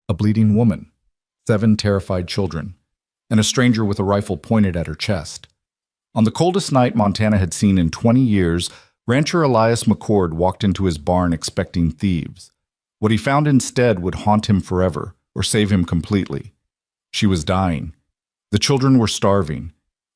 a bleeding woman, 7 terrified children, and a stranger with a rifle pointed at her chest. On the coldest night Montana had seen in 20 years, rancher Elias McCord walked into his barn expecting thieves. What he found instead would haunt him forever, or save him completely. She was dying. The children were starving.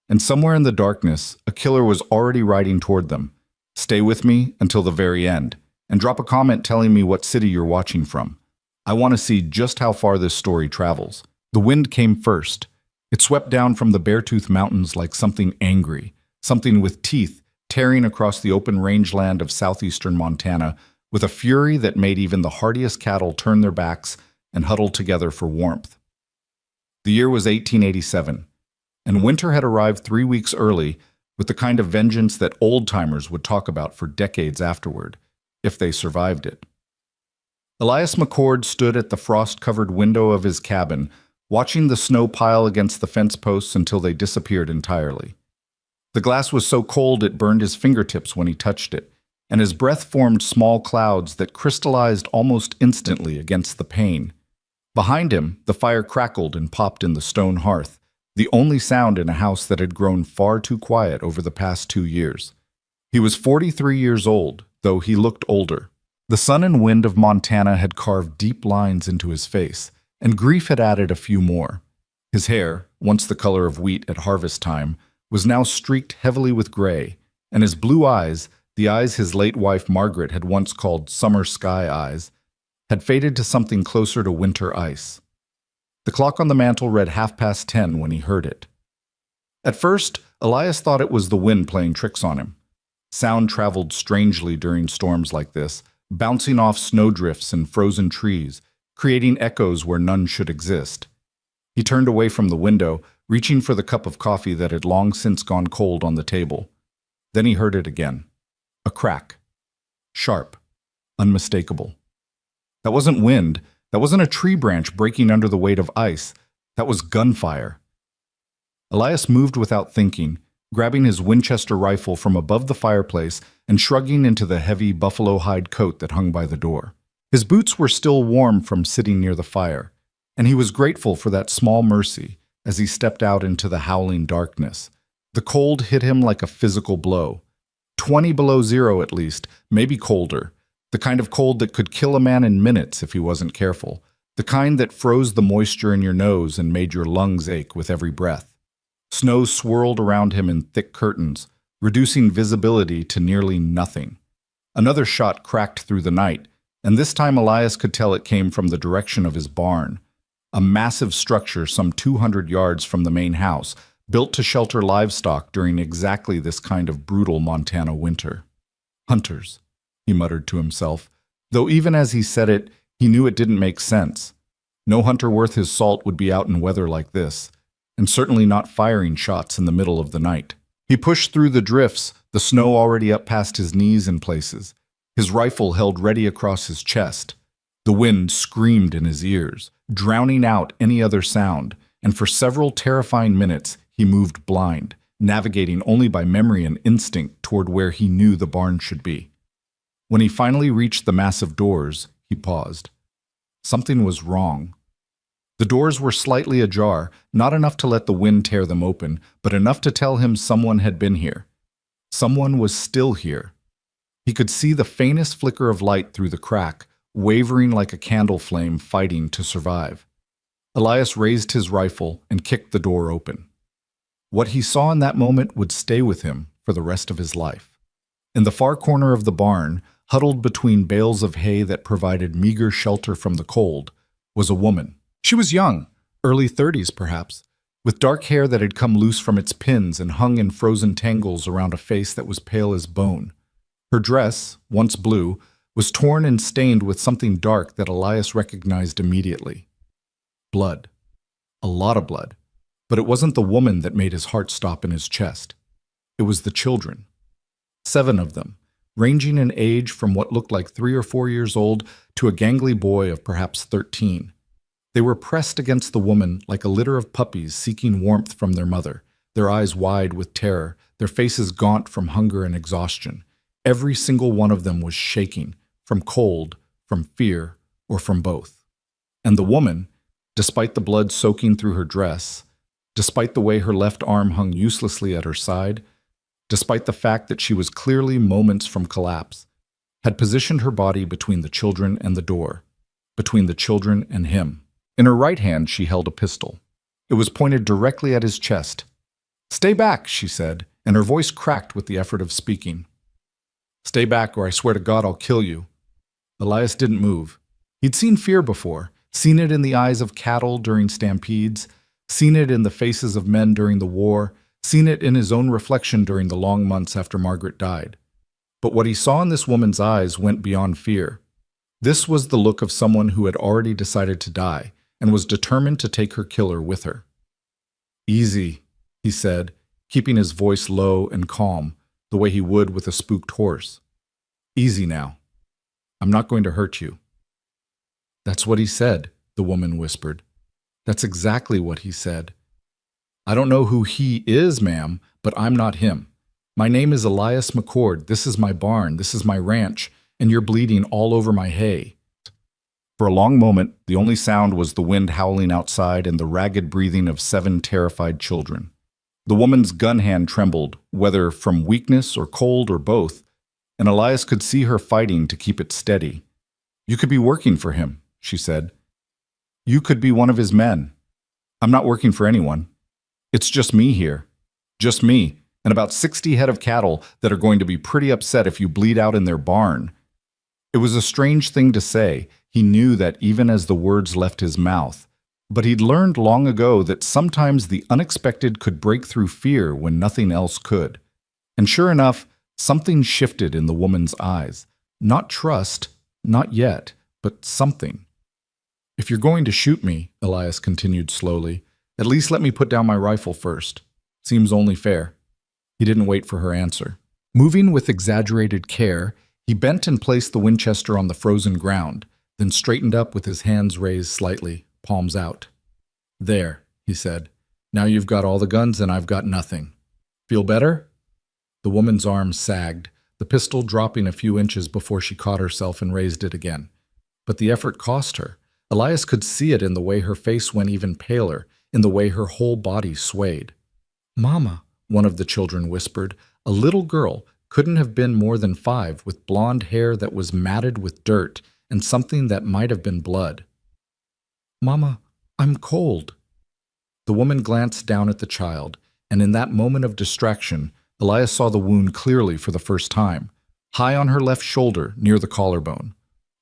And somewhere in the darkness, a killer was already riding toward them. Stay with me until the very end, and drop a comment telling me what city you're watching from. I want to see just how far this story travels. The wind came first. It swept down from the Beartooth Mountains like something angry, something with teeth tearing across the open rangeland of southeastern Montana with a fury that made even the hardiest cattle turn their backs and huddle together for warmth. The year was 1887, and winter had arrived 3 weeks early with the kind of vengeance that old-timers would talk about for decades afterward, if they survived it. Elias McCord stood at the frost-covered window of his cabin, watching the snow pile against the fence posts until they disappeared entirely. The glass was so cold it burned his fingertips when he touched it, and his breath formed small clouds that crystallized almost instantly against the pane. Behind him, the fire crackled and popped in the stone hearth, the only sound in a house that had grown far too quiet over the past 2 years. He was 43 years old, though he looked older. The sun and wind of Montana had carved deep lines into his face, and grief had added a few more. His hair, once the color of wheat at harvest time, was now streaked heavily with gray, and his blue eyes, the eyes his late wife Margaret had once called summer sky eyes, had faded to something closer to winter ice. The clock on the mantel read 10:30 when he heard it. At first, Elias thought it was the wind playing tricks on him. Sound traveled strangely during storms like this, bouncing off snowdrifts and frozen trees, creating echoes where none should exist. He turned away from the window, reaching for the cup of coffee that had long since gone cold on the table. Then he heard it again. A crack. Sharp. Unmistakable. That wasn't wind. That wasn't a tree branch breaking under the weight of ice. That was gunfire. Elias moved without thinking, grabbing his Winchester rifle from above the fireplace and shrugging into the heavy buffalo hide coat that hung by the door. His boots were still warm from sitting near the fire, and he was grateful for that small mercy as he stepped out into the howling darkness. The cold hit him like a physical blow. 20 below zero at least, maybe colder. The kind of cold that could kill a man in minutes if he wasn't careful. The kind that froze the moisture in your nose and made your lungs ache with every breath. Snow swirled around him in thick curtains, reducing visibility to nearly nothing. Another shot cracked through the night, and this time Elias could tell it came from the direction of his barn. A massive structure some 200 yards from the main house, built to shelter livestock during exactly this kind of brutal Montana winter. Hunters, he muttered to himself, though even as he said it, he knew it didn't make sense. No hunter worth his salt would be out in weather like this, and certainly not firing shots in the middle of the night. He pushed through the drifts, the snow already up past his knees in places, his rifle held ready across his chest. The wind screamed in his ears, drowning out any other sound, and for several terrifying minutes he moved blind, navigating only by memory and instinct toward where he knew the barn should be. When he finally reached the massive doors, he paused. Something was wrong. The doors were slightly ajar, not enough to let the wind tear them open, but enough to tell him someone had been here. Someone was still here. He could see the faintest flicker of light through the crack, wavering like a candle flame fighting to survive. Elias raised his rifle and kicked the door open. What he saw in that moment would stay with him for the rest of his life. In the far corner of the barn, huddled between bales of hay that provided meager shelter from the cold, was a woman. She was young, early 30s perhaps, with dark hair that had come loose from its pins and hung in frozen tangles around a face that was pale as bone. Her dress, once blue, was torn and stained with something dark that Elias recognized immediately. Blood. A lot of blood. But it wasn't the woman that made his heart stop in his chest. It was the children. 7 of them, ranging in age from what looked like 3 or 4 years old to a gangly boy of perhaps 13. They were pressed against the woman like a litter of puppies seeking warmth from their mother, their eyes wide with terror, their faces gaunt from hunger and exhaustion. Every single one of them was shaking, from cold, from fear, or from both. And the woman, despite the blood soaking through her dress, despite the way her left arm hung uselessly at her side, despite the fact that she was clearly moments from collapse, had positioned her body between the children and the door, between the children and him. In her right hand, she held a pistol. It was pointed directly at his chest. "Stay back," she said, and her voice cracked with the effort of speaking. "Stay back, or I swear to God I'll kill you." Elias didn't move. He'd seen fear before, seen it in the eyes of cattle during stampedes, seen it in the faces of men during the war, seen it in his own reflection during the long months after Margaret died. But what he saw in this woman's eyes went beyond fear. This was the look of someone who had already decided to die and was determined to take her killer with her. "Easy," he said, keeping his voice low and calm, the way he would with a spooked horse. "Easy now. I'm not going to hurt you." "That's what he said," the woman whispered. "That's exactly what he said. I don't know who he is, ma'am, but I'm not him. My name is Elias McCord. This is my barn. This is my ranch, and you're bleeding all over my hay." For a long moment, the only sound was the wind howling outside and the ragged breathing of 7 terrified children. The woman's gun hand trembled, whether from weakness or cold or both, and Elias could see her fighting to keep it steady. "You could be working for him," she said. "You could be one of his men. I'm not working for anyone. It's just me here. Just me, and about 60 head of cattle that are going to be pretty upset if you bleed out in their barn." It was a strange thing to say. He knew that even as the words left his mouth, but he'd learned long ago that sometimes the unexpected could break through fear when nothing else could. And sure enough, something shifted in the woman's eyes. Not trust, not yet, but something. "If you're going to shoot me," Elias continued slowly, "at least let me put down my rifle first. Seems only fair." He didn't wait for her answer. Moving with exaggerated care, he bent and placed the Winchester on the frozen ground, then straightened up with his hands raised slightly, palms out. "There," he said. "Now you've got all the guns and I've got nothing. Feel better?" The woman's arm sagged, the pistol dropping a few inches before she caught herself and raised it again. But the effort cost her. Elias could see it in the way her face went even paler, in the way her whole body swayed. "Mama," one of the children whispered, a little girl, couldn't have been more than 5, with blonde hair that was matted with dirt and something that might have been blood. "Mama, I'm cold." The woman glanced down at the child, and in that moment of distraction, Elias saw the wound clearly for the first time, high on her left shoulder near the collarbone.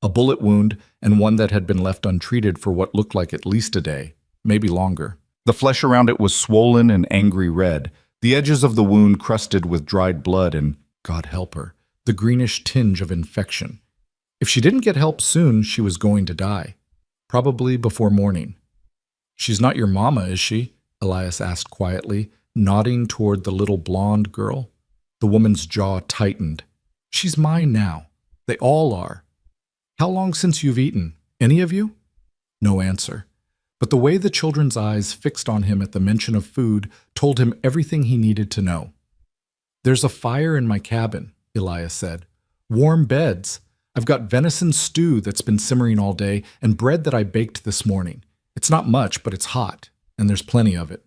A bullet wound, and one that had been left untreated for what looked like at least a day, maybe longer. The flesh around it was swollen and angry red, the edges of the wound crusted with dried blood and, God help her, the greenish tinge of infection. If she didn't get help soon, she was going to die. Probably before morning. "She's not your mama, is she?" Elias asked quietly, nodding toward the little blonde girl. The woman's jaw tightened. "She's mine now. They all are." "How long since you've eaten? Any of you?" No answer. But the way the children's eyes fixed on him at the mention of food told him everything he needed to know. "There's a fire in my cabin," Elias said. "Warm beds. I've got venison stew that's been simmering all day and bread that I baked this morning. It's not much, but it's hot, and there's plenty of it."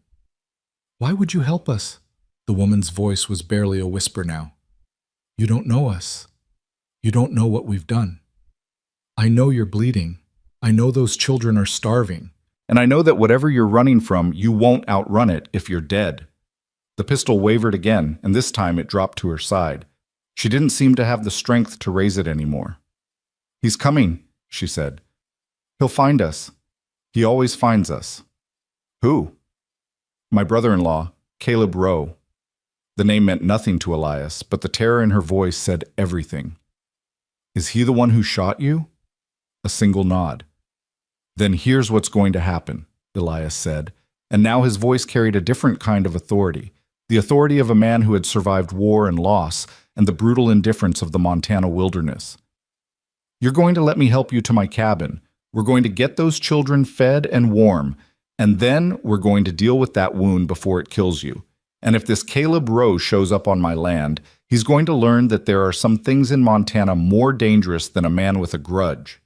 "Why would you help us?" The woman's voice was barely a whisper now. "You don't know us. You don't know what we've done. I know you're bleeding. I know those children are starving. And I know that whatever you're running from, you won't outrun it if you're dead." The pistol wavered again, and this time it dropped to her side. She didn't seem to have the strength to raise it anymore. "He's coming," she said. "He'll find us. He always finds us." "Who?" "My brother-in-law, Caleb Rowe." The name meant nothing to Elias, but the terror in her voice said everything. "Is he the one who shot you?" A single nod. "Then here's what's going to happen," Elias said, and now his voice carried a different kind of authority, the authority of a man who had survived war and loss and the brutal indifference of the Montana wilderness. "You're going to let me help you to my cabin. We're going to get those children fed and warm, and then we're going to deal with that wound before it kills you. And if this Caleb Rowe shows up on my land, he's going to learn that there are some things in Montana more dangerous than a man with a grudge."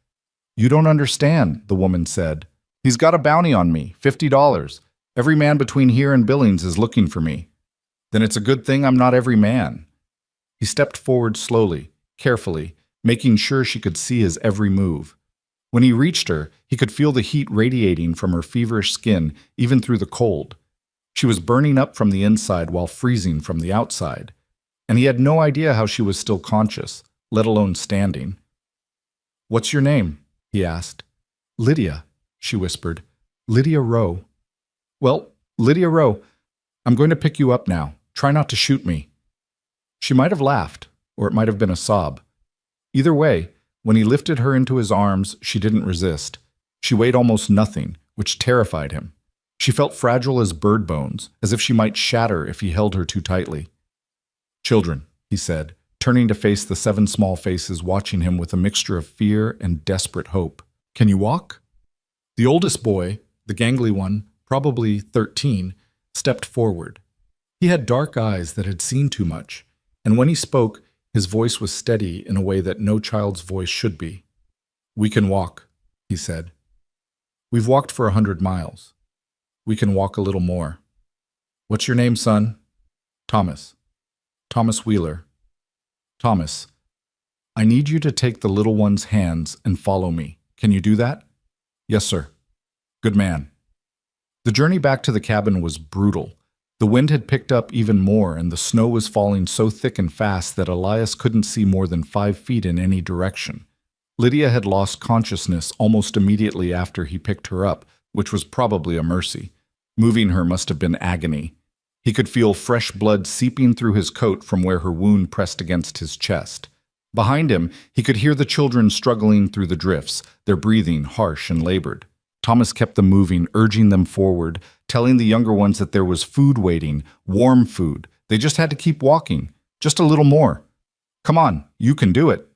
You don't understand, the woman said. He's got a bounty on me, $50. Every man between here and Billings is looking for me. Then it's a good thing I'm not every man. He stepped forward slowly, carefully, making sure she could see his every move. When he reached her, he could feel the heat radiating from her feverish skin, even through the cold. She was burning up from the inside while freezing from the outside, and he had no idea how she was still conscious, let alone standing. "What's your name?" he asked. "Lydia," she whispered. "Lydia Rowe." "Well, Lydia Rowe, I'm going to pick you up now. Try not to shoot me." She might have laughed, or it might have been a sob. Either way, when he lifted her into his arms, she didn't resist. She weighed almost nothing, which terrified him. She felt fragile as bird bones, as if she might shatter if he held her too tightly. "Children," he said, turning to face the 7 small faces watching him with a mixture of fear and desperate hope. "Can you walk?" The oldest boy, the gangly one, probably 13, stepped forward. He had dark eyes that had seen too much, and when he spoke, his voice was steady in a way that no child's voice should be. "We can walk," he said. "We've walked for 100 miles. We can walk a little more." "What's your name, son?" "Thomas. Thomas Wheeler." "Thomas, I need you to take the little one's hands and follow me. Can you do that?" "Yes, sir." "Good man." The journey back to the cabin was brutal. The wind had picked up even more, and the snow was falling so thick and fast that Elias couldn't see more than 5 feet in any direction. Lydia had lost consciousness almost immediately after he picked her up, which was probably a mercy. Moving her must have been agony. He could feel fresh blood seeping through his coat from where her wound pressed against his chest. Behind him, he could hear the children struggling through the drifts, their breathing harsh and labored. Thomas kept them moving, urging them forward, telling the younger ones that there was food waiting, warm food. They just had to keep walking, just a little more. "Come on, you can do it."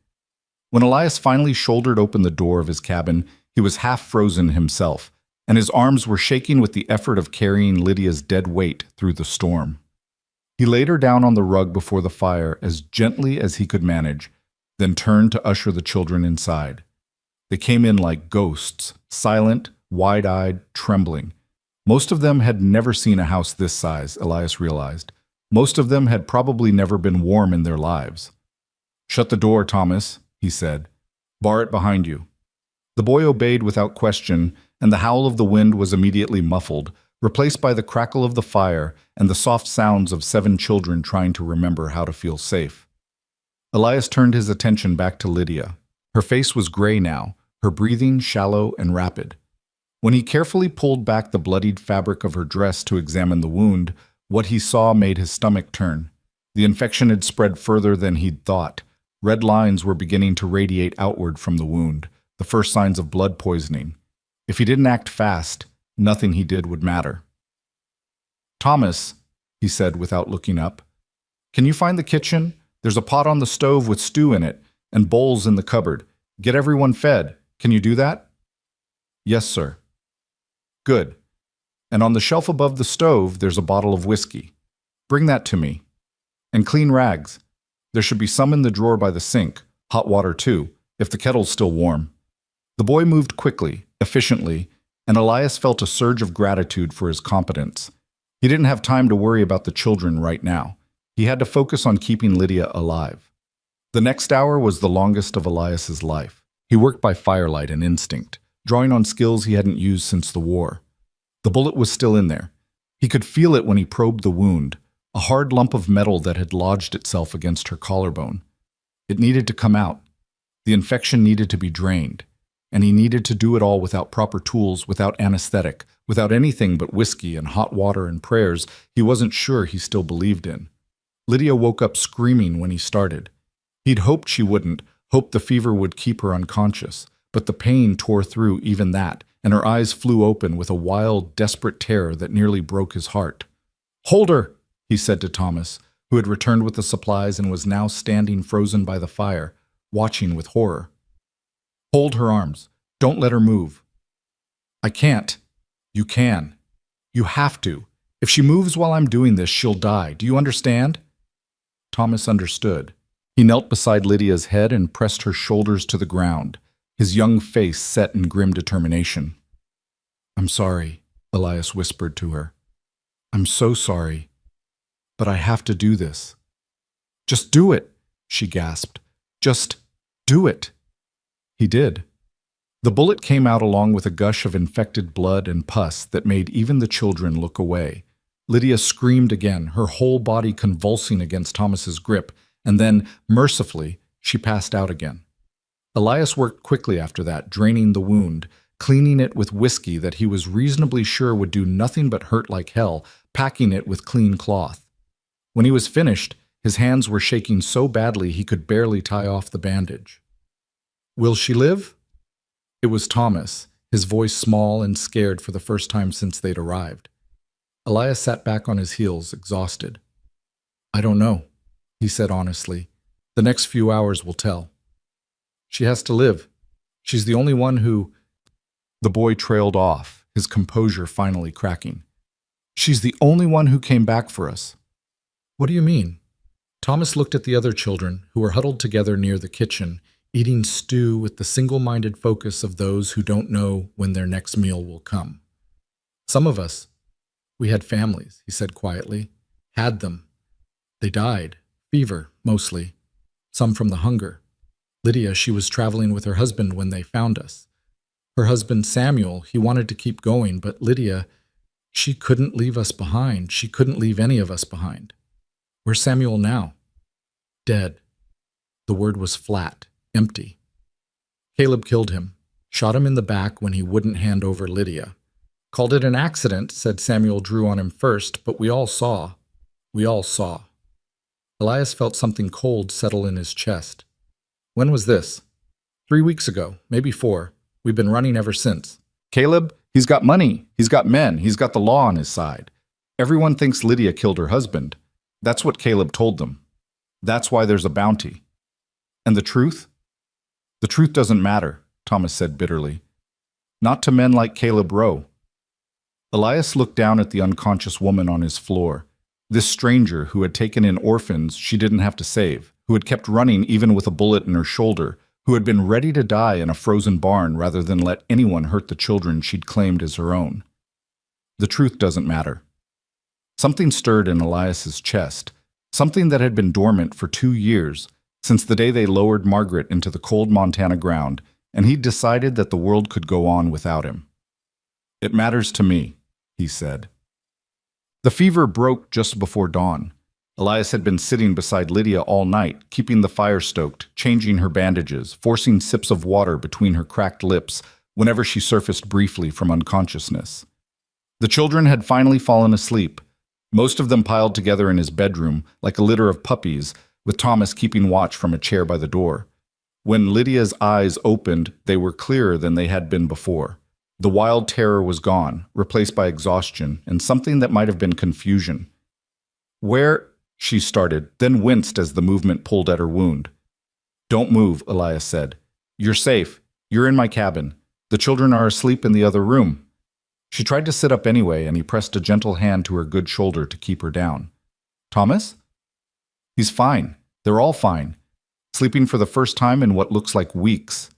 When Elias finally shouldered open the door of his cabin, he was half frozen himself, and his arms were shaking with the effort of carrying Lydia's dead weight through the storm. He laid her down on the rug before the fire as gently as he could manage, then turned to usher the children inside. They came in like ghosts, silent, wide-eyed, trembling. Most of them had never seen a house this size, Elias realized. Most of them had probably never been warm in their lives. "Shut the door, Thomas," he said. "Bar it behind you." The boy obeyed without question, and the howl of the wind was immediately muffled, replaced by the crackle of the fire and the soft sounds of 7 children trying to remember how to feel safe. Elias turned his attention back to Lydia. Her face was gray now, her breathing shallow and rapid. When he carefully pulled back the bloodied fabric of her dress to examine the wound, what he saw made his stomach turn. The infection had spread further than he'd thought. Red lines were beginning to radiate outward from the wound, the first signs of blood poisoning. If he didn't act fast, nothing he did would matter. "Thomas," he said without looking up, "can you find the kitchen? There's a pot on the stove with stew in it, and bowls in the cupboard. Get everyone fed. Can you do that?" "Yes, sir." "Good. And on the shelf above the stove, there's a bottle of whiskey. Bring that to me. And clean rags. There should be some in the drawer by the sink, hot water too, if the kettle's still warm." The boy moved quickly, efficiently, and Elias felt a surge of gratitude for his competence. He didn't have time to worry about the children right now. He had to focus on keeping Lydia alive. The next hour was the longest of Elias's life. He worked by firelight and instinct, drawing on skills he hadn't used since the war. The bullet was still in there. He could feel it when he probed the wound, a hard lump of metal that had lodged itself against her collarbone. It needed to come out. The infection needed to be drained, and he needed to do it all without proper tools, without anesthetic, without anything but whiskey and hot water and prayers he wasn't sure he still believed in. Lydia woke up screaming when he started. He'd hoped she wouldn't, hoped the fever would keep her unconscious, but the pain tore through even that, and her eyes flew open with a wild, desperate terror that nearly broke his heart. "Hold her," he said to Thomas, who had returned with the supplies and was now standing frozen by the fire, watching with horror. "Hold her arms. Don't let her move." "I can't." "You can. You have to. If she moves while I'm doing this, she'll die. Do you understand?" Thomas understood. He knelt beside Lydia's head and pressed her shoulders to the ground. his young face set in grim determination. "I'm sorry," Elias whispered to her. "I'm so sorry, but I have to do this." "Just do it," she gasped. "Just do it." He did. The bullet came out along with a gush of infected blood and pus that made even the children look away. Lydia screamed again, her whole body convulsing against Thomas's grip, and then, mercifully, she passed out again. Elias worked quickly after that, draining the wound, cleaning it with whiskey that he was reasonably sure would do nothing but hurt like hell, packing it with clean cloth. When he was finished, his hands were shaking so badly he could barely tie off the bandage. "Will she live?" It was Thomas, his voice small and scared for the first time since they'd arrived. Elias sat back on his heels, exhausted. "I don't know," he said honestly. "The next few hours will tell. She has to live. She's the only one who—" The boy trailed off, his composure finally cracking. "She's the only one who came back for us." "What do you mean?" Thomas looked at the other children, who were huddled together near the kitchen, eating stew with the single-minded focus of those who don't know when their next meal will come. "Some of us, we had families," he said quietly. "Had them. They died. Fever, mostly. Some from the hunger. Lydia, she was traveling with her husband when they found us. Her husband, Samuel, he wanted to keep going, but Lydia, she couldn't leave us behind. She couldn't leave any of us behind. Where's Samuel now?" "Dead." The word was flat, empty. "Caleb killed him, shot him in the back when he wouldn't hand over Lydia. Called it an accident, said Samuel drew on him first, but we all saw. We all saw." Elias felt something cold settle in his chest. "When was this?" 3 weeks ago, maybe 4. We've been running ever since." "Caleb, he's got money, he's got men, he's got the law on his side. Everyone thinks Lydia killed her husband. That's what Caleb told them. That's why there's a bounty. And the truth? The truth doesn't matter," Thomas said bitterly. "Not to men like Caleb Rowe." Elias looked down at the unconscious woman on his floor, this stranger who had taken in orphans she didn't have to save, who had kept running even with a bullet in her shoulder, who had been ready to die in a frozen barn rather than let anyone hurt the children she'd claimed as her own. The truth doesn't matter. Something stirred in Elias's chest, something that had been dormant for 2 years, since the day they lowered Margaret into the cold Montana ground, and he'd decided that the world could go on without him. "It matters to me," he said. The fever broke just before dawn. Elias had been sitting beside Lydia all night, keeping the fire stoked, changing her bandages, forcing sips of water between her cracked lips whenever she surfaced briefly from unconsciousness. The children had finally fallen asleep, most of them piled together in his bedroom like a litter of puppies, with Thomas keeping watch from a chair by the door. When Lydia's eyes opened, they were clearer than they had been before. The wild terror was gone, replaced by exhaustion and something that might have been confusion. "Where?" she started, then winced as the movement pulled at her wound. "Don't move," Elias said. "You're safe. You're in my cabin. The children are asleep in the other room." She tried to sit up anyway, and he pressed a gentle hand to her good shoulder to keep her down. "Thomas?" "He's fine. They're all fine. Sleeping for the first time in what looks like weeks."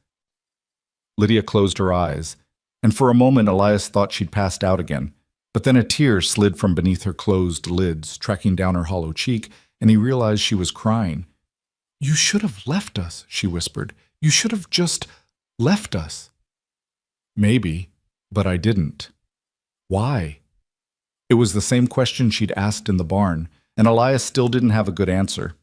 Lydia closed her eyes, and for a moment Elias thought she'd passed out again. But then a tear slid from beneath her closed lids, tracking down her hollow cheek, and he realized she was crying. "You should have left us," she whispered. "You should have just left us." "Maybe, but I didn't." "Why?" It was the same question she'd asked in the barn, and Elias still didn't have a good answer.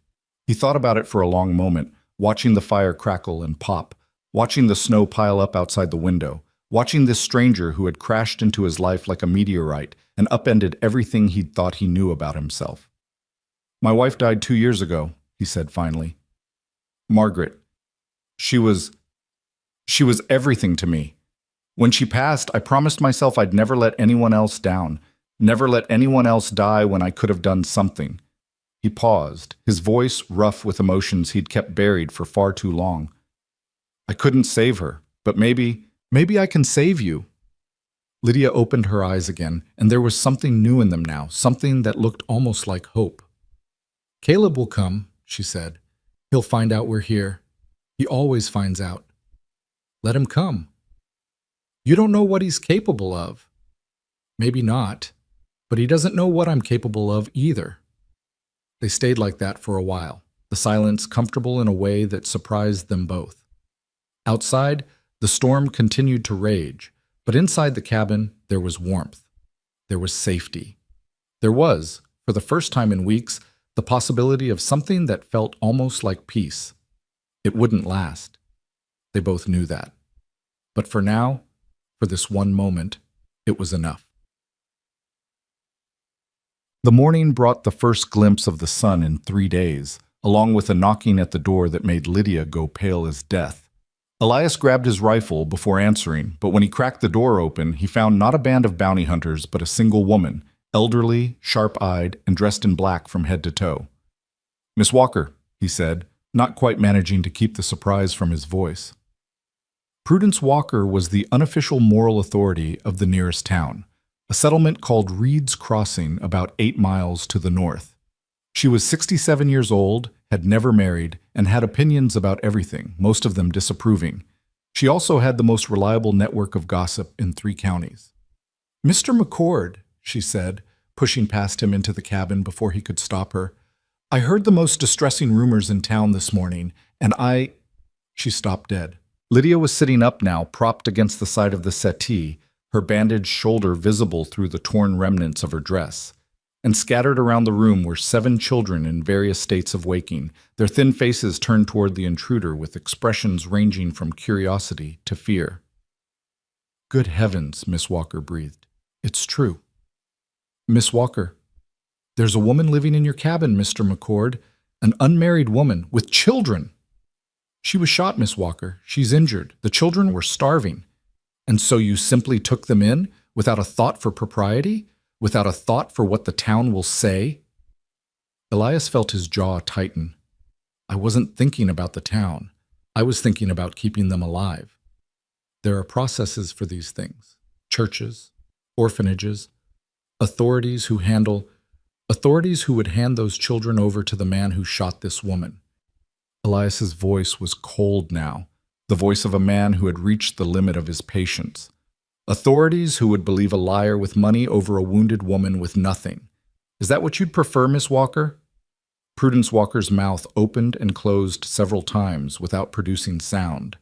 He thought about it for a long moment, watching the fire crackle and pop, watching the snow pile up outside the window, watching this stranger who had crashed into his life like a meteorite and upended everything he'd thought he knew about himself. "My wife died 2 years ago," he said finally. "Margaret. She was everything to me. When she passed, I promised myself I'd never let anyone else down, never let anyone else die when I could have done something." He paused, his voice rough with emotions he'd kept buried for far too long. "I couldn't save her, but maybe I can save you." Lydia opened her eyes again, and there was something new in them now, something that looked almost like hope. "Caleb will come," she said. "He'll find out we're here. He always finds out." Let him come. You don't know what he's capable of. Maybe not, but he doesn't know what I'm capable of either. They stayed like that for a while, the silence comfortable in a way that surprised them both. Outside, the storm continued to rage, but inside the cabin, there was warmth. There was safety. There was, for the first time in weeks, the possibility of something that felt almost like peace. It wouldn't last. They both knew that. But for now, for this one moment, it was enough. The morning brought the first glimpse of the sun in 3 days, along with a knocking at the door that made Lydia go pale as death. Elias grabbed his rifle before answering, but when he cracked the door open, he found not a band of bounty hunters, but a single woman, elderly, sharp-eyed, and dressed in black from head to toe. "Miss Walker," he said, not quite managing to keep the surprise from his voice. Prudence Walker was the unofficial moral authority of the nearest town, a settlement called Reed's Crossing about 8 miles to the north. She was 67 years old, had never married, and had opinions about everything, most of them disapproving. She also had the most reliable network of gossip in 3 counties. "Mr. McCord," she said, pushing past him into the cabin before he could stop her, "I heard the most distressing rumors in town this morning, and She stopped dead. Lydia was sitting up now, propped against the side of the settee, her bandaged shoulder visible through the torn remnants of her dress. And scattered around the room were 7 children in various states of waking, their thin faces turned toward the intruder with expressions ranging from curiosity to fear. "Good heavens," Miss Walker breathed. "It's true." "Miss Walker, there's a woman living in your cabin, Mr. McCord, an unmarried woman with children." "She was shot, Miss Walker. She's injured. The children were starving." "And so you simply took them in, without a thought for propriety? Without a thought for what the town will say?" Elias felt his jaw tighten. "I wasn't thinking about the town. I was thinking about keeping them alive. There are processes for these things. Churches, orphanages, authorities who would hand those children over to the man who shot this woman." Elias's voice was cold now, the voice of a man who had reached the limit of his patience. Authorities who would believe a liar with money over a wounded woman with nothing. "Is that what you'd prefer, Miss Walker?" Prudence Walker's mouth opened and closed several times without producing sound.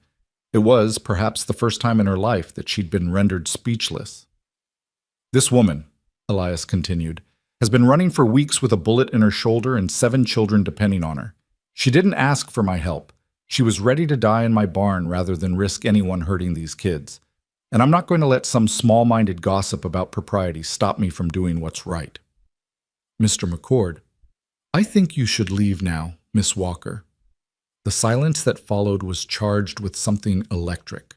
It was, perhaps, the first time in her life that she'd been rendered speechless. "This woman," Elias continued, "has been running for weeks with a bullet in her shoulder and 7 children depending on her. She didn't ask for my help. She was ready to die in my barn rather than risk anyone hurting these kids. And I'm not going to let some small-minded gossip about propriety stop me from doing what's right." "Mr. McCord, I think you should leave now, Miss Walker." The silence that followed was charged with something electric.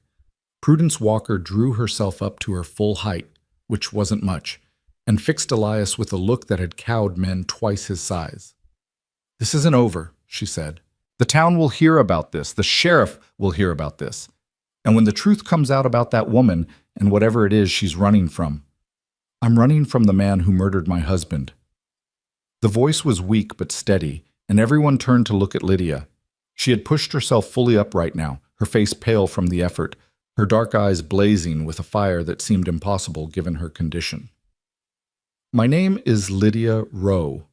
Prudence Walker drew herself up to her full height, which wasn't much, and fixed Elias with a look that had cowed men twice his size. "This isn't over," she said. "The town will hear about this. The sheriff will hear about this. And when the truth comes out about that woman and whatever it is she's running from, I'm running from the man who murdered my husband." The voice was weak but steady, and everyone turned to look at Lydia. She had pushed herself fully upright now, her face pale from the effort, her dark eyes blazing with a fire that seemed impossible given her condition. "My name is Lydia Rowe.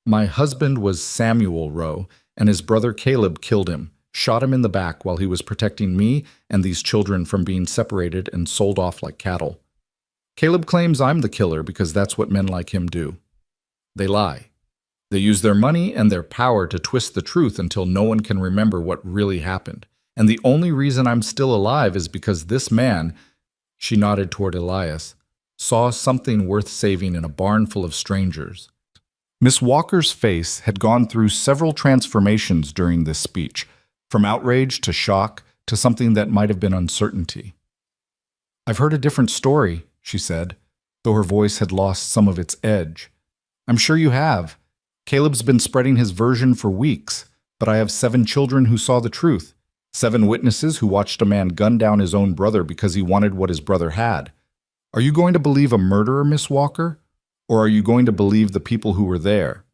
My husband was Samuel Rowe, and his brother Caleb killed him, shot him in the back while he was protecting me and these children from being separated and sold off like cattle. Caleb claims I'm the killer because that's what men like him do. They lie. They use their money and their power to twist the truth until no one can remember what really happened. And the only reason I'm still alive is because this man," she nodded toward Elias, "saw something worth saving in a barn full of strangers." Miss Walker's face had gone through several transformations during this speech, from outrage to shock to something that might have been uncertainty. "I've heard a different story," she said, though her voice had lost some of its edge. "I'm sure you have. Caleb's been spreading his version for weeks, but I have 7 children who saw the truth, 7 witnesses who watched a man gun down his own brother because he wanted what his brother had. Are you going to believe a murderer, Miss Walker? Or are you going to believe the people who were there?"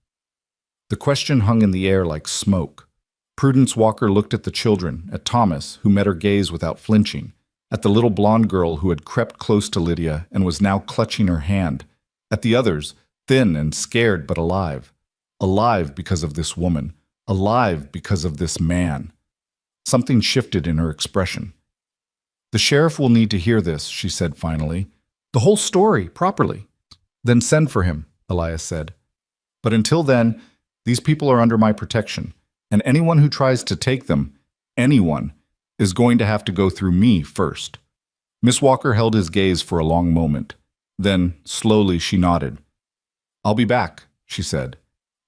The question hung in the air like smoke. Prudence Walker looked at the children, at Thomas, who met her gaze without flinching, at the little blonde girl who had crept close to Lydia and was now clutching her hand, at the others, thin and scared but alive. Alive because of this woman, alive because of this man. Something shifted in her expression. "The sheriff will need to hear this," she said finally. "The whole story, properly." "Then send for him," Elias said. "But until then, these people are under my protection, and anyone who tries to take them, anyone, is going to have to go through me first." Miss Walker held his gaze for a long moment. Then, slowly, she nodded. "I'll be back," she said,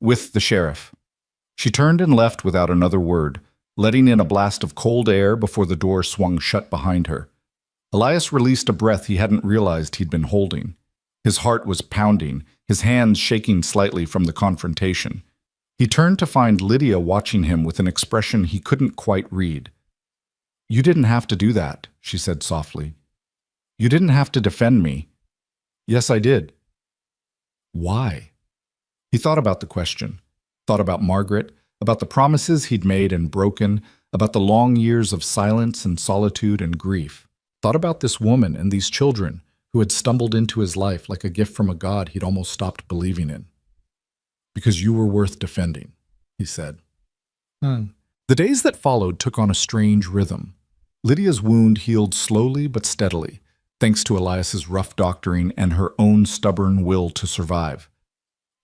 "with the sheriff." She turned and left without another word, letting in a blast of cold air before the door swung shut behind her. Elias released a breath he hadn't realized he'd been holding. His heart was pounding, his hands shaking slightly from the confrontation. He turned to find Lydia watching him with an expression he couldn't quite read. "You didn't have to do that," she said softly. "You didn't have to defend me." "Yes, I did." "Why?" He thought about the question, thought about Margaret, about the promises he'd made and broken, about the long years of silence and solitude and grief, thought about this woman and these children who had stumbled into his life like a gift from a God he'd almost stopped believing in. "Because you were worth defending," he said. The days that followed took on a strange rhythm. Lydia's wound healed slowly but steadily, thanks to Elias's rough doctoring and her own stubborn will to survive.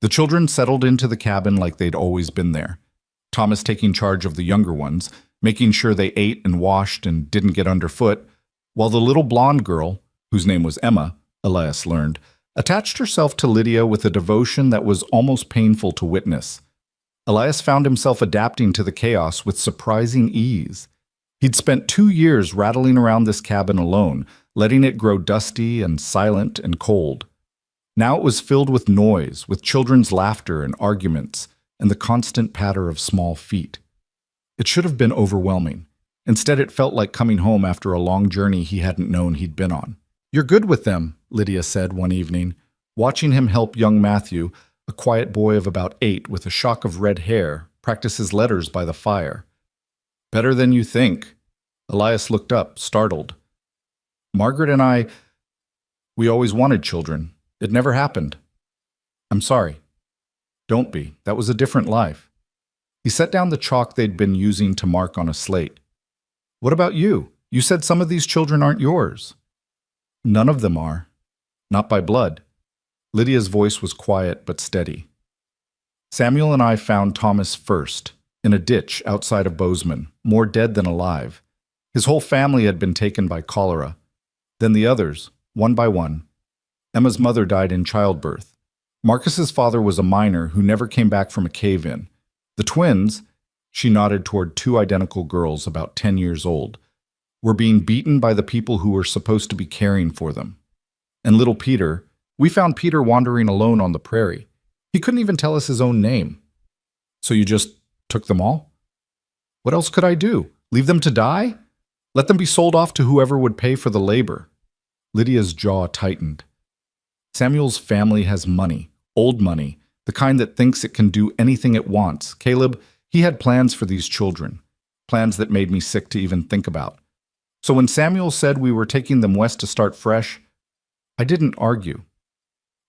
The children settled into the cabin like they'd always been there, Thomas taking charge of the younger ones, making sure they ate and washed and didn't get underfoot, while the little blonde girl, whose name was Emma, Elias learned, attached herself to Lydia with a devotion that was almost painful to witness. Elias found himself adapting to the chaos with surprising ease. He'd spent 2 years rattling around this cabin alone, letting it grow dusty and silent and cold. Now it was filled with noise, with children's laughter and arguments, and the constant patter of small feet. It should have been overwhelming. Instead, it felt like coming home after a long journey he hadn't known he'd been on. "You're good with them," Lydia said one evening, watching him help young Matthew, a quiet boy of about 8 with a shock of red hair, practice his letters by the fire. "Better than you think." Elias looked up, startled. "Margaret and we always wanted children. It never happened." "I'm sorry." "Don't be. That was a different life." He set down the chalk they'd been using to mark on a slate. "What about you? You said some of these children aren't yours." "None of them are. Not by blood." Lydia's voice was quiet but steady. "Samuel and I found Thomas first, in a ditch outside of Bozeman, more dead than alive. His whole family had been taken by cholera. Then the others, one by one. Emma's mother died in childbirth. Marcus's father was a miner who never came back from a cave-in. The twins," she nodded toward 2 identical girls about 10 years old, "were being beaten by the people who were supposed to be caring for them. And little Peter, we found Peter wandering alone on the prairie. He couldn't even tell us his own name." "So you just took them all?" "What else could I do? Leave them to die? Let them be sold off to whoever would pay for the labor." Lydia's jaw tightened. "Samuel's family has money, old money, the kind that thinks it can do anything it wants. Caleb, he had plans for these children, plans that made me sick to even think about. So when Samuel said we were taking them west to start fresh, I didn't argue.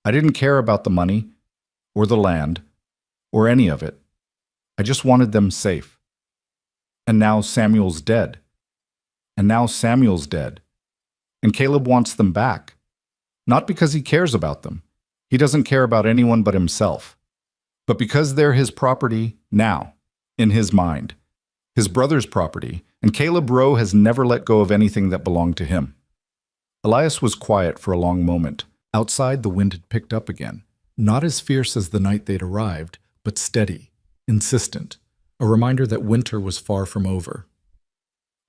I didn't care about the money, or the land, or any of it. I just wanted them safe. And now Samuel's dead. And now Samuel's dead. And Caleb wants them back. Not because he cares about them. He doesn't care about anyone but himself. But because they're his property now, in his mind. His brother's property, and Caleb Rowe has never let go of anything that belonged to him." Elias was quiet for a long moment. Outside, the wind had picked up again. Not as fierce as the night they'd arrived, but steady, insistent, a reminder that winter was far from over.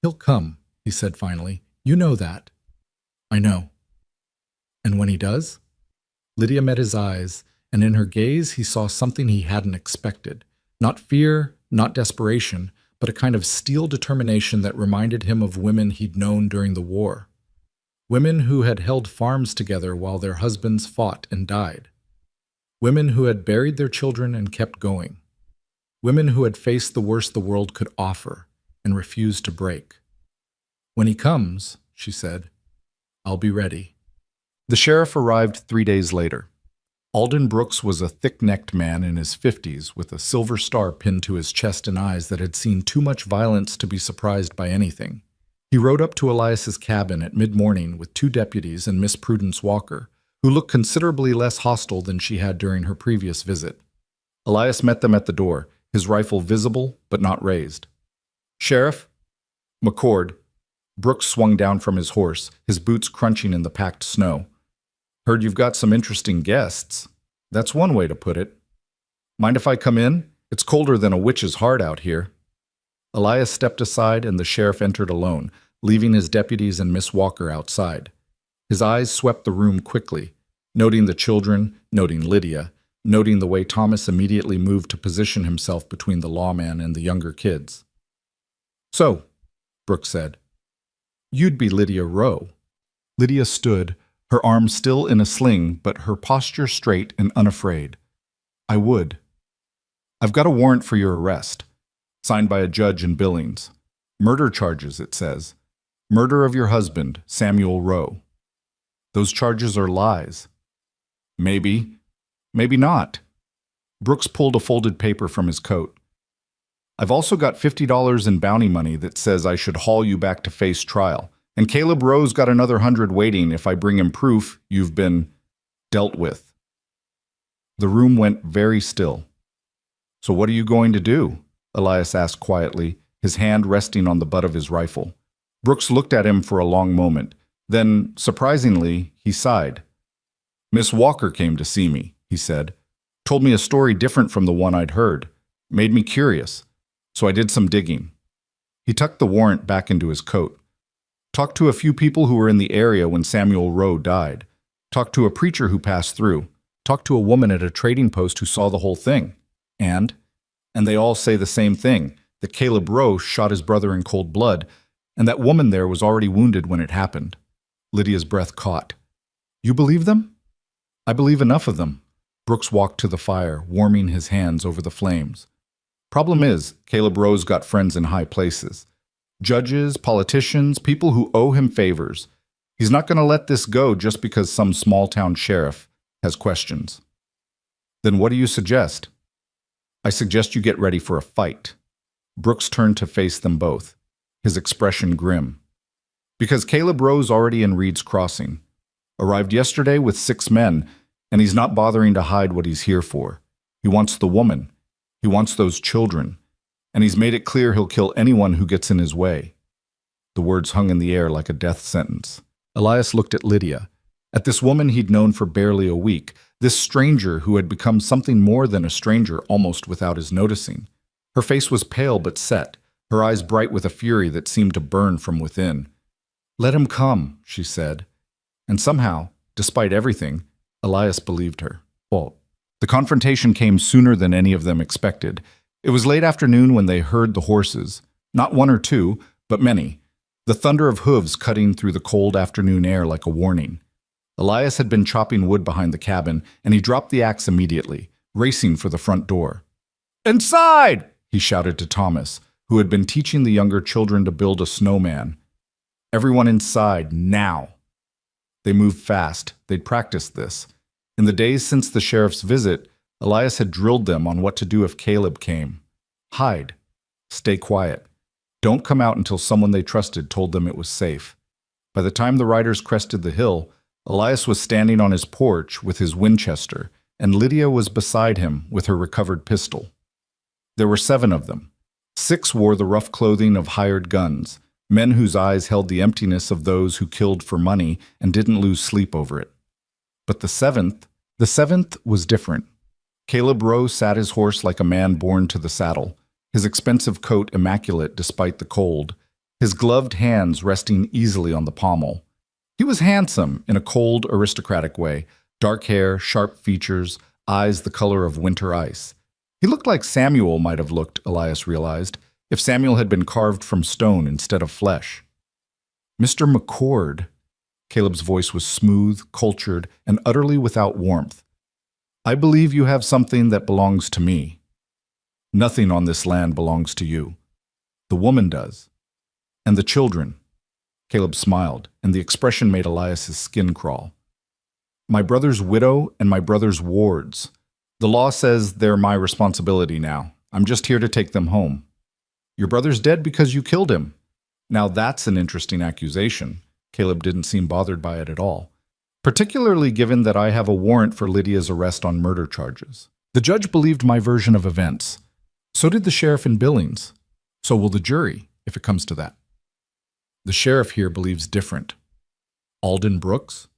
"He'll come," he said finally. "You know that." "I know." "And when he does?" Lydia met his eyes, and in her gaze he saw something he hadn't expected. Not fear, not desperation, but a kind of steel determination that reminded him of women he'd known during the war. Women who had held farms together while their husbands fought and died. Women who had buried their children and kept going. women who had faced the worst the world could offer and refused to break. "When he comes," she said, "I'll be ready." The sheriff arrived 3 days later. Alden Brooks was a thick-necked man in his 50s with a silver star pinned to his chest and eyes that had seen too much violence to be surprised by anything. He rode up to Elias's cabin at mid-morning with 2 deputies and Miss Prudence Walker, who looked considerably less hostile than she had during her previous visit. Elias met them at the door, his rifle visible but not raised. "Sheriff?" "McCord." Brooks swung down from his horse, his boots crunching in the packed snow. "Heard you've got some interesting guests." "That's one way to put it." "Mind if I come in? It's colder than a witch's heart out here." Elias stepped aside and the sheriff entered alone, leaving his deputies and Miss Walker outside. His eyes swept the room quickly, noting the children, noting Lydia, noting the way Thomas immediately moved to position himself between the lawman and the younger kids. "So," Brooks said, "you'd be Lydia Rowe." Lydia stood, her arm still in a sling, but her posture straight and unafraid. "I would. I've got a warrant for your arrest, signed by a judge in Billings. Murder charges, it says. Murder of your husband, Samuel Rowe. Those charges are lies." "Maybe. Maybe not." Brooks pulled a folded paper from his coat. "I've also got $50 in bounty money that says I should haul you back to face trial. And Caleb Rowe's got another 100 waiting if I bring him proof you've been dealt with." The room went very still. "So what are you going to do?" Elias asked quietly, his hand resting on the butt of his rifle. Brooks looked at him for a long moment. Then, surprisingly, he sighed. "Miss Walker came to see me," he said. "Told me a story different from the one I'd heard. Made me curious. So I did some digging." He tucked the warrant back into his coat. "Talked to a few people who were in the area when Samuel Rowe died. Talked to a preacher who passed through. Talked to a woman at a trading post who saw the whole thing. And they all say the same thing, that Caleb Rowe shot his brother in cold blood, and that woman there was already wounded when it happened." Lydia's breath caught. "You believe them?" "I believe enough of them." Brooks walked to the fire, warming his hands over the flames. "Problem is, Caleb Rowe's got friends in high places. Judges, politicians, people who owe him favors. He's not going to let this go just because some small-town sheriff has questions." "Then what do you suggest?" "I suggest you get ready for a fight." Brooks turned to face them both, his expression grim. "Because Caleb Rowe's already in Reed's Crossing. Arrived yesterday with 6 men, and he's not bothering to hide what he's here for. He wants the woman. He wants those children. And he's made it clear he'll kill anyone who gets in his way." The words hung in the air like a death sentence. Elias looked at Lydia, at this woman he'd known for barely a week, this stranger who had become something more than a stranger almost without his noticing. Her face was pale but set, her eyes bright with a fury that seemed to burn from within. "Let him come," she said. And somehow, despite everything, Elias believed her. Well, the confrontation came sooner than any of them expected. It was late afternoon when they heard the horses, not 1 or 2, but many, the thunder of hooves cutting through the cold afternoon air like a warning. Elias had been chopping wood behind the cabin, and he dropped the axe immediately, racing for the front door. "Inside!" he shouted to Thomas, who had been teaching the younger children to build a snowman. "Everyone inside, now!" They moved fast. They'd practiced this. In the days since the sheriff's visit, Elias had drilled them on what to do if Caleb came. Hide. Stay quiet. Don't come out until someone they trusted told them it was safe. By the time the riders crested the hill, Elias was standing on his porch with his Winchester, and Lydia was beside him with her recovered pistol. There were 7 of them. 6 wore the rough clothing of hired guns, men whose eyes held the emptiness of those who killed for money and didn't lose sleep over it. But the seventh was different. Caleb Rowe sat his horse like a man born to the saddle, his expensive coat immaculate despite the cold, his gloved hands resting easily on the pommel. He was handsome in a cold, aristocratic way, dark hair, sharp features, eyes the color of winter ice. He looked like Samuel might have looked, Elias realized, if Samuel had been carved from stone instead of flesh. "Mr. McCord," Caleb's voice was smooth, cultured, and utterly without warmth. "I believe you have something that belongs to me." Nothing on this land belongs to you. The woman does. And the children. Caleb smiled, and the expression made Elias's skin crawl. My brother's widow and my brother's wards. The law says they're my responsibility now. I'm just here to take them home. Your brother's dead because you killed him. Now that's an interesting accusation. Caleb didn't seem bothered by it at all, particularly given that I have a warrant for Lydia's arrest on murder charges. The judge believed my version of events. So did the sheriff in Billings. So will the jury, if it comes to that. The sheriff here believes different. Alden Brooks?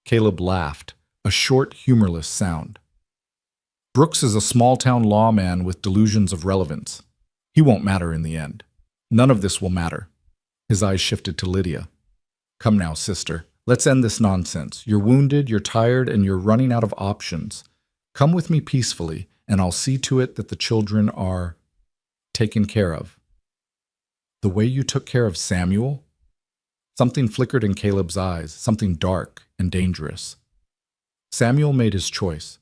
Caleb laughed, a short, humorless sound. Brooks is a small-town lawman with delusions of relevance. He won't matter in the end. None of this will matter. His eyes shifted to Lydia. Come now, sister. Let's end this nonsense. You're wounded, you're tired, and you're running out of options. Come with me peacefully, and I'll see to it that the children are taken care of. The way you took care of Samuel? Something flickered in Caleb's eyes, something dark and dangerous. Samuel made his choice.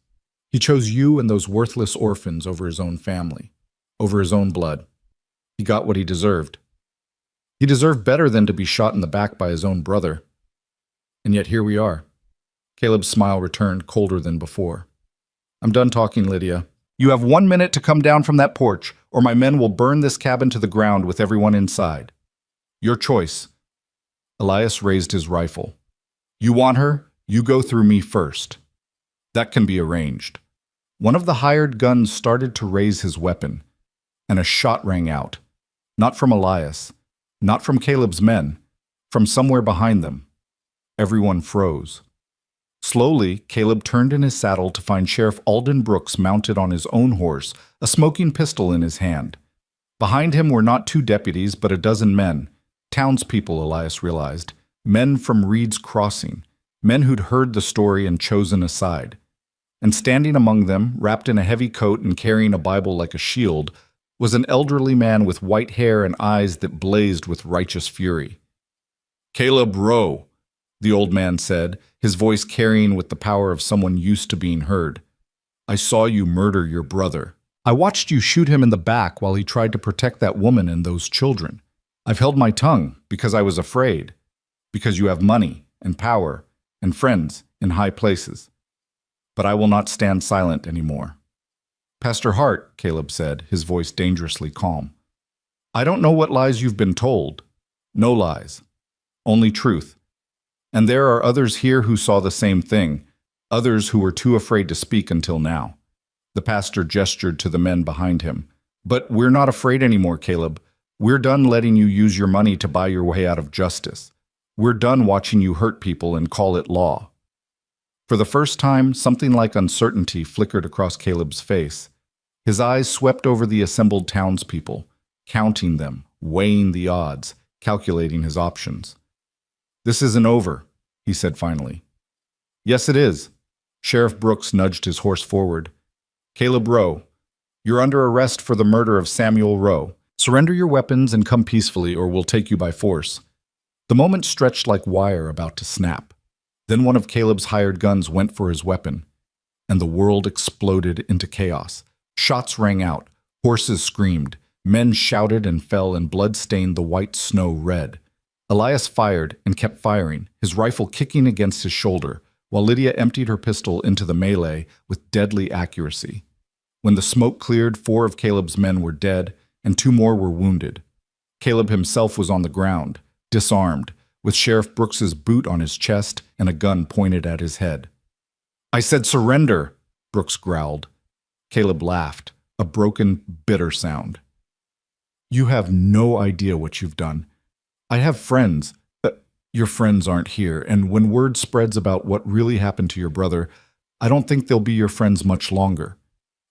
He chose you and those worthless orphans over his own family, over his own blood. He got what he deserved. He deserved better than to be shot in the back by his own brother. And yet here we are. Caleb's smile returned, colder than before. I'm done talking, Lydia. You have 1 minute to come down from that porch, or my men will burn this cabin to the ground with everyone inside. Your choice. Elias raised his rifle. You want her? You go through me first. That can be arranged. One of the hired guns started to raise his weapon, and a shot rang out. Not from Elias, not from Caleb's men, from somewhere behind them. Everyone froze. Slowly, Caleb turned in his saddle to find Sheriff Alden Brooks mounted on his own horse, a smoking pistol in his hand. Behind him were not 2 deputies, but a dozen men. Townspeople, Elias realized. Men from Reed's Crossing. Men who'd heard the story and chosen a side. And standing among them, wrapped in a heavy coat and carrying a Bible like a shield, was an elderly man with white hair and eyes that blazed with righteous fury. Caleb Rowe, the old man said, his voice carrying with the power of someone used to being heard. I saw you murder your brother. I watched you shoot him in the back while he tried to protect that woman and those children. I've held my tongue because I was afraid, because you have money and power and friends in high places. But I will not stand silent anymore. Pastor Hart, Caleb said, his voice dangerously calm. I don't know what lies you've been told. No lies. Only truth. And there are others here who saw the same thing, others who were too afraid to speak until now. The pastor gestured to the men behind him. But we're not afraid anymore, Caleb. We're done letting you use your money to buy your way out of justice. We're done watching you hurt people and call it law. For the first time, something like uncertainty flickered across Caleb's face. His eyes swept over the assembled townspeople, counting them, weighing the odds, calculating his options. This isn't over, he said finally. Yes, it is. Sheriff Brooks nudged his horse forward. Caleb Rowe, you're under arrest for the murder of Samuel Rowe. Surrender your weapons and come peacefully, or we'll take you by force. The moment stretched like wire about to snap. Then one of Caleb's hired guns went for his weapon, and the world exploded into chaos. Shots rang out, horses screamed, men shouted and fell, and blood stained the white snow red. Elias fired and kept firing, his rifle kicking against his shoulder, while Lydia emptied her pistol into the melee with deadly accuracy. When the smoke cleared, 4 of Caleb's men were dead, and 2 more were wounded. Caleb himself was on the ground, disarmed, with Sheriff Brooks's boot on his chest and a gun pointed at his head. I said surrender, Brooks growled. Caleb laughed, a broken, bitter sound. You have no idea what you've done. I have friends. Your friends aren't here, and when word spreads about what really happened to your brother, I don't think they'll be your friends much longer.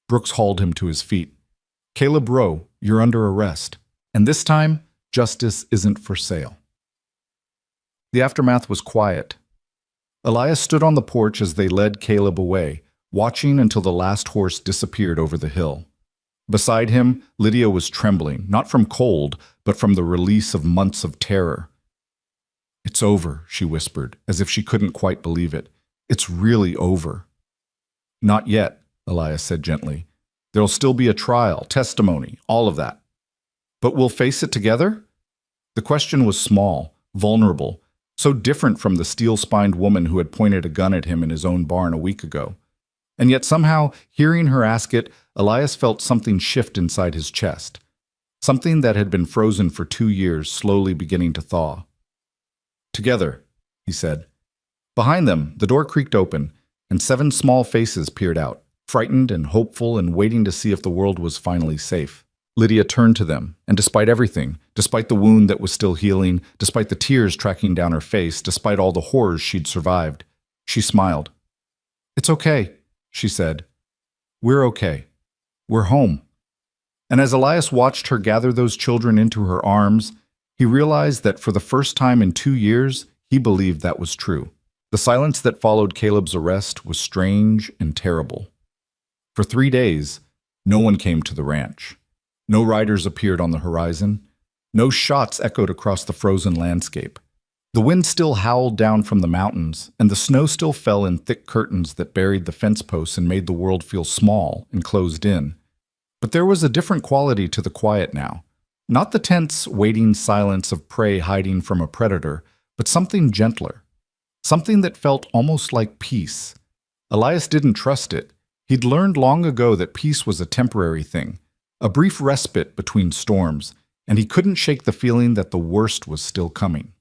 Brooks hauled him to his feet. Caleb Rowe, you're under arrest, and this time, justice isn't for sale. The aftermath was quiet. Elias stood on the porch as they led Caleb away, watching until the last horse disappeared over the hill. Beside him, Lydia was trembling, not from cold, but from the release of months of terror. It's over, she whispered, as if she couldn't quite believe it. It's really over. Not yet, Elias said gently. There'll still be a trial, testimony, all of that. But we'll face it together? The question was small, vulnerable, so different from the steel-spined woman who had pointed a gun at him in his own barn a week ago. And yet somehow, hearing her ask it, Elias felt something shift inside his chest. Something that had been frozen for 2 years slowly beginning to thaw. "Together," he said. Behind them, the door creaked open, and 7 small faces peered out, frightened and hopeful and waiting to see if the world was finally safe. Lydia turned to them, and despite everything, despite the wound that was still healing, despite the tears tracking down her face, despite all the horrors she'd survived, she smiled. "It's okay," she said. "We're okay. We're home." And as Elias watched her gather those children into her arms, he realized that for the first time in 2 years, he believed that was true. The silence that followed Caleb's arrest was strange and terrible. For 3 days, no one came to the ranch. No riders appeared on the horizon. No shots echoed across the frozen landscape. The wind still howled down from the mountains, and the snow still fell in thick curtains that buried the fence posts and made the world feel small and closed in. But there was a different quality to the quiet now. Not the tense, waiting silence of prey hiding from a predator, but something gentler. Something that felt almost like peace. Elias didn't trust it. He'd learned long ago that peace was a temporary thing, a brief respite between storms, and he couldn't shake the feeling that the worst was still coming.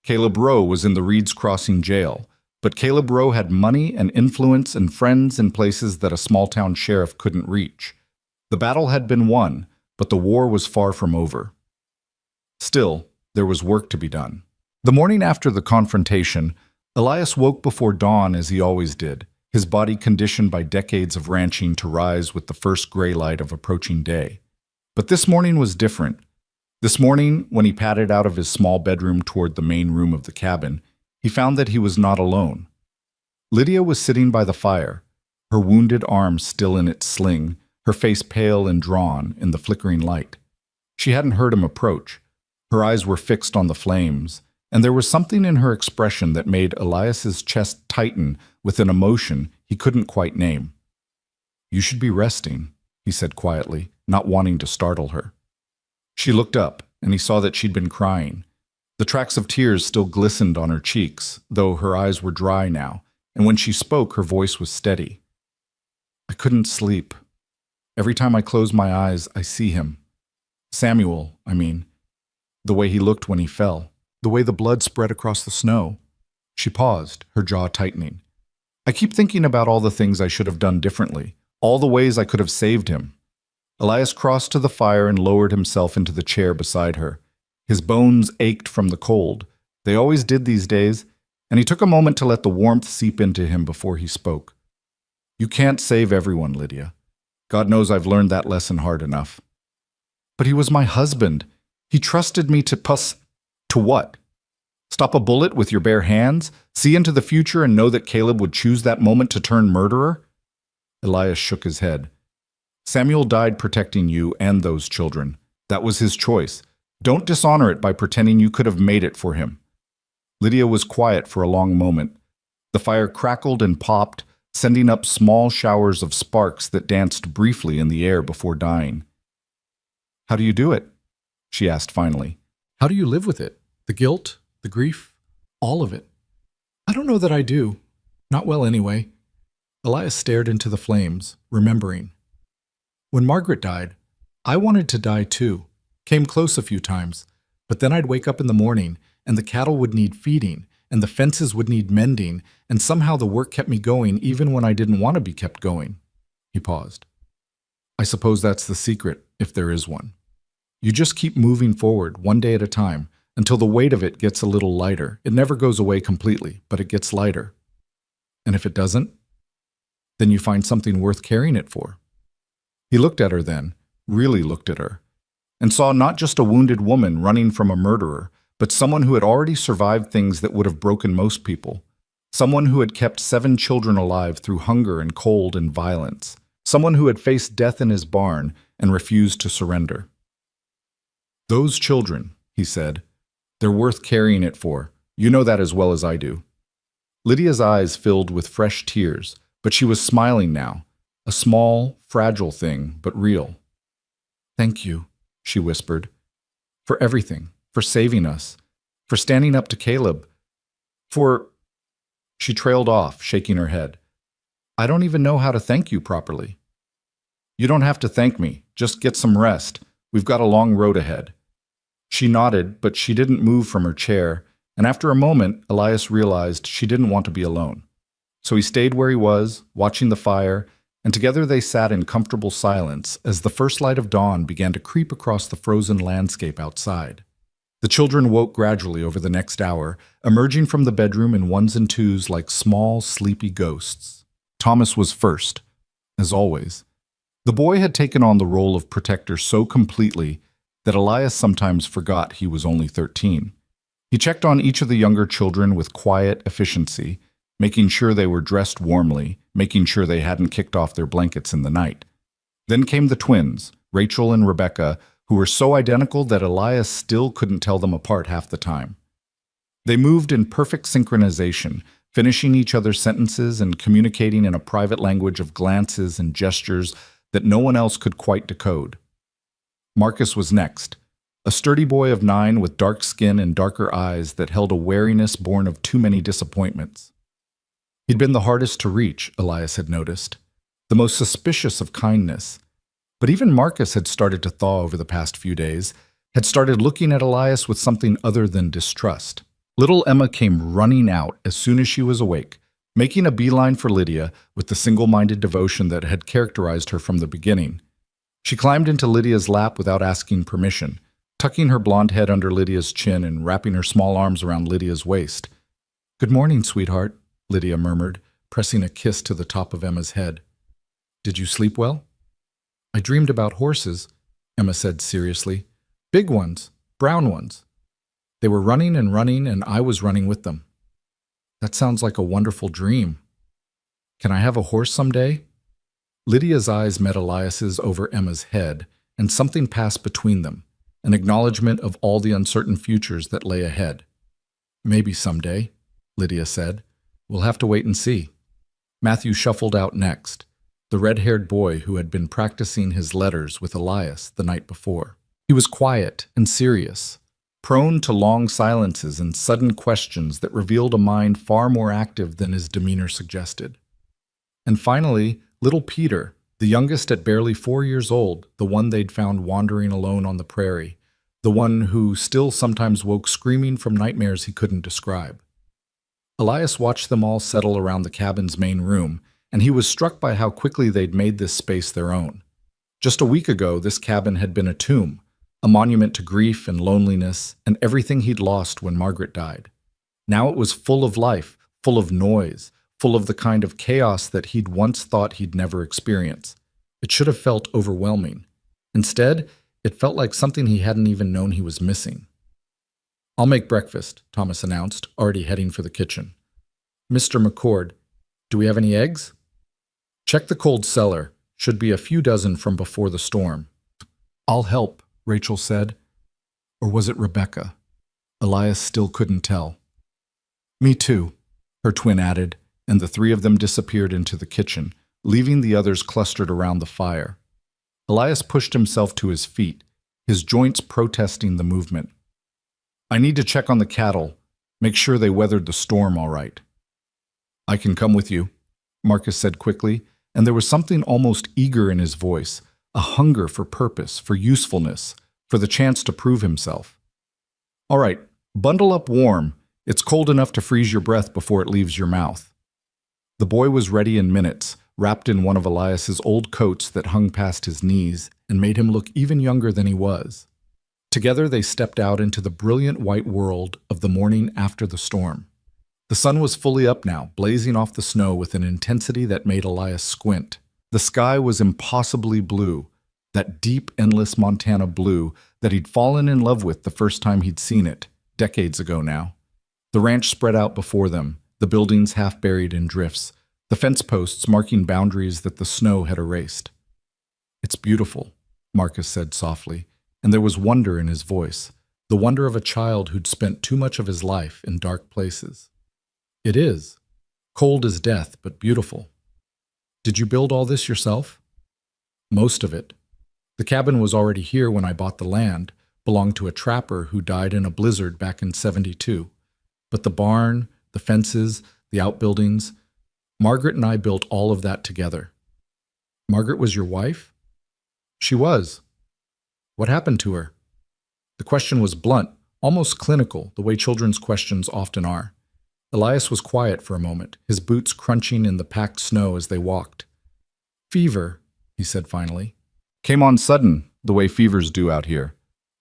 Caleb Rowe was in the Reeds Crossing jail, but Caleb Rowe had money and influence and friends in places that a small-town sheriff couldn't reach. The battle had been won, but the war was far from over. Still, there was work to be done. The morning after the confrontation, Elias woke before dawn as he always did, his body conditioned by decades of ranching to rise with the first gray light of approaching day. But this morning was different. This morning, when he padded out of his small bedroom toward the main room of the cabin, he found that he was not alone. Lydia was sitting by the fire, her wounded arm still in its sling, her face pale and drawn in the flickering light. She hadn't heard him approach. Her eyes were fixed on the flames, and there was something in her expression that made Elias's chest tighten with an emotion he couldn't quite name. "You should be resting," he said quietly, not wanting to startle her. She looked up, and he saw that she'd been crying. The tracks of tears still glistened on her cheeks, though her eyes were dry now, and when she spoke, her voice was steady. "I couldn't sleep. Every time I close my eyes, I see him. Samuel, I mean. The way he looked when he fell. The way the blood spread across the snow." She paused, her jaw tightening. "I keep thinking about all the things I should have done differently, all the ways I could have saved him." Elias crossed to the fire and lowered himself into the chair beside her. His bones ached from the cold. They always did these days, and he took a moment to let the warmth seep into him before he spoke. "You can't save everyone, Lydia. God knows I've learned that lesson hard enough." "But he was my husband. He trusted me to To what? Stop a bullet with your bare hands? See into the future and know that Caleb would choose that moment to turn murderer?" Elias shook his head. "Samuel died protecting you and those children. That was his choice. Don't dishonor it by pretending you could have made it for him." Lydia was quiet for a long moment. The fire crackled and popped, sending up small showers of sparks that danced briefly in the air before dying. "How do you do it?" she asked finally. "How do you live with it? The guilt, the grief, all of it?" "I don't know that I do. Not well anyway." Elias stared into the flames, remembering. "When Margaret died, I wanted to die too. Came close a few times, but then I'd wake up in the morning, and the cattle would need feeding, and the fences would need mending, and somehow the work kept me going even when I didn't want to be kept going." He paused. "I suppose that's the secret, if there is one. You just keep moving forward, one day at a time, until the weight of it gets a little lighter. It never goes away completely, but it gets lighter. And if it doesn't, then you find something worth carrying it for." He looked at her then, really looked at her, and saw not just a wounded woman running from a murderer, but someone who had already survived things that would have broken most people. Someone who had kept 7 children alive through hunger and cold and violence. Someone who had faced death in his barn and refused to surrender. "Those children," he said, "they're worth carrying it for. You know that as well as I do." Lydia's eyes filled with fresh tears, but she was smiling now, a small, fragile thing, but real. "Thank you," she whispered, "for everything, for saving us, for standing up to Caleb, for—" She trailed off, shaking her head. "I don't even know how to thank you properly." "You don't have to thank me. Just get some rest. We've got a long road ahead." She nodded, but she didn't move from her chair, and after a moment, Elias realized she didn't want to be alone. So he stayed where he was, watching the fire, and together they sat in comfortable silence as the first light of dawn began to creep across the frozen landscape outside. The children woke gradually over the next hour, emerging from the bedroom in ones and twos like small, sleepy ghosts. Thomas was first, as always. The boy had taken on the role of protector so completely that Elias sometimes forgot he was only 13. He checked on each of the younger children with quiet efficiency, making sure they were dressed warmly, making sure they hadn't kicked off their blankets in the night. Then came the twins, Rachel and Rebecca, who were so identical that Elias still couldn't tell them apart half the time. They moved in perfect synchronization, finishing each other's sentences and communicating in a private language of glances and gestures that no one else could quite decode. Marcus was next, a sturdy boy of 9 with dark skin and darker eyes that held a wariness born of too many disappointments. He'd been the hardest to reach, Elias had noticed, the most suspicious of kindness. But even Marcus had started to thaw over the past few days, had started looking at Elias with something other than distrust. Little Emma came running out as soon as she was awake, making a beeline for Lydia with the single-minded devotion that had characterized her from the beginning. She climbed into Lydia's lap without asking permission, tucking her blonde head under Lydia's chin and wrapping her small arms around Lydia's waist. "Good morning, sweetheart," Lydia murmured, pressing a kiss to the top of Emma's head. "Did you sleep well?" "I dreamed about horses," Emma said seriously. "Big ones, brown ones. They were running and I was running with them." "That sounds like a wonderful dream. Can I have a horse someday?" Lydia's eyes met Elias's over Emma's head, and something passed between them, an acknowledgement of all the uncertain futures that lay ahead. "Maybe someday," Lydia said. "We'll have to wait and see." Matthew shuffled out next, the red-haired boy who had been practicing his letters with Elias the night before. He was quiet and serious, prone to long silences and sudden questions that revealed a mind far more active than his demeanor suggested. And finally, little Peter, the youngest at barely 4 years old, the one they'd found wandering alone on the prairie, the one who still sometimes woke screaming from nightmares he couldn't describe. Elias watched them all settle around the cabin's main room, and he was struck by how quickly they'd made this space their own. Just a week ago, this cabin had been a tomb, a monument to grief and loneliness and everything he'd lost when Margaret died. Now it was full of life, full of noise, full of the kind of chaos that he'd once thought he'd never experience. It should have felt overwhelming. Instead, it felt like something he hadn't even known he was missing. "I'll make breakfast," Thomas announced, already heading for the kitchen. "Mr. McCord, do we have any eggs?" "Check the cold cellar. Should be a few dozen from before the storm." "I'll help," Rachel said. Or was it Rebecca? Elias still couldn't tell. "Me too," her twin added, and the three of them disappeared into the kitchen, leaving the others clustered around the fire. Elias pushed himself to his feet, his joints protesting the movement. "I need to check on the cattle, make sure they weathered the storm all right." "I can come with you," Marcus said quickly, and there was something almost eager in his voice, a hunger for purpose, for usefulness, for the chance to prove himself. "All right, bundle up warm. It's cold enough to freeze your breath before it leaves your mouth." The boy was ready in minutes, wrapped in one of Elias's old coats that hung past his knees and made him look even younger than he was. Together they stepped out into the brilliant white world of the morning after the storm. The sun was fully up now, blazing off the snow with an intensity that made Elias squint. The sky was impossibly blue, that deep, endless Montana blue that he'd fallen in love with the first time he'd seen it, decades ago now. The ranch spread out before them, the buildings half buried in drifts, the fence posts marking boundaries that the snow had erased. "It's beautiful," Marcus said softly, and there was wonder in his voice, the wonder of a child who'd spent too much of his life in dark places. "It is. Cold as death, but beautiful." Did you build all this yourself? Most of it. The cabin was already here when I bought the land, belonged to a trapper who died in a blizzard back in '72. But the barn, the fences, the outbuildings, Margaret and I built all of that together. Margaret was your wife? She was. What happened to her? The question was blunt, almost clinical, the way children's questions often are. Elias was quiet for a moment, his boots crunching in the packed snow as they walked. Fever, he said finally. Came on sudden, the way fevers do out here.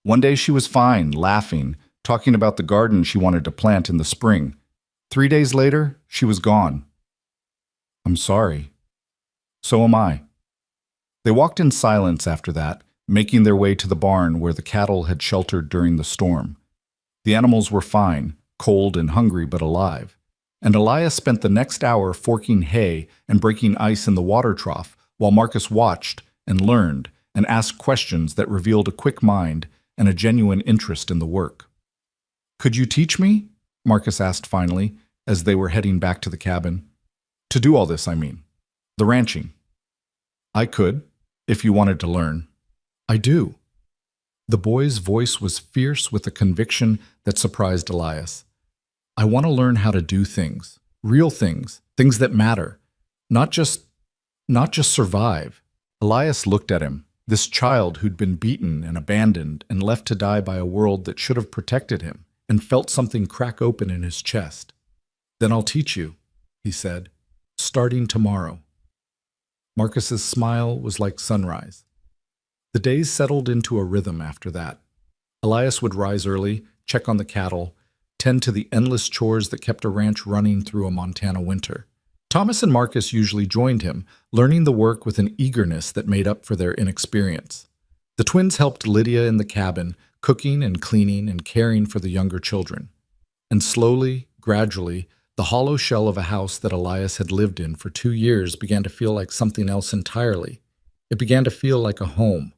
One day she was fine, laughing, talking about the garden she wanted to plant in the spring. 3 days later, she was gone. I'm sorry. So am I. They walked in silence after that, making their way to the barn where the cattle had sheltered during the storm. The animals were fine, cold and hungry but alive, and Elias spent the next hour forking hay and breaking ice in the water trough while Marcus watched and learned and asked questions that revealed a quick mind and a genuine interest in the work. Could you teach me? Marcus asked finally, as they were heading back to the cabin. To do all this, I mean. The ranching. I could, if you wanted to learn. I do. The boy's voice was fierce with a conviction that surprised Elias. I want to learn how to do things, real things, things that matter, not just survive. Elias looked at him, this child who'd been beaten and abandoned and left to die by a world that should have protected him, and felt something crack open in his chest. Then I'll teach you, he said, starting tomorrow. Marcus's smile was like sunrise. The days settled into a rhythm after that. Elias would rise early, check on the cattle, tend to the endless chores that kept a ranch running through a Montana winter. Thomas and Marcus usually joined him, learning the work with an eagerness that made up for their inexperience. The twins helped Lydia in the cabin, cooking and cleaning and caring for the younger children. And slowly, gradually, the hollow shell of a house that Elias had lived in for 2 years began to feel like something else entirely. It began to feel like a home.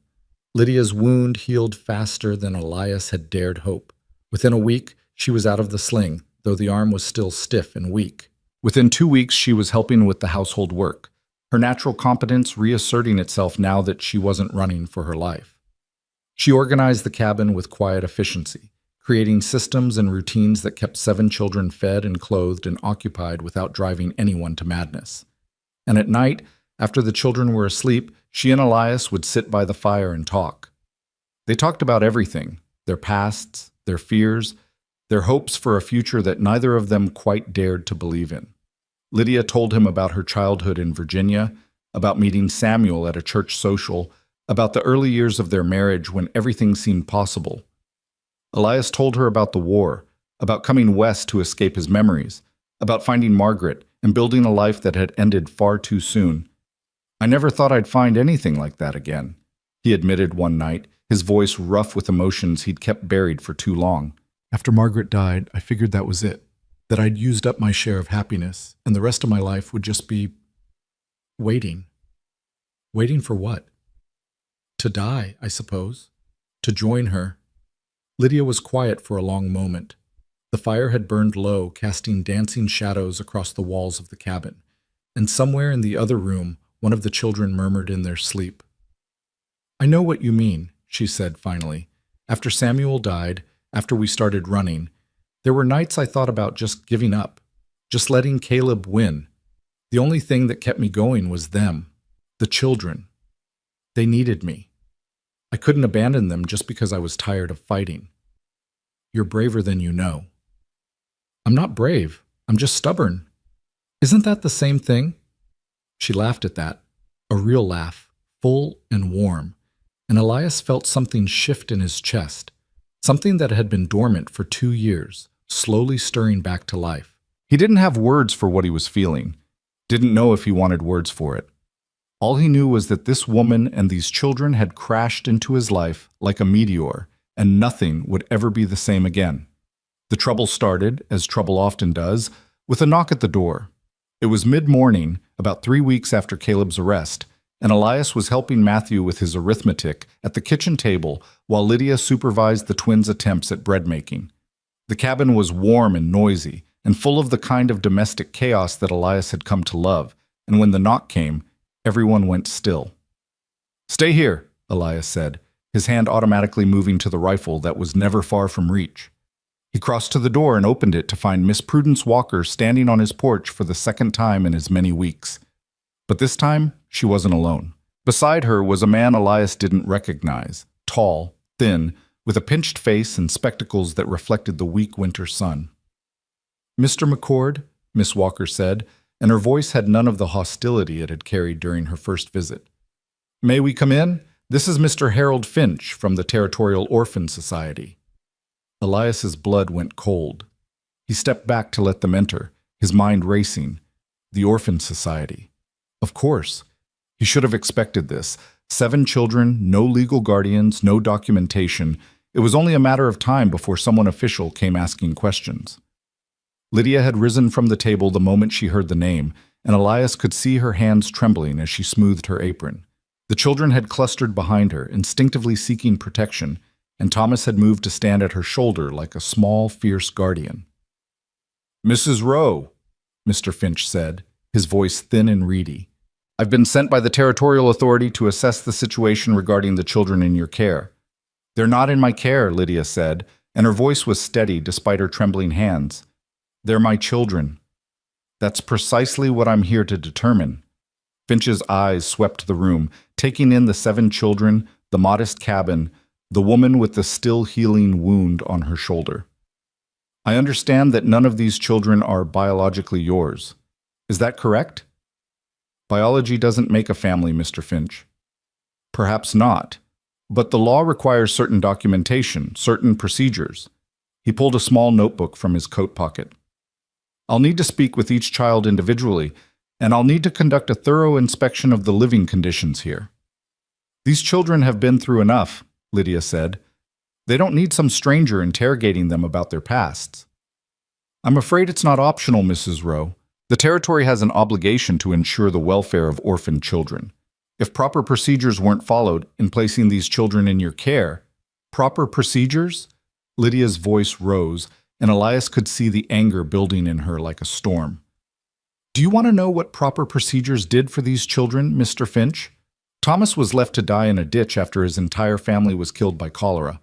Lydia's wound healed faster than Elias had dared hope. Within a week, she was out of the sling, though the arm was still stiff and weak. Within 2 weeks, she was helping with the household work, her natural competence reasserting itself now that she wasn't running for her life. She organized the cabin with quiet efficiency, creating systems and routines that kept 7 children fed and clothed and occupied without driving anyone to madness. And at night, after the children were asleep, she and Elias would sit by the fire and talk. They talked about everything, their pasts, their fears, their hopes for a future that neither of them quite dared to believe in. Lydia told him about her childhood in Virginia, about meeting Samuel at a church social, about the early years of their marriage when everything seemed possible. Elias told her about the war, about coming west to escape his memories, about finding Margaret and building a life that had ended far too soon. I never thought I'd find anything like that again, he admitted one night, his voice rough with emotions he'd kept buried for too long. After Margaret died, I figured that was it, that I'd used up my share of happiness, and the rest of my life would just be waiting. Waiting for what? To die, I suppose. To join her. Lydia was quiet for a long moment. The fire had burned low, casting dancing shadows across the walls of the cabin, and somewhere in the other room, one of the children murmured in their sleep. I know what you mean, she said finally. After Samuel died, after we started running, there were nights I thought about just giving up, just letting Caleb win. The only thing that kept me going was them, the children. They needed me. I couldn't abandon them just because I was tired of fighting. You're braver than you know. I'm not brave. I'm just stubborn. Isn't that the same thing? She laughed at that, a real laugh, full and warm, and Elias felt something shift in his chest. Something that had been dormant for 2 years, slowly stirring back to life. He didn't have words for what he was feeling, didn't know if he wanted words for it. All he knew was that this woman and these children had crashed into his life like a meteor, and nothing would ever be the same again. The trouble started, as trouble often does, with a knock at the door. It was mid-morning, about 3 weeks after Caleb's arrest, and Elias was helping Matthew with his arithmetic at the kitchen table while Lydia supervised the twins' attempts at bread making. The cabin was warm and noisy, and full of the kind of domestic chaos that Elias had come to love, and when the knock came, Everyone went still. "Stay here," Elias said, his hand automatically moving to the rifle that was never far from reach. He crossed to the door and opened it to find Miss Prudence Walker standing on his porch for the second time in as many weeks. But this time, she wasn't alone. Beside her was a man Elias didn't recognize, tall, thin, with a pinched face and spectacles that reflected the weak winter sun. "Mr. McCord," Miss Walker said, and her voice had none of the hostility it had carried during her first visit. "May we come in? This is Mr. Harold Finch from the Territorial Orphan Society." Elias's blood went cold. He stepped back to let them enter, his mind racing. The Orphan Society. Of course. He should have expected this. 7 children, no legal guardians, no documentation. It was only a matter of time before someone official came asking questions. Lydia had risen from the table the moment she heard the name, and Elias could see her hands trembling as she smoothed her apron. The children had clustered behind her, instinctively seeking protection, and Thomas had moved to stand at her shoulder like a small, fierce guardian. "Mrs. Rowe," Mr. Finch said, his voice thin and reedy. "I've been sent by the Territorial Authority to assess the situation regarding the children in your care." "They're not in my care," Lydia said, and her voice was steady despite her trembling hands. "They're my children." "That's precisely what I'm here to determine." Finch's eyes swept the room, taking in the 7 children, the modest cabin, the woman with the still healing wound on her shoulder. "I understand that none of these children are biologically yours. Is that correct?" "Biology doesn't make a family, Mr. Finch." "Perhaps not. But the law requires certain documentation, certain procedures." He pulled a small notebook from his coat pocket. "I'll need to speak with each child individually, and I'll need to conduct a thorough inspection of the living conditions here." "These children have been through enough," Lydia said. "They don't need some stranger interrogating them about their pasts." "I'm afraid it's not optional, Mrs. Rowe. The Territory has an obligation to ensure the welfare of orphaned children. If proper procedures weren't followed in placing these children in your care—" "Proper procedures?" Lydia's voice rose, and Elias could see the anger building in her like a storm. "Do you want to know what proper procedures did for these children, Mr. Finch? Thomas was left to die in a ditch after his entire family was killed by cholera.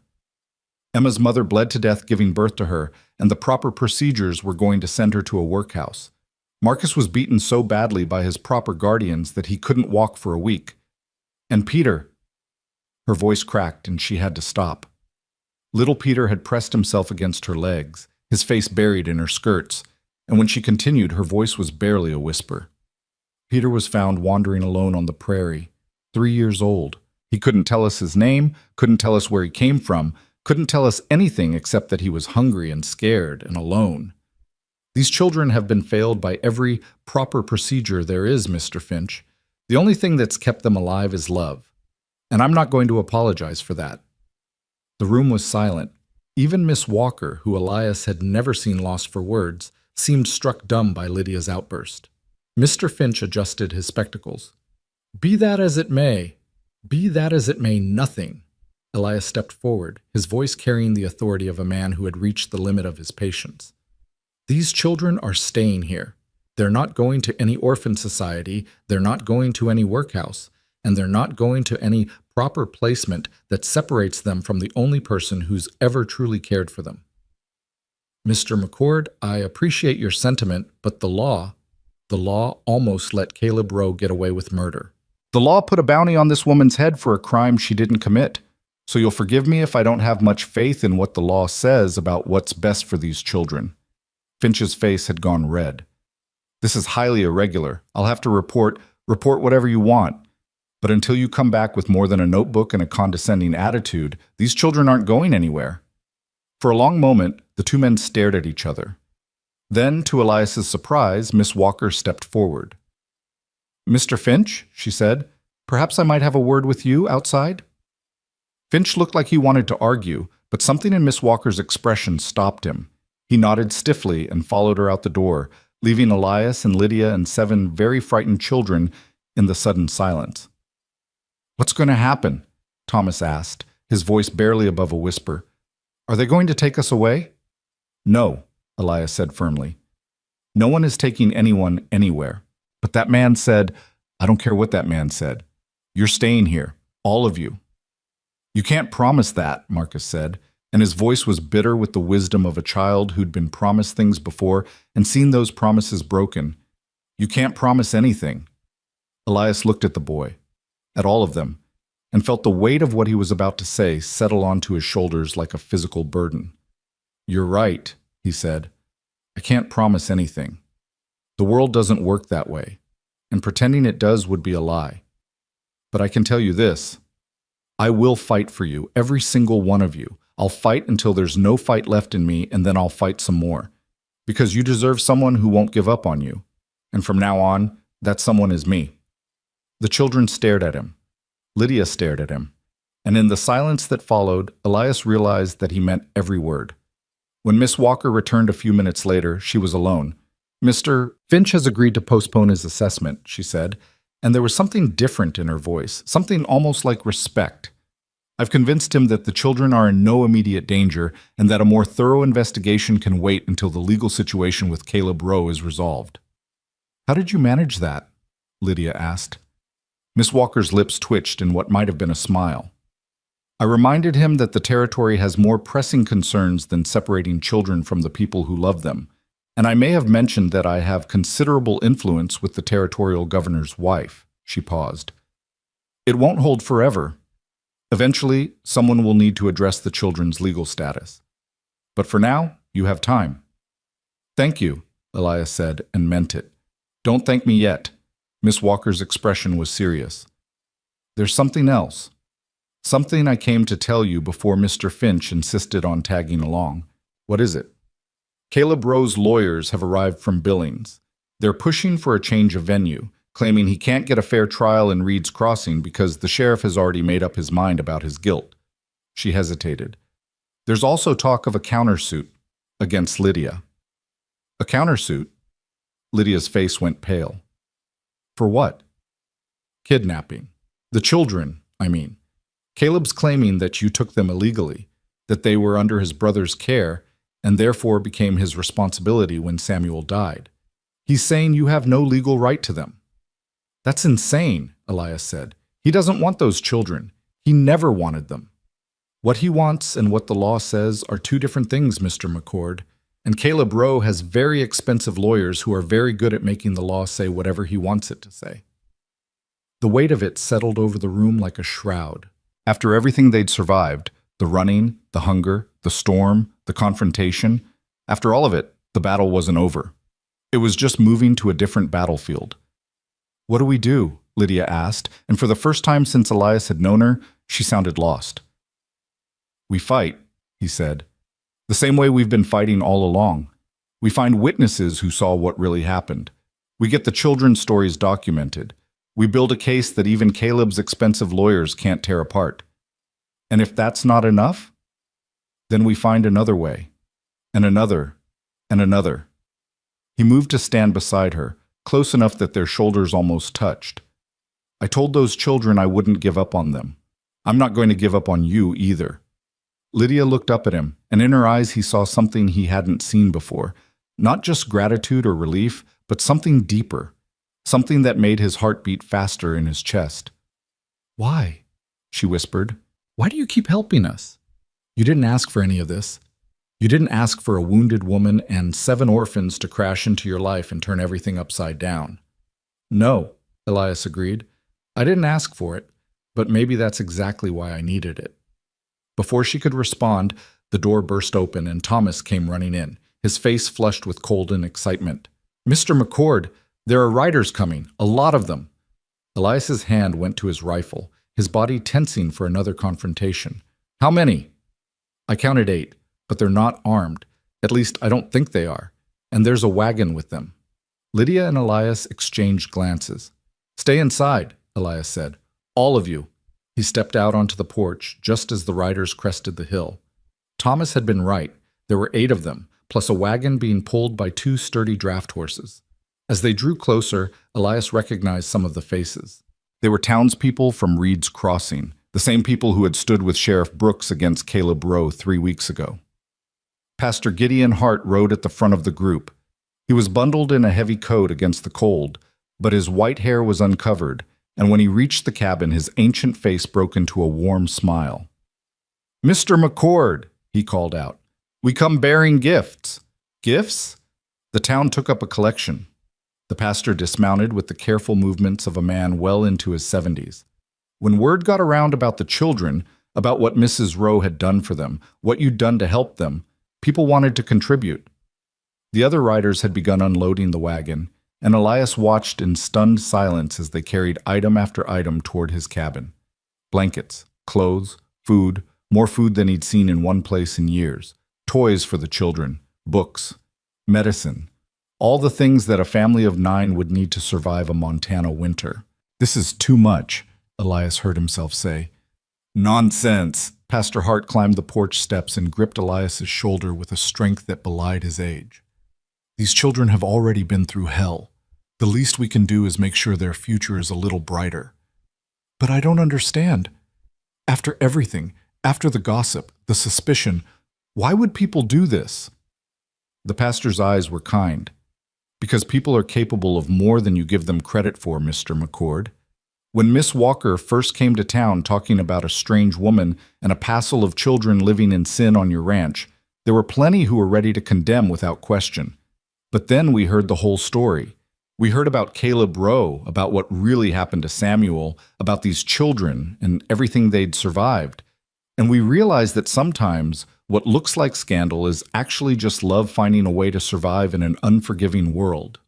Emma's mother bled to death giving birth to her, and the proper procedures were going to send her to a workhouse. Marcus was beaten so badly by his proper guardians that he couldn't walk for a week. And Peter—" Her voice cracked and she had to stop. Little Peter had pressed himself against her legs, his face buried in her skirts, and when she continued, her voice was barely a whisper. "Peter was found wandering alone on the prairie, 3 years old. He couldn't tell us his name, couldn't tell us where he came from, couldn't tell us anything except that he was hungry and scared and alone. These children have been failed by every proper procedure there is, Mr. Finch. The only thing that's kept them alive is love. And I'm not going to apologize for that." The room was silent. Even Miss Walker, who Elias had never seen lost for words, seemed struck dumb by Lydia's outburst. Mr. Finch adjusted his spectacles. Be that as it may, nothing." Elias stepped forward, his voice carrying the authority of a man who had reached the limit of his patience. "These children are staying here. They're not going to any orphan society, they're not going to any workhouse, and they're not going to any proper placement that separates them from the only person who's ever truly cared for them. Mr. McCord, I appreciate your sentiment, but the law almost let Caleb Rowe get away with murder. The law put a bounty on this woman's head for a crime she didn't commit. So you'll forgive me if I don't have much faith in what the law says about what's best for these children." Finch's face had gone red. "This is highly irregular. I'll have to report whatever you want. But until you come back with more than a notebook and a condescending attitude, these children aren't going anywhere." For a long moment, the two men stared at each other. Then, to Elias's surprise, Miss Walker stepped forward. "Mr. Finch," she said, "perhaps I might have a word with you outside?" Finch looked like he wanted to argue, but something in Miss Walker's expression stopped him. He nodded stiffly and followed her out the door, leaving Elias and Lydia and 7 very frightened children in the sudden silence. "What's going to happen?" Thomas asked, his voice barely above a whisper. "Are they going to take us away?" "No," Elias said firmly. "No one is taking anyone anywhere. But that man said, I don't care what that man said. You're staying here, all of you. You can't promise that, Marcus said, and his voice was bitter with the wisdom of a child who'd been promised things before and seen those promises broken. You can't promise anything. Elias looked at the boy, at all of them, and felt the weight of what he was about to say settle onto his shoulders like a physical burden. You're right, he said. I can't promise anything. The world doesn't work that way, and pretending it does would be a lie. But I can tell you this. I will fight for you, every single one of you. I'll fight until there's no fight left in me, and then I'll fight some more. Because you deserve someone who won't give up on you. And from now on, that someone is me. The children stared at him. Lydia stared at him. And in the silence that followed, Elias realized that he meant every word. When Miss Walker returned a few minutes later, she was alone. Mr. Finch has agreed to postpone his assessment, she said, and there was something different in her voice, something almost like respect. I've convinced him that the children are in no immediate danger and that a more thorough investigation can wait until the legal situation with Caleb Rowe is resolved. How did you manage that? Lydia asked. Miss Walker's lips twitched in what might have been a smile. I reminded him that the territory has more pressing concerns than separating children from the people who love them, and I may have mentioned that I have considerable influence with the territorial governor's wife. She paused. It won't hold forever. Eventually, someone will need to address the children's legal status. But for now, you have time. Thank you, Elias said, and meant it. Don't thank me yet. Miss Walker's expression was serious. There's something else. Something I came to tell you before Mr. Finch insisted on tagging along. What is it? Caleb Rowe's lawyers have arrived from Billings. They're pushing for a change of venue, claiming he can't get a fair trial in Reed's Crossing because the sheriff has already made up his mind about his guilt. She hesitated. There's also talk of a countersuit against Lydia. A countersuit? Lydia's face went pale. For what? Kidnapping. The children, I mean. Caleb's claiming that you took them illegally, that they were under his brother's care, and therefore became his responsibility when Samuel died. He's saying you have no legal right to them. That's insane, Elias said. He doesn't want those children. He never wanted them. What he wants and what the law says are two different things, Mr. McCord, and Caleb Rowe has very expensive lawyers who are very good at making the law say whatever he wants it to say. The weight of it settled over the room like a shroud. After everything they'd survived, the running, the hunger, the storm, the confrontation, after all of it, the battle wasn't over. It was just moving to a different battlefield. What do we do? Lydia asked, and for the first time since Elias had known her, she sounded lost. We fight, he said, the same way we've been fighting all along. We find witnesses who saw what really happened. We get the children's stories documented. We build a case that even Caleb's expensive lawyers can't tear apart. And if that's not enough, then we find another way, and another, and another. He moved to stand beside her, close enough that their shoulders almost touched. I told those children I wouldn't give up on them. I'm not going to give up on you either. Lydia looked up at him, and in her eyes he saw something he hadn't seen before. Not just gratitude or relief, but something deeper. Something that made his heart beat faster in his chest. Why? She whispered. Why do you keep helping us? You didn't ask for any of this. You didn't ask for a wounded woman and 7 orphans to crash into your life and turn everything upside down. No, Elias agreed. I didn't ask for it, but maybe that's exactly why I needed it. Before she could respond, the door burst open and Thomas came running in, his face flushed with cold and excitement. Mr. McCord, there are riders coming, a lot of them. Elias's hand went to his rifle, his body tensing for another confrontation. How many? I counted 8, but they're not armed. At least I don't think they are. And there's a wagon with them. Lydia and Elias exchanged glances. Stay inside, Elias said. All of you. He stepped out onto the porch just as the riders crested the hill. Thomas had been right. There were 8 of them, plus a wagon being pulled by 2 sturdy draft horses. As they drew closer, Elias recognized some of the faces. They were townspeople from Reed's Crossing, the same people who had stood with Sheriff Brooks against Caleb Rowe 3 weeks ago. Pastor Gideon Hart rode at the front of the group. He was bundled in a heavy coat against the cold, but his white hair was uncovered, and when he reached the cabin, his ancient face broke into a warm smile. "Mr. McCord," he called out, "we come bearing gifts." "Gifts?" The town took up a collection. The pastor dismounted with the careful movements of a man well into his 70s. When word got around about the children, about what Mrs. Rowe had done for them, what you'd done to help them, people wanted to contribute. The other riders had begun unloading the wagon, and Elias watched in stunned silence as they carried item after item toward his cabin. Blankets, clothes, food, more food than he'd seen in one place in years, toys for the children, books, medicine, all the things that a family of 9 would need to survive a Montana winter. "This is too much," Elias heard himself say. "Nonsense." Pastor Hart climbed the porch steps and gripped Elias's shoulder with a strength that belied his age. "These children have already been through hell. The least we can do is make sure their future is a little brighter." "But I don't understand. After everything, after the gossip, the suspicion, why would people do this?" The pastor's eyes were kind. "Because people are capable of more than you give them credit for, Mr. McCord. When Miss Walker first came to town talking about a strange woman and a passel of children living in sin on your ranch, there were plenty who were ready to condemn without question. But then we heard the whole story. We heard about Caleb Rowe, about what really happened to Samuel, about these children and everything they'd survived. And we realized that sometimes what looks like scandal is actually just love finding a way to survive in an unforgiving world."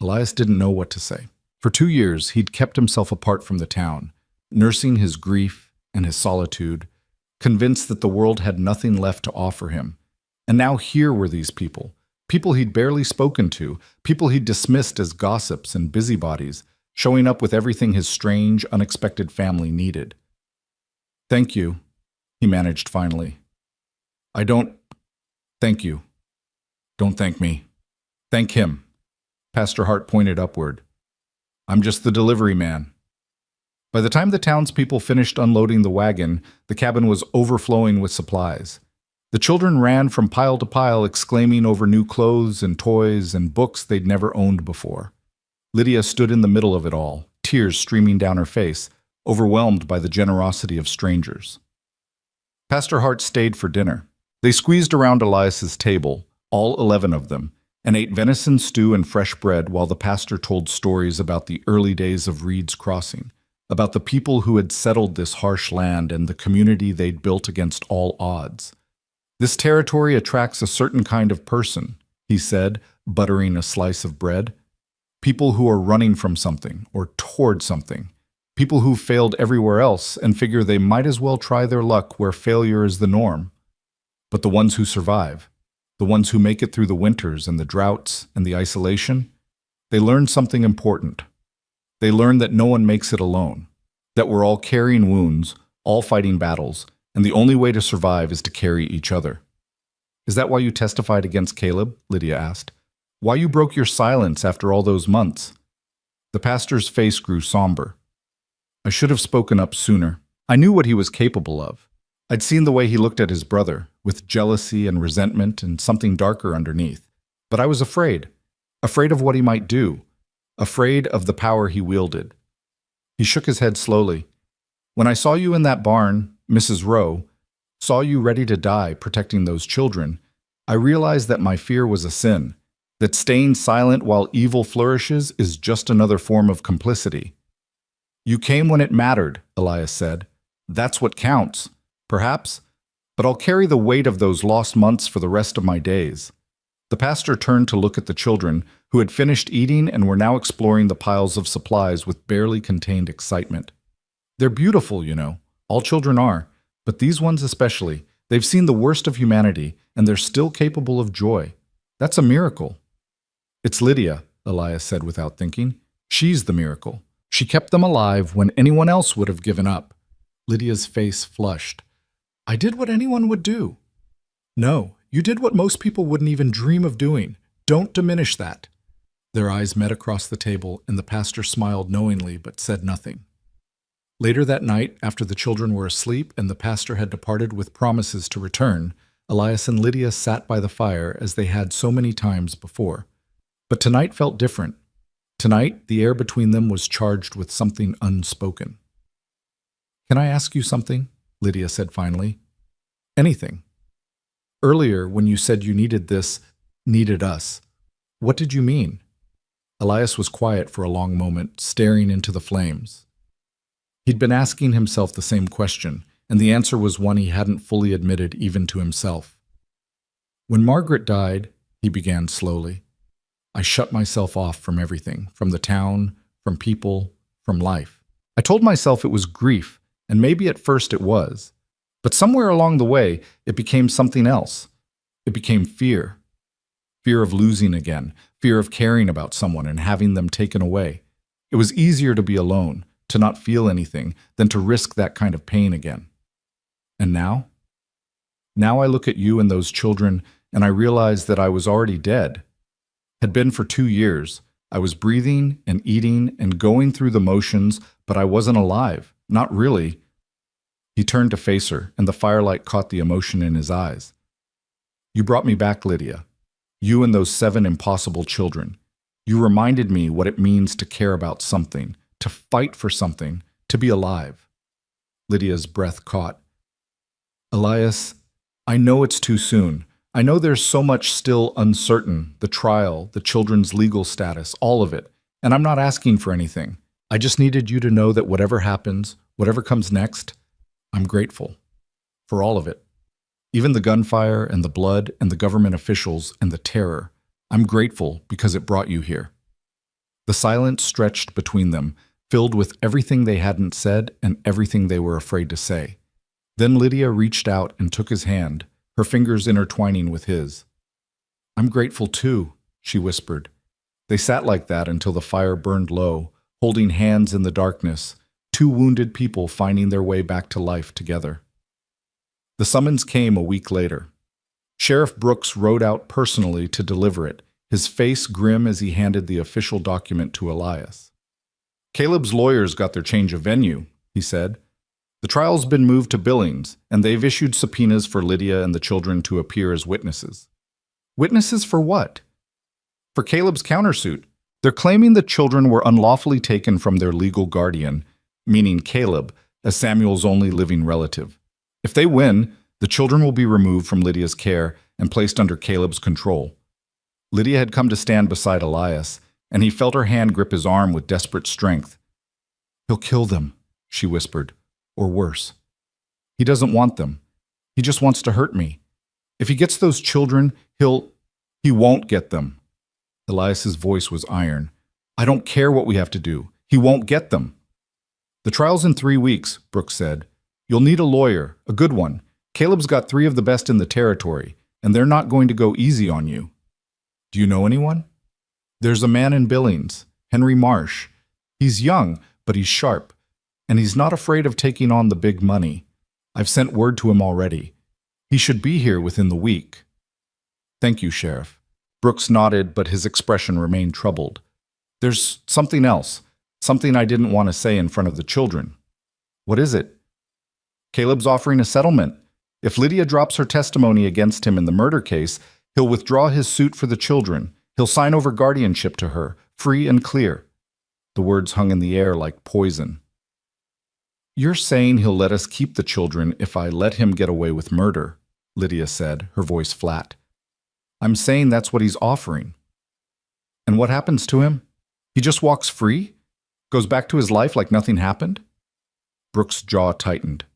Elias didn't know what to say. For 2 years, he'd kept himself apart from the town, nursing his grief and his solitude, convinced that the world had nothing left to offer him. And now here were these people he'd barely spoken to, people he'd dismissed as gossips and busybodies, showing up with everything his strange, unexpected family needed. "Thank you," he managed finally. Thank you. Don't thank me. Thank him." Pastor Hart pointed upward. "I'm just the delivery man." By the time the townspeople finished unloading the wagon, the cabin was overflowing with supplies. The children ran from pile to pile, exclaiming over new clothes and toys and books they'd never owned before. Lydia stood in the middle of it all, tears streaming down her face, overwhelmed by the generosity of strangers. Pastor Hart stayed for dinner. They squeezed around Elias's table, all 11 of them, and ate venison stew and fresh bread while the pastor told stories about the early days of Reed's Crossing, about the people who had settled this harsh land and the community they'd built against all odds. "This territory attracts a certain kind of person," he said, buttering a slice of bread. "People who are running from something or toward something. People who've failed everywhere else and figure they might as well try their luck where failure is the norm. But the ones who survive, the ones who make it through the winters and the droughts and the isolation, they learn something important. They learn that no one makes it alone, that we're all carrying wounds, all fighting battles, and the only way to survive is to carry each other." "Is that why you testified against Caleb?" Lydia asked. "Why you broke your silence after all those months?" The pastor's face grew somber. "I should have spoken up sooner. I knew what he was capable of. I'd seen the way he looked at his brother, with jealousy and resentment and something darker underneath. But I was afraid of what he might do, afraid of the power he wielded." He shook his head slowly. "When I saw you in that barn, Mrs. Rowe, saw you ready to die protecting those children, I realized that my fear was a sin, that staying silent while evil flourishes is just another form of complicity." "You came when it mattered," Elias said. "That's what counts, perhaps, but I'll carry the weight of those lost months for the rest of my days." The pastor turned to look at the children, who had finished eating and were now exploring the piles of supplies with barely contained excitement. "They're beautiful, you know. All children are, but these ones especially. They've seen the worst of humanity, and they're still capable of joy. That's a miracle." "It's Lydia," Elias said without thinking. "She's the miracle. She kept them alive when anyone else would have given up." Lydia's face flushed. "I did what anyone would do." "No, you did what most people wouldn't even dream of doing. Don't diminish that." Their eyes met across the table, and the pastor smiled knowingly but said nothing. Later that night, after the children were asleep and the pastor had departed with promises to return, Elias and Lydia sat by the fire as they had so many times before. But tonight felt different. Tonight, the air between them was charged with something unspoken. "Can I ask you something?" Lydia said finally. "Anything. Earlier, when you said you needed this, needed us, what did you mean?" Elias was quiet for a long moment, staring into the flames. He'd been asking himself the same question, and the answer was one he hadn't fully admitted even to himself. "When Margaret died," he began slowly, "I shut myself off from everything, from the town, from people, from life. I told myself it was grief, and maybe at first it was. But somewhere along the way, it became something else. It became fear. Fear of losing again, fear of caring about someone and having them taken away. It was easier to be alone, to not feel anything, than to risk that kind of pain again. And now? Now I look at you and those children, and I realize that I was already dead. Had been for 2 years. I was breathing and eating and going through the motions, but I wasn't alive. Not really." He turned to face her, and the firelight caught the emotion in his eyes. "You brought me back, Lydia. You and those 7 impossible children. You reminded me what it means to care about something, to fight for something, to be alive." Lydia's breath caught. "Elias, I know it's too soon. I know there's so much still uncertain, the trial, the children's legal status, all of it, and I'm not asking for anything. I just needed you to know that whatever happens, whatever comes next, I'm grateful. For all of it. Even the gunfire and the blood and the government officials and the terror. I'm grateful because it brought you here." The silence stretched between them, filled with everything they hadn't said and everything they were afraid to say. Then Lydia reached out and took his hand, her fingers intertwining with his. "I'm grateful too," she whispered. They sat like that until the fire burned low, holding hands in the darkness, 2 wounded people finding their way back to life together. The summons came a week later. Sheriff Brooks rode out personally to deliver it, his face grim as he handed the official document to Elias. "Caleb's lawyers got their change of venue," he said. "The trial's been moved to Billings, and they've issued subpoenas for Lydia and the children to appear as witnesses." "Witnesses for what?" "For Caleb's countersuit. They're claiming the children were unlawfully taken from their legal guardian, meaning Caleb, as Samuel's only living relative. If they win, the children will be removed from Lydia's care and placed under Caleb's control." Lydia had come to stand beside Elias, and he felt her hand grip his arm with desperate strength. "He'll kill them," she whispered. "Or worse. He doesn't want them. He just wants to hurt me. If he gets those children, he won't get them." Elias's voice was iron. "I don't care what we have to do. He won't get them." "The trial's in 3 weeks," Brooks said. "You'll need a lawyer, a good one. Caleb's got 3 of the best in the territory, and they're not going to go easy on you." "Do you know anyone?" "There's a man in Billings, Henry Marsh. He's young, but he's sharp. And he's not afraid of taking on the big money. I've sent word to him already. He should be here within the week." "Thank you, Sheriff." Brooks nodded, but his expression remained troubled. "There's something else, something I didn't want to say in front of the children." "What is it?" "Caleb's offering a settlement. If Lydia drops her testimony against him in the murder case, he'll withdraw his suit for the children. He'll sign over guardianship to her, free and clear." The words hung in the air like poison. "You're saying he'll let us keep the children if I let him get away with murder," Lydia said, her voice flat. "I'm saying that's what he's offering." "And what happens to him? He just walks free? Goes back to his life like nothing happened?" Brooks' jaw tightened.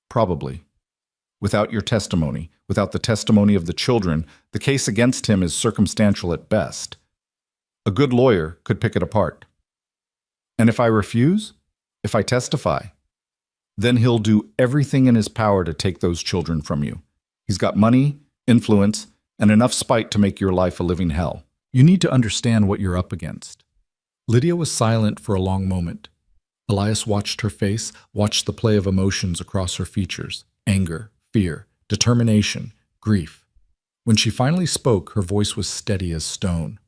"Probably. Without your testimony, without the testimony of the children, the case against him is circumstantial at best. A good lawyer could pick it apart." "And if I refuse? If I testify?" "Then he'll do everything in his power to take those children from you. He's got money, influence, and enough spite to make your life a living hell. You need to understand what you're up against." Lydia was silent for a long moment. Elias watched her face, watched the play of emotions across her features: anger, fear, determination, grief. When she finally spoke, her voice was steady as stone.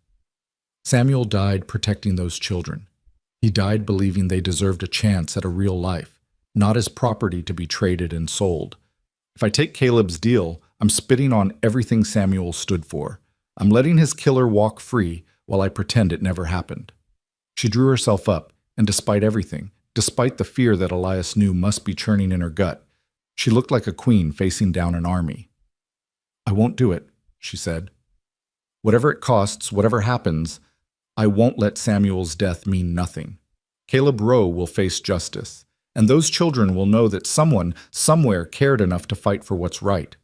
"Samuel died protecting those children. He died believing they deserved a chance at a real life, not as property to be traded and sold. If I take Caleb's deal, I'm spitting on everything Samuel stood for. I'm letting his killer walk free while I pretend it never happened." She drew herself up, and despite everything, despite the fear that Elias knew must be churning in her gut, she looked like a queen facing down an army. "I won't do it," she said. "Whatever it costs, whatever happens, I won't let Samuel's death mean nothing. Caleb Rowe will face justice, and those children will know that someone, somewhere cared enough to fight for what's right."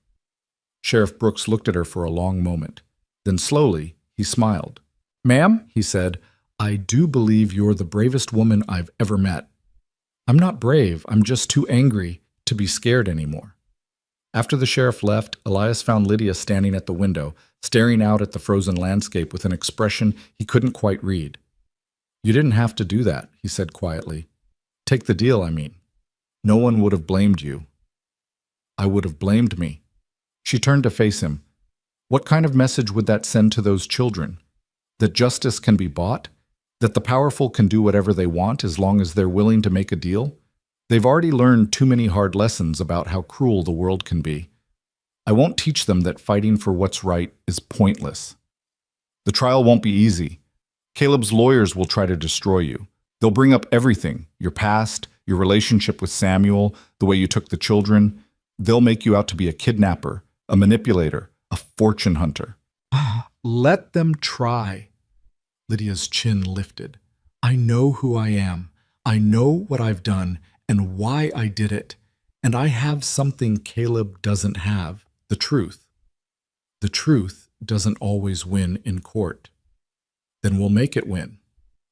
Sheriff Brooks looked at her for a long moment. Then slowly, he smiled. "Ma'am," he said, "I do believe you're the bravest woman I've ever met." "I'm not brave, I'm just too angry to be scared anymore." After the sheriff left, Elias found Lydia standing at the window, staring out at the frozen landscape with an expression he couldn't quite read. "You didn't have to do that," he said quietly. "Take the deal, I mean. No one would have blamed you." "I would have blamed me." She turned to face him. What kind of message would that send to those children? That justice can be bought? That the powerful can do whatever they want as long as they're willing to make a deal? They've already learned too many hard lessons about how cruel the world can be. I won't teach them that fighting for what's right is pointless. The trial won't be easy. Caleb's lawyers will try to destroy you. They'll bring up everything, your past, your relationship with Samuel, the way you took the children. They'll make you out to be a kidnapper, a manipulator, a fortune hunter. Let them try. Lydia's chin lifted. I know who I am. I know what I've done and why I did it. And I have something Caleb doesn't have, the truth. The truth doesn't always win in court. Then we'll make it win.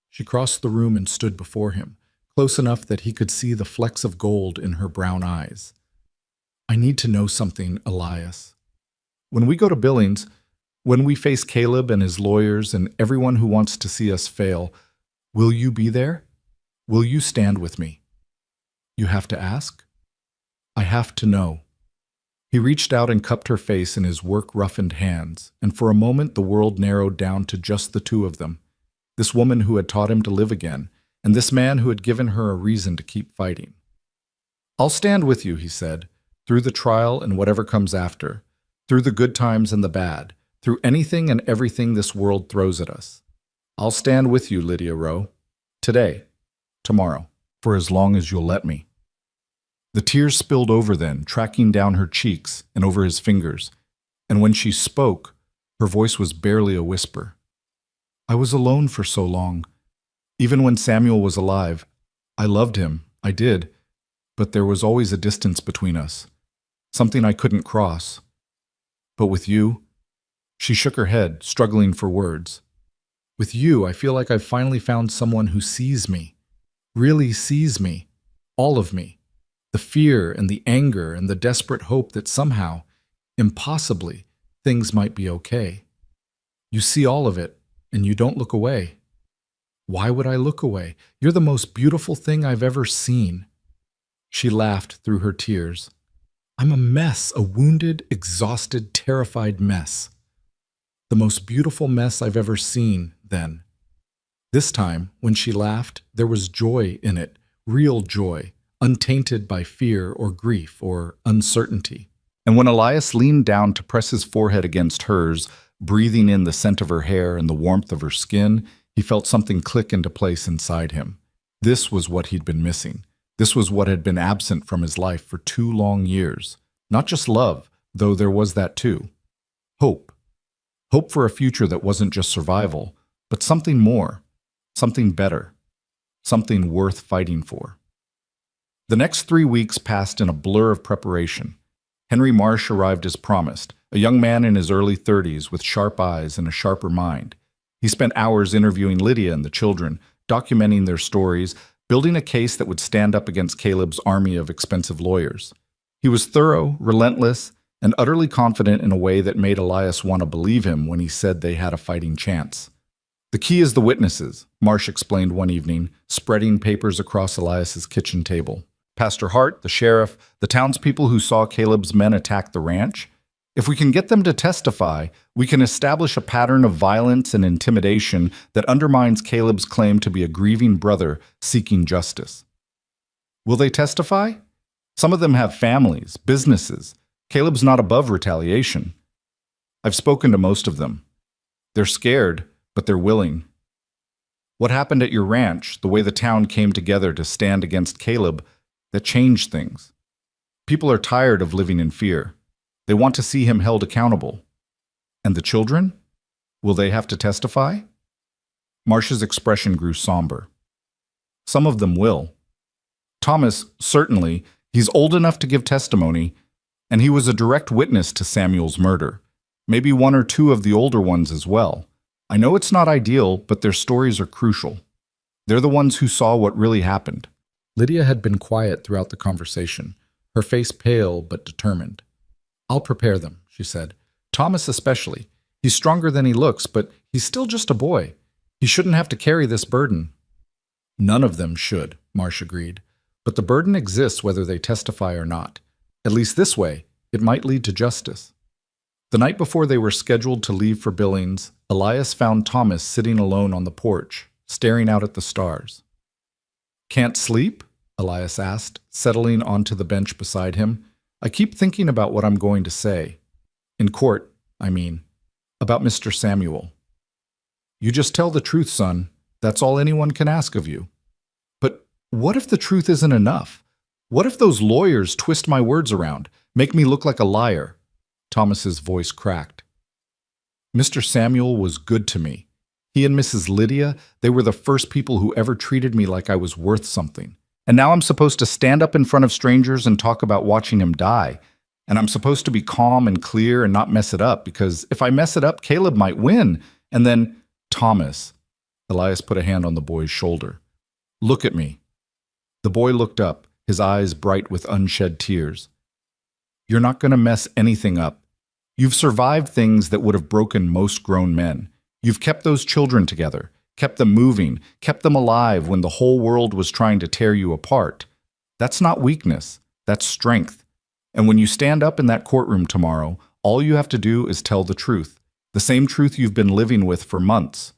She crossed the room and stood before him, close enough that he could see the flecks of gold in her brown eyes. I need to know something, Elias. When we go to Billings, when we face Caleb and his lawyers and everyone who wants to see us fail, will you be there? Will you stand with me? You have to ask? I have to know. He reached out and cupped her face in his work-roughened hands, and for a moment the world narrowed down to just the two of them, this woman who had taught him to live again, and this man who had given her a reason to keep fighting. I'll stand with you, he said, through the trial and whatever comes after, through the good times and the bad, through anything and everything this world throws at us. I'll stand with you, Lydia Rowe. Today, tomorrow, for as long as you'll let me. The tears spilled over then, tracking down her cheeks and over his fingers, and when she spoke, her voice was barely a whisper. I was alone for so long. Even when Samuel was alive, I loved him, I did, but there was always a distance between us, something I couldn't cross. But with you, she shook her head, struggling for words. With you, I feel like I've finally found someone who sees me, really sees me, all of me. The fear and the anger and the desperate hope that somehow, impossibly, things might be okay. You see all of it, and you don't look away. Why would I look away? You're the most beautiful thing I've ever seen. She laughed through her tears. I'm a mess, a wounded, exhausted, terrified mess. The most beautiful mess I've ever seen, then. This time, when she laughed, there was joy in it, real joy, untainted by fear or grief or uncertainty. And when Elias leaned down to press his forehead against hers, breathing in the scent of her hair and the warmth of her skin, he felt something click into place inside him. This was what he'd been missing. This was what had been absent from his life for 2 long years. Not just love, though there was that too. Hope. Hope for a future that wasn't just survival, but something more, something better, something worth fighting for. The next 3 weeks passed in a blur of preparation. Henry Marsh arrived as promised, a young man in his early 30s with sharp eyes and a sharper mind. He spent hours interviewing Lydia and the children, documenting their stories, building a case that would stand up against Caleb's army of expensive lawyers. He was thorough, relentless, and utterly confident in a way that made Elias want to believe him when he said they had a fighting chance. The key is the witnesses, Marsh explained one evening, spreading papers across Elias's kitchen table. Pastor Hart, the sheriff, the townspeople who saw Caleb's men attack the ranch. If we can get them to testify, we can establish a pattern of violence and intimidation that undermines Caleb's claim to be a grieving brother seeking justice. Will they testify? Some of them have families, businesses. Caleb's not above retaliation. I've spoken to most of them. They're scared, but they're willing. What happened at your ranch, the way the town came together to stand against Caleb, that changed things? People are tired of living in fear. They want to see him held accountable. And the children? Will they have to testify? Marcia's expression grew somber. Some of them will. Thomas, certainly, he's old enough to give testimony, and he was a direct witness to Samuel's murder. Maybe one or two of the older ones as well. I know it's not ideal, but their stories are crucial. They're the ones who saw what really happened. Lydia had been quiet throughout the conversation, her face pale but determined. I'll prepare them, she said. Thomas especially. He's stronger than he looks, but he's still just a boy. He shouldn't have to carry this burden. None of them should, Marsh agreed. But the burden exists whether they testify or not. At least this way, it might lead to justice. The night before they were scheduled to leave for Billings, Elias found Thomas sitting alone on the porch, staring out at the stars. Can't sleep? Elias asked, settling onto the bench beside him. I keep thinking about what I'm going to say. In court, I mean. About Mr. Samuel. You just tell the truth, son. That's all anyone can ask of you. But what if the truth isn't enough? What if those lawyers twist my words around, make me look like a liar? Thomas's voice cracked. Mr. Samuel was good to me. He and Mrs. Lydia, they were the first people who ever treated me like I was worth something. And now I'm supposed to stand up in front of strangers and talk about watching him die. And I'm supposed to be calm and clear and not mess it up, because if I mess it up, Caleb might win. And then, Thomas. Elias put a hand on the boy's shoulder. Look at me. The boy looked up, his eyes bright with unshed tears. You're not going to mess anything up. You've survived things that would have broken most grown men. You've kept those children together, kept them moving, kept them alive when the whole world was trying to tear you apart. That's not weakness, that's strength. And when you stand up in that courtroom tomorrow, all you have to do is tell the truth, the same truth you've been living with for months,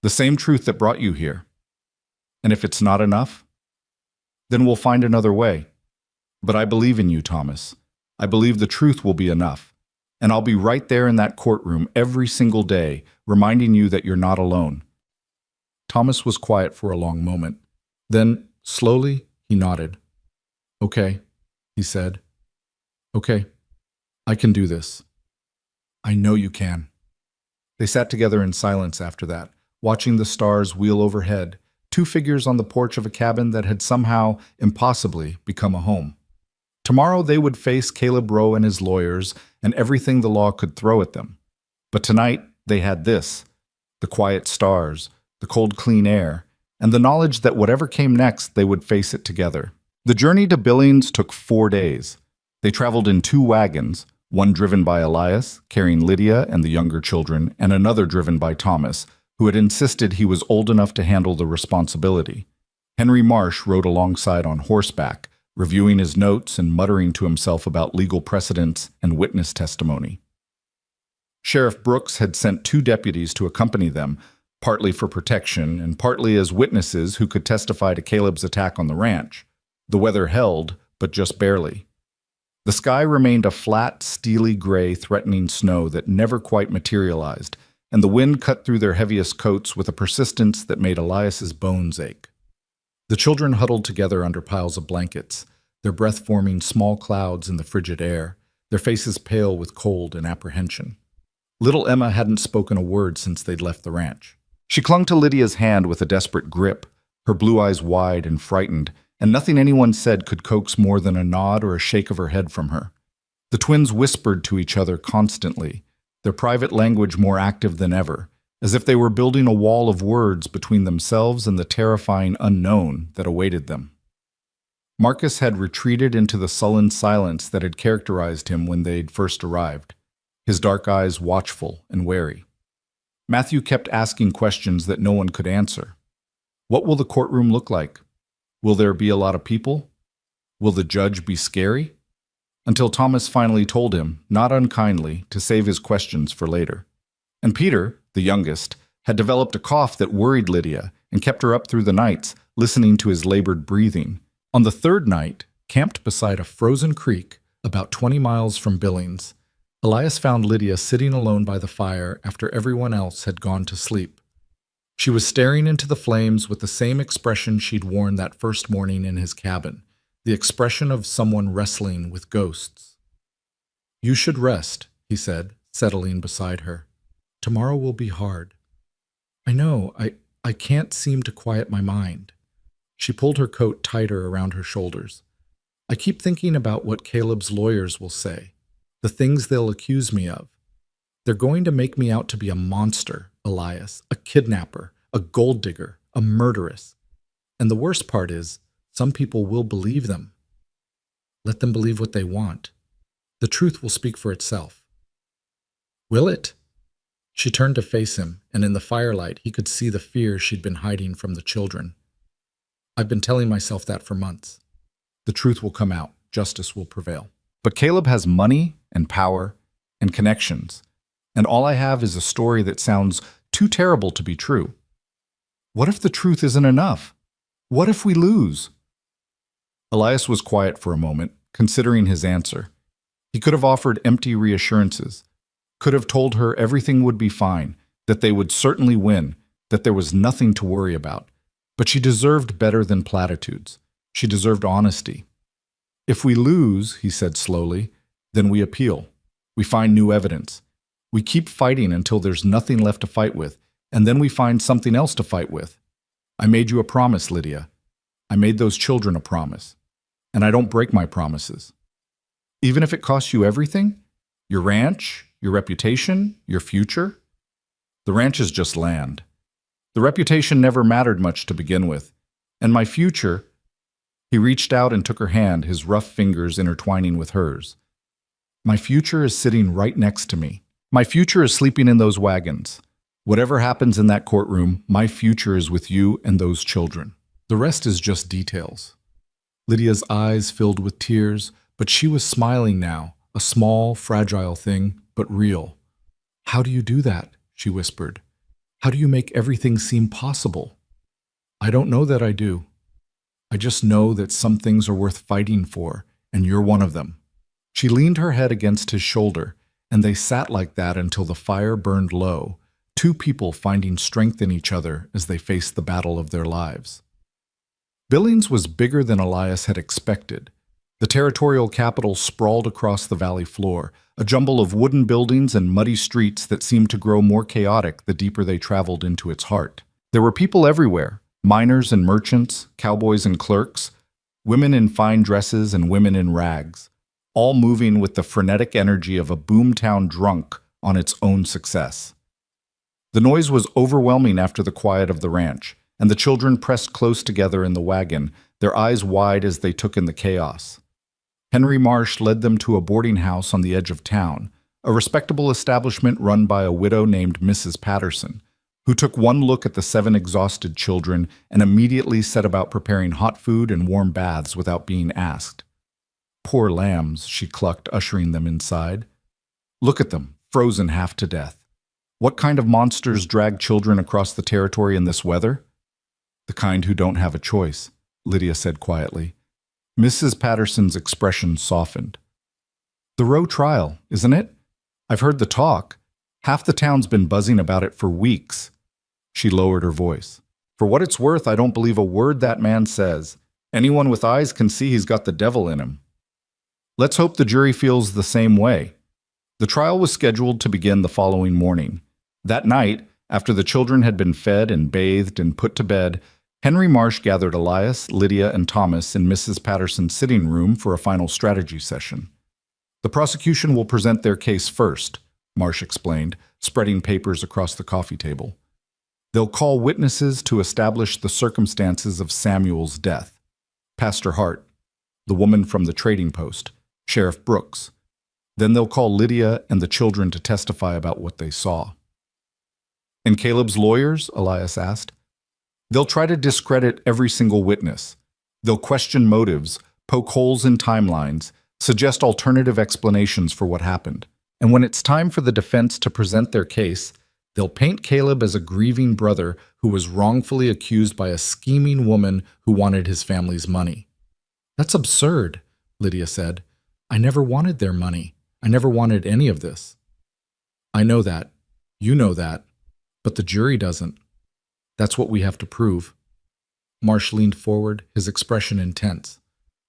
the same truth that brought you here. And if it's not enough, then we'll find another way. But I believe in you, Thomas. I believe the truth will be enough. And I'll be right there in that courtroom every single day, reminding you that you're not alone. Thomas was quiet for a long moment. Then, slowly, he nodded. Okay, he said. Okay, I can do this. I know you can. They sat together in silence after that, watching the stars wheel overhead, two figures on the porch of a cabin that had somehow, impossibly, become a home. Tomorrow they would face Caleb Rowe and his lawyers and everything the law could throw at them. But tonight they had this, the quiet stars, the cold clean air, and the knowledge that whatever came next they would face it together. The journey to Billings took 4 days. They traveled in 2 wagons, one driven by Elias, carrying Lydia and the younger children, and another driven by Thomas, who had insisted he was old enough to handle the responsibility. Henry Marsh rode alongside on horseback, reviewing his notes and muttering to himself about legal precedents and witness testimony. Sheriff Brooks had sent 2 deputies to accompany them, partly for protection and partly as witnesses who could testify to Caleb's attack on the ranch. The weather held, but just barely. The sky remained a flat, steely gray, threatening snow that never quite materialized, and the wind cut through their heaviest coats with a persistence that made Elias's bones ache. The children huddled together under piles of blankets, their breath forming small clouds in the frigid air, their faces pale with cold and apprehension. Little Emma hadn't spoken a word since they'd left the ranch. She clung to Lydia's hand with a desperate grip, her blue eyes wide and frightened, and nothing anyone said could coax more than a nod or a shake of her head from her. The twins whispered to each other constantly, their private language more active than ever, as if they were building a wall of words between themselves and the terrifying unknown that awaited them. Marcus had retreated into the sullen silence that had characterized him when they'd first arrived, his dark eyes watchful and wary. Matthew kept asking questions that no one could answer. What will the courtroom look like? Will there be a lot of people? Will the judge be scary? Until Thomas finally told him, not unkindly, to save his questions for later. And Peter, the youngest, had developed a cough that worried Lydia and kept her up through the nights, listening to his labored breathing. On the 3rd night, camped beside a frozen creek about 20 miles from Billings, Elias found Lydia sitting alone by the fire after everyone else had gone to sleep. She was staring into the flames with the same expression she'd worn that first morning in his cabin, the expression of someone wrestling with ghosts. "You should rest," he said, settling beside her. "Tomorrow will be hard." "I know, I can't seem to quiet my mind." She pulled her coat tighter around her shoulders. "I keep thinking about what Caleb's lawyers will say, the things they'll accuse me of. They're going to make me out to be a monster, Elias, a kidnapper, a gold digger, a murderess. And the worst part is, some people will believe them. Let them believe what they want. The truth will speak for itself." "Will it?" She turned to face him, and in the firelight he could see the fear she'd been hiding from the children. "I've been telling myself that for months. The truth will come out. Justice will prevail. But Caleb has money and power and connections, and all I have is a story that sounds too terrible to be true. What if the truth isn't enough? What if we lose?" Elias was quiet for a moment, considering his answer. He could have offered empty reassurances, could have told her everything would be fine, that they would certainly win, that there was nothing to worry about. But she deserved better than platitudes. She deserved honesty. "If we lose," he said slowly, "then we appeal. We find new evidence. We keep fighting until there's nothing left to fight with, and then we find something else to fight with. I made you a promise, Lydia. I made those children a promise. And I don't break my promises. Even if it costs you everything, your ranch, your reputation, your future. The ranch is just land. The reputation never mattered much to begin with. And my future..." He reached out and took her hand, his rough fingers intertwining with hers. "My future is sitting right next to me. My future is sleeping in those wagons. Whatever happens in that courtroom, my future is with you and those children. The rest is just details." Lydia's eyes filled with tears, but she was smiling now, a small, fragile thing, but real. "How do you do that?" she whispered. "How do you make everything seem possible?" "I don't know that I do. I just know that some things are worth fighting for, and you're one of them." She leaned her head against his shoulder, and they sat like that until the fire burned low, two people finding strength in each other as they faced the battle of their lives. Billings was bigger than Elias had expected. The territorial capital sprawled across the valley floor, a jumble of wooden buildings and muddy streets that seemed to grow more chaotic the deeper they traveled into its heart. There were people everywhere, miners and merchants, cowboys and clerks, women in fine dresses and women in rags, all moving with the frenetic energy of a boomtown drunk on its own success. The noise was overwhelming after the quiet of the ranch, and the children pressed close together in the wagon, their eyes wide as they took in the chaos. Henry Marsh led them to a boarding house on the edge of town, a respectable establishment run by a widow named Mrs. Patterson, who took one look at the 7 exhausted children and immediately set about preparing hot food and warm baths without being asked. "Poor lambs," she clucked, ushering them inside. "Look at them, frozen half to death. What kind of monsters drag children across the territory in this weather?" "The kind who don't have a choice," Lydia said quietly. Mrs. Patterson's expression softened. "The Roe trial, isn't it? I've heard the talk. Half the town's been buzzing about it for weeks." She lowered her voice. "For what it's worth, I don't believe a word that man says. Anyone with eyes can see he's got the devil in him. Let's hope the jury feels the same way." The trial was scheduled to begin the following morning. That night, after the children had been fed and bathed and put to bed, Henry Marsh gathered Elias, Lydia, and Thomas in Mrs. Patterson's sitting room for a final strategy session. "The prosecution will present their case first," Marsh explained, spreading papers across the coffee table. "They'll call witnesses to establish the circumstances of Samuel's death. Pastor Hart, the woman from the trading post, Sheriff Brooks. Then they'll call Lydia and the children to testify about what they saw." "And Caleb's lawyers?" Elias asked. "They'll try to discredit every single witness. They'll question motives, poke holes in timelines, suggest alternative explanations for what happened. And when it's time for the defense to present their case, they'll paint Caleb as a grieving brother who was wrongfully accused by a scheming woman who wanted his family's money." "That's absurd," Lydia said. "I never wanted their money. I never wanted any of this." "I know that. You know that. But the jury doesn't." That's what we have to prove. Marsh leaned forward, his expression intense.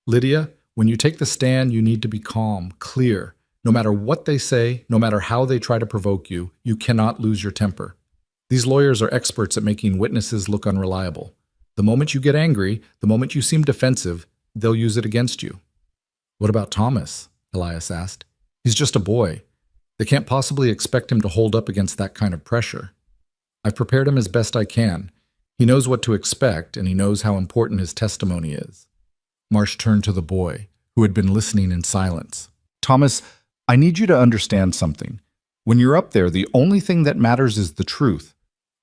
Lydia, when you take the stand, you need to be calm, clear. No matter what they say, no matter how they try to provoke you, you cannot lose your temper. These lawyers are experts at making witnesses look unreliable. The moment you get angry, the moment you seem defensive, they'll use it against you. What about Thomas? Elias asked. He's just a boy. They can't possibly expect him to hold up against that kind of pressure. I've prepared him as best I can. He knows what to expect, and he knows how important his testimony is. Marsh turned to the boy, who had been listening in silence. Thomas, I need you to understand something. When you're up there, the only thing that matters is the truth.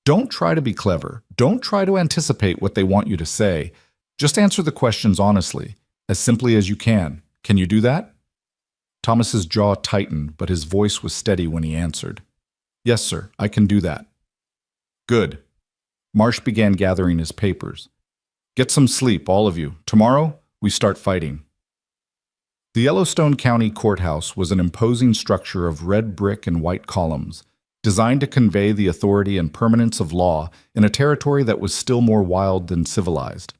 Don't try to be clever. Don't try to anticipate what they want you to say. Just answer the questions honestly, as simply as you can. Can you do that? Thomas's jaw tightened, but his voice was steady when he answered. Yes, sir, I can do that. Good. Marsh began gathering his papers. Get some sleep, all of you. Tomorrow, we start fighting. The Yellowstone County Courthouse was an imposing structure of red brick and white columns, designed to convey the authority and permanence of law in a territory that was still more wild than civilized.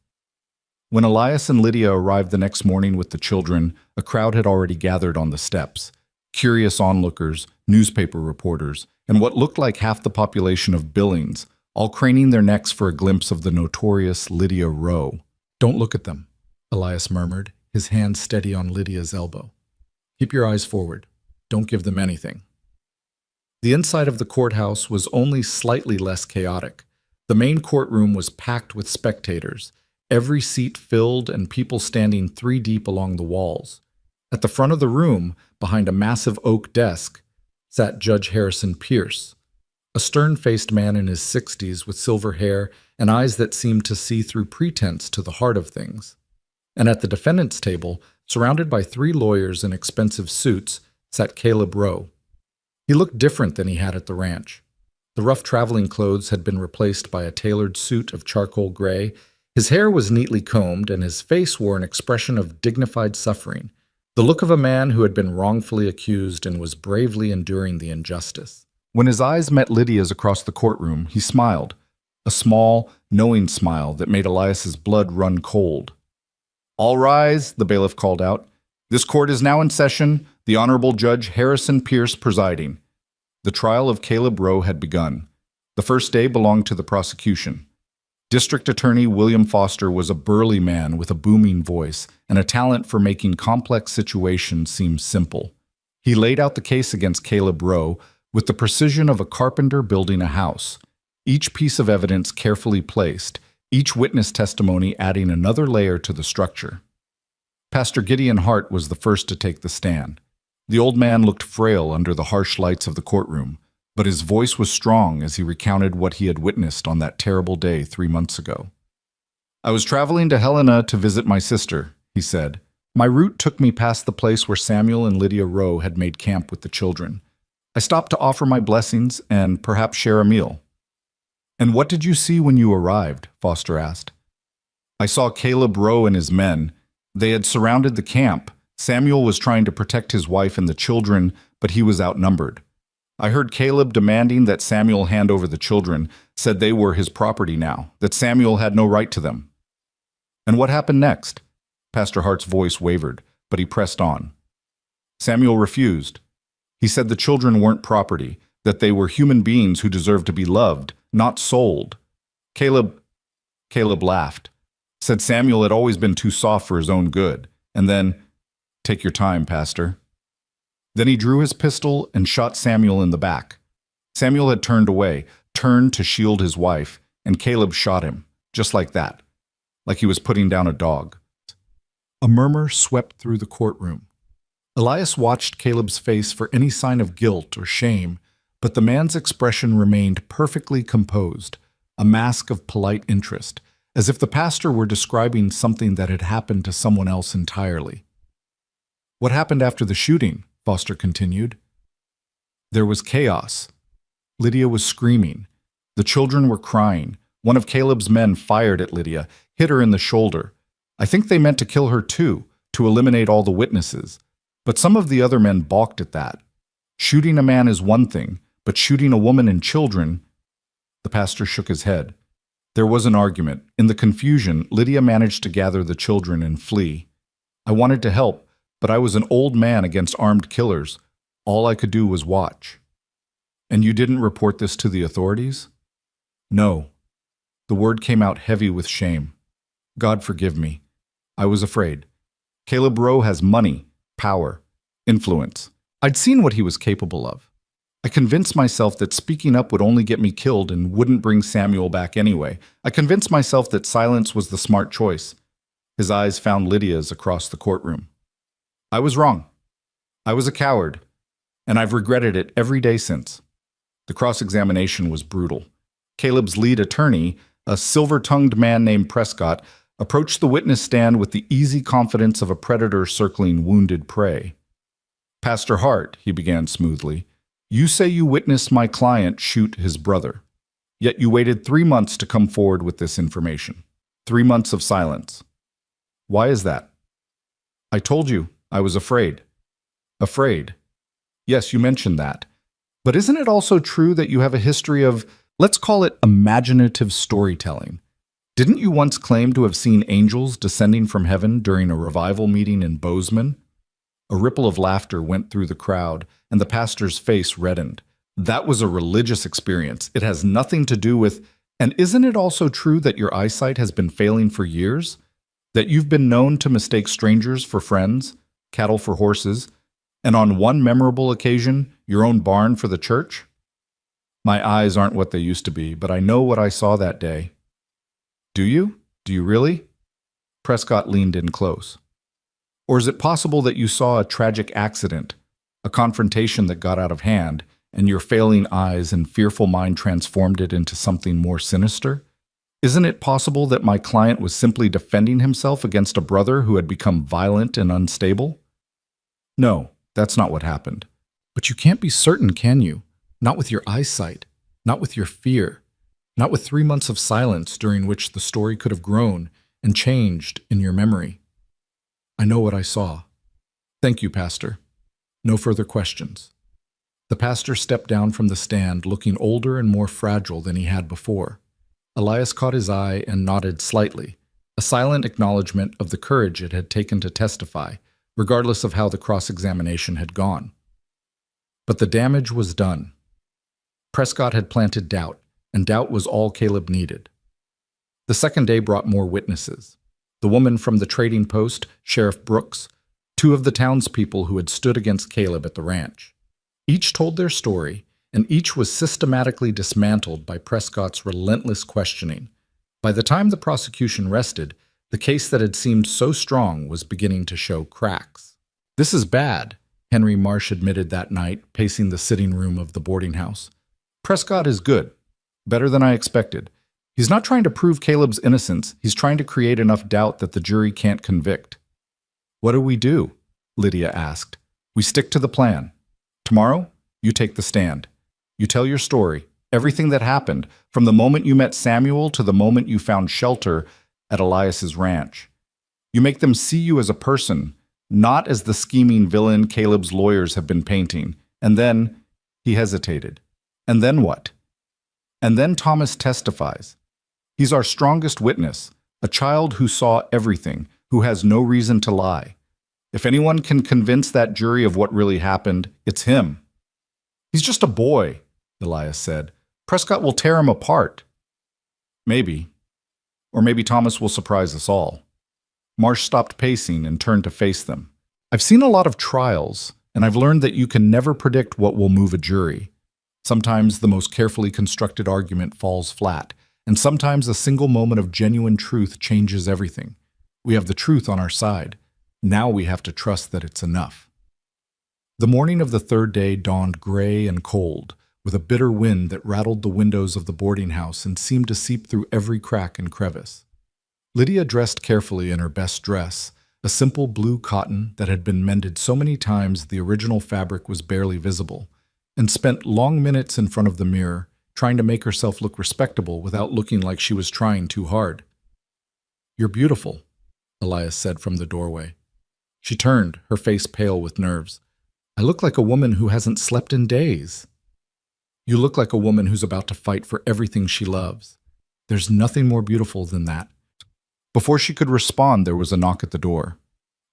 When Elias and Lydia arrived the next morning with the children, a crowd had already gathered on the steps. Curious onlookers, newspaper reporters, and what looked like half the population of Billings, all craning their necks for a glimpse of the notorious Lydia Rowe. Don't look at them, Elias murmured, his hand steady on Lydia's elbow. Keep your eyes forward. Don't give them anything. The inside of the courthouse was only slightly less chaotic. The main courtroom was packed with spectators, every seat filled and people standing 3 deep along the walls. At the front of the room, behind a massive oak desk, sat Judge Harrison Pierce, a stern-faced man in his 60s with silver hair and eyes that seemed to see through pretense to the heart of things. And at the defendant's table, surrounded by 3 lawyers in expensive suits, sat Caleb Rowe. He looked different than he had at the ranch. The rough traveling clothes had been replaced by a tailored suit of charcoal gray. His hair was neatly combed, and his face wore an expression of dignified suffering, the look of a man who had been wrongfully accused and was bravely enduring the injustice. When his eyes met Lydia's across the courtroom, he smiled, a small, knowing smile that made Elias's blood run cold. All rise, the bailiff called out. This court is now in session, the Honorable Judge Harrison Pierce presiding. The trial of Caleb Rowe had begun. The first day belonged to the prosecution. District Attorney William Foster was a burly man with a booming voice and a talent for making complex situations seem simple. He laid out the case against Caleb Rowe with the precision of a carpenter building a house, each piece of evidence carefully placed, each witness testimony adding another layer to the structure. Pastor Gideon Hart was the first to take the stand. The old man looked frail under the harsh lights of the courtroom, but his voice was strong as he recounted what he had witnessed on that terrible day 3 months ago. I was traveling to Helena to visit my sister, he said. My route took me past the place where Samuel and Lydia Rowe had made camp with the children. I stopped to offer my blessings and perhaps share a meal. And what did you see when you arrived? Foster asked. I saw Caleb Rowe and his men. They had surrounded the camp. Samuel was trying to protect his wife and the children, but he was outnumbered. I heard Caleb demanding that Samuel hand over the children, said they were his property now, that Samuel had no right to them. And what happened next? Pastor Hart's voice wavered, but he pressed on. Samuel refused. He said the children weren't property, that they were human beings who deserved to be loved, not sold. Caleb laughed, said Samuel had always been too soft for his own good, and then, take your time, Pastor. Then he drew his pistol and shot Samuel in the back. Samuel had turned away, turned to shield his wife, and Caleb shot him, just like that, like he was putting down a dog. A murmur swept through the courtroom. Elias watched Caleb's face for any sign of guilt or shame, but the man's expression remained perfectly composed, a mask of polite interest, as if the pastor were describing something that had happened to someone else entirely. What happened after the shooting? Foster continued. There was chaos. Lydia was screaming. The children were crying. One of Caleb's men fired at Lydia, hit her in the shoulder. I think they meant to kill her too, to eliminate all the witnesses. But some of the other men balked at that. Shooting a man is one thing, but shooting a woman and children... The pastor shook his head. There was an argument. In the confusion, Lydia managed to gather the children and flee. I wanted to help, but I was an old man against armed killers. All I could do was watch. And you didn't report this to the authorities? No. The word came out heavy with shame. God forgive me. I was afraid. Caleb Rowe has money, power, influence. I'd seen what he was capable of. I convinced myself that speaking up would only get me killed and wouldn't bring Samuel back anyway. I convinced myself that silence was the smart choice. His eyes found Lydia's across the courtroom. I was wrong. I was a coward, and I've regretted it every day since. The cross-examination was brutal. Caleb's lead attorney, a silver-tongued man named Prescott, approached the witness stand with the easy confidence of a predator circling wounded prey. Pastor Hart, he began smoothly, you say you witnessed my client shoot his brother. Yet you waited 3 months to come forward with this information. 3 months of silence. Why is that? I told you, I was afraid. Afraid. Yes, you mentioned that. But isn't it also true that you have a history of, let's call it imaginative storytelling? Didn't you once claim to have seen angels descending from heaven during a revival meeting in Bozeman? A ripple of laughter went through the crowd, and the pastor's face reddened. That was a religious experience. It has nothing to do with, and isn't it also true that your eyesight has been failing for years? That you've been known to mistake strangers for friends, cattle for horses, and on one memorable occasion, your own barn for the church? My eyes aren't what they used to be, but I know what I saw that day. Do you? Do you really? Prescott leaned in close. Or is it possible that you saw a tragic accident, a confrontation that got out of hand, and your failing eyes and fearful mind transformed it into something more sinister? Isn't it possible that my client was simply defending himself against a brother who had become violent and unstable? No, that's not what happened. But you can't be certain, can you? Not with your eyesight, not with your fear, not with 3 months of silence during which the story could have grown and changed in your memory. I know what I saw. Thank you, Pastor. No further questions. The pastor stepped down from the stand, looking older and more fragile than he had before. Elias caught his eye and nodded slightly, a silent acknowledgement of the courage it had taken to testify, regardless of how the cross-examination had gone. But the damage was done. Prescott had planted doubt, and doubt was all Caleb needed. The second day brought more witnesses. The woman from the trading post, Sheriff Brooks, 2 of the townspeople who had stood against Caleb at the ranch. Each told their story, and each was systematically dismantled by Prescott's relentless questioning. By the time the prosecution rested, the case that had seemed so strong was beginning to show cracks. This is bad, Henry Marsh admitted that night, pacing the sitting room of the boarding house. Prescott is good. Better than I expected. He's not trying to prove Caleb's innocence. He's trying to create enough doubt that the jury can't convict. What do we do? Lydia asked. We stick to the plan. Tomorrow, you take the stand. You tell your story, everything that happened, from the moment you met Samuel to the moment you found shelter at Elias's ranch. You make them see you as a person, not as the scheming villain Caleb's lawyers have been painting. And then, he hesitated. And then what? And then Thomas testifies. He's our strongest witness, a child who saw everything, who has no reason to lie. If anyone can convince that jury of what really happened, it's him. He's just a boy, Elias said. Prescott will tear him apart. Maybe. Or maybe Thomas will surprise us all. Marsh stopped pacing and turned to face them. I've seen a lot of trials, and I've learned that you can never predict what will move a jury. Sometimes the most carefully constructed argument falls flat, and sometimes a single moment of genuine truth changes everything. We have the truth on our side. Now we have to trust that it's enough. The morning of the third day dawned gray and cold, with a bitter wind that rattled the windows of the boarding house and seemed to seep through every crack and crevice. Lydia dressed carefully in her best dress, a simple blue cotton that had been mended so many times the original fabric was barely visible, and spent long minutes in front of the mirror, trying to make herself look respectable without looking like she was trying too hard. "You're beautiful," Elias said from the doorway. She turned, her face pale with nerves. "I look like a woman who hasn't slept in days." "You look like a woman who's about to fight for everything she loves." There's nothing more beautiful than that. Before she could respond, there was a knock at the door.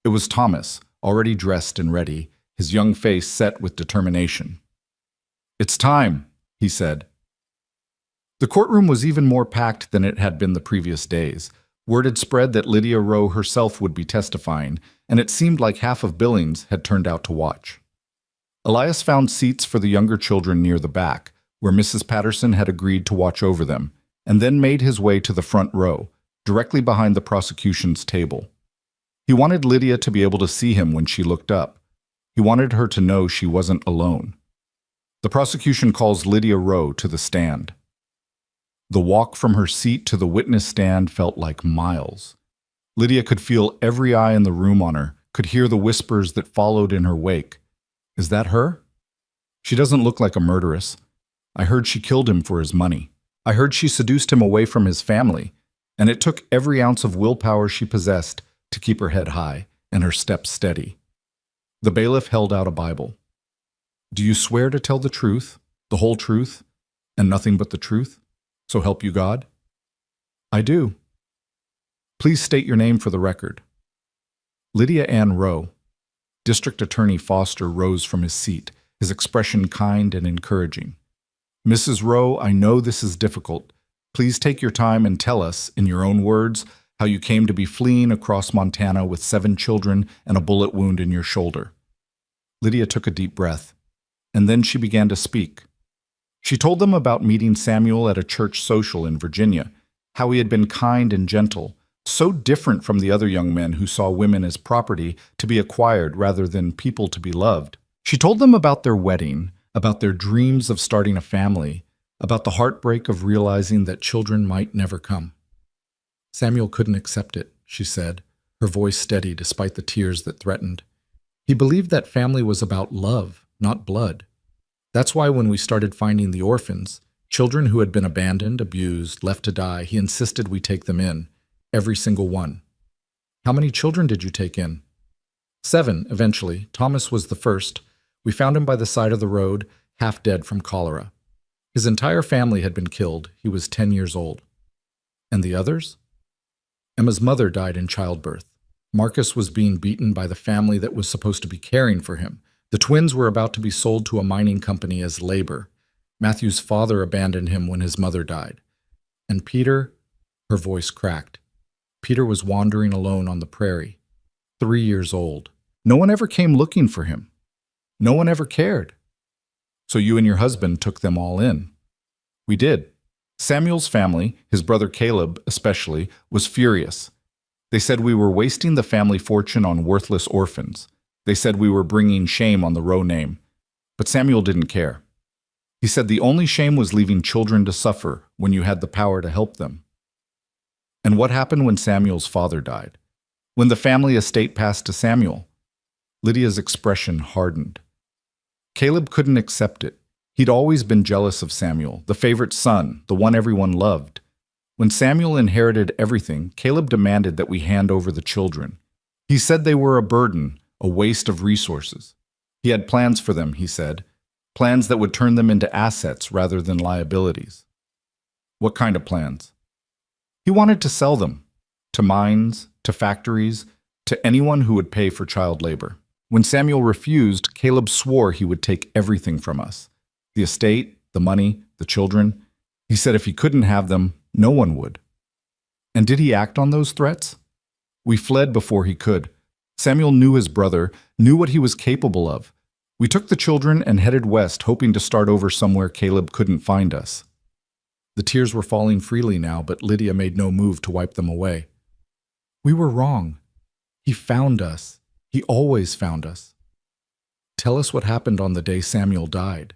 It was Thomas, already dressed and ready, his young face set with determination. "It's time," he said. The courtroom was even more packed than it had been the previous days. Word had spread that Lydia Rowe herself would be testifying, and it seemed like half of Billings had turned out to watch. Elias found seats for the younger children near the back, where Mrs. Patterson had agreed to watch over them, and then made his way to the front row, directly behind the prosecution's table. He wanted Lydia to be able to see him when she looked up. He wanted her to know she wasn't alone. The prosecution calls Lydia Rowe to the stand. The walk from her seat to the witness stand felt like miles. Lydia could feel every eye in the room on her, could hear the whispers that followed in her wake. "Is that her? She doesn't look like a murderess. I heard she killed him for his money. I heard she seduced him away from his family, and it took every ounce of willpower she possessed to keep her head high and her steps steady." The bailiff held out a Bible. "Do you swear to tell the truth, the whole truth, and nothing but the truth? So help you God?" "I do." "Please state your name for the record." "Lydia Ann Rowe." District Attorney Foster rose from his seat, his expression kind and encouraging. "Mrs. Rowe, I know this is difficult. Please take your time and tell us, in your own words, how you came to be fleeing across Montana with 7 children and a bullet wound in your shoulder." Lydia took a deep breath, and then she began to speak. She told them about meeting Samuel at a church social in Virginia, how he had been kind and gentle, so different from the other young men who saw women as property to be acquired rather than people to be loved. She told them about their wedding, about their dreams of starting a family, about the heartbreak of realizing that children might never come. "Samuel couldn't accept it," she said, her voice steady despite the tears that threatened. "He believed that family was about love, not blood. That's why when we started finding the orphans, children who had been abandoned, abused, left to die, he insisted we take them in, every single one." "How many children did you take in?" 7, eventually. Thomas was the first. We found him by the side of the road, half dead from cholera. His entire family had been killed. He was 10 years old. "And the others?" "Emma's mother died in childbirth. Marcus was being beaten by the family that was supposed to be caring for him. The twins were about to be sold to a mining company as labor. Matthew's father abandoned him when his mother died. And Peter," her voice cracked. "Peter was wandering alone on the prairie, 3 years old. No one ever came looking for him. No one ever cared. So you and your husband took them all in." "We did." Samuel's family, his brother Caleb especially, was furious. They said we were wasting the family fortune on worthless orphans. They said we were bringing shame on the Rowe name. But Samuel didn't care. He said the only shame was leaving children to suffer when you had the power to help them. And what happened when Samuel's father died? When the family estate passed to Samuel? Lydia's expression hardened. Caleb couldn't accept it. He'd always been jealous of Samuel, the favorite son, the one everyone loved. When Samuel inherited everything, Caleb demanded that we hand over the children. He said they were a burden, a waste of resources. He had plans for them, he said, plans that would turn them into assets rather than liabilities. What kind of plans? He wanted to sell them, to mines, to factories, to anyone who would pay for child labor. When Samuel refused, Caleb swore he would take everything from us. The estate, the money, the children. He said if he couldn't have them, no one would. And did he act on those threats? We fled before he could. Samuel knew his brother, knew what he was capable of. We took the children and headed west, hoping to start over somewhere Caleb couldn't find us. The tears were falling freely now, but Lydia made no move to wipe them away. We were wrong. He found us. He always found us. Tell us what happened on the day Samuel died.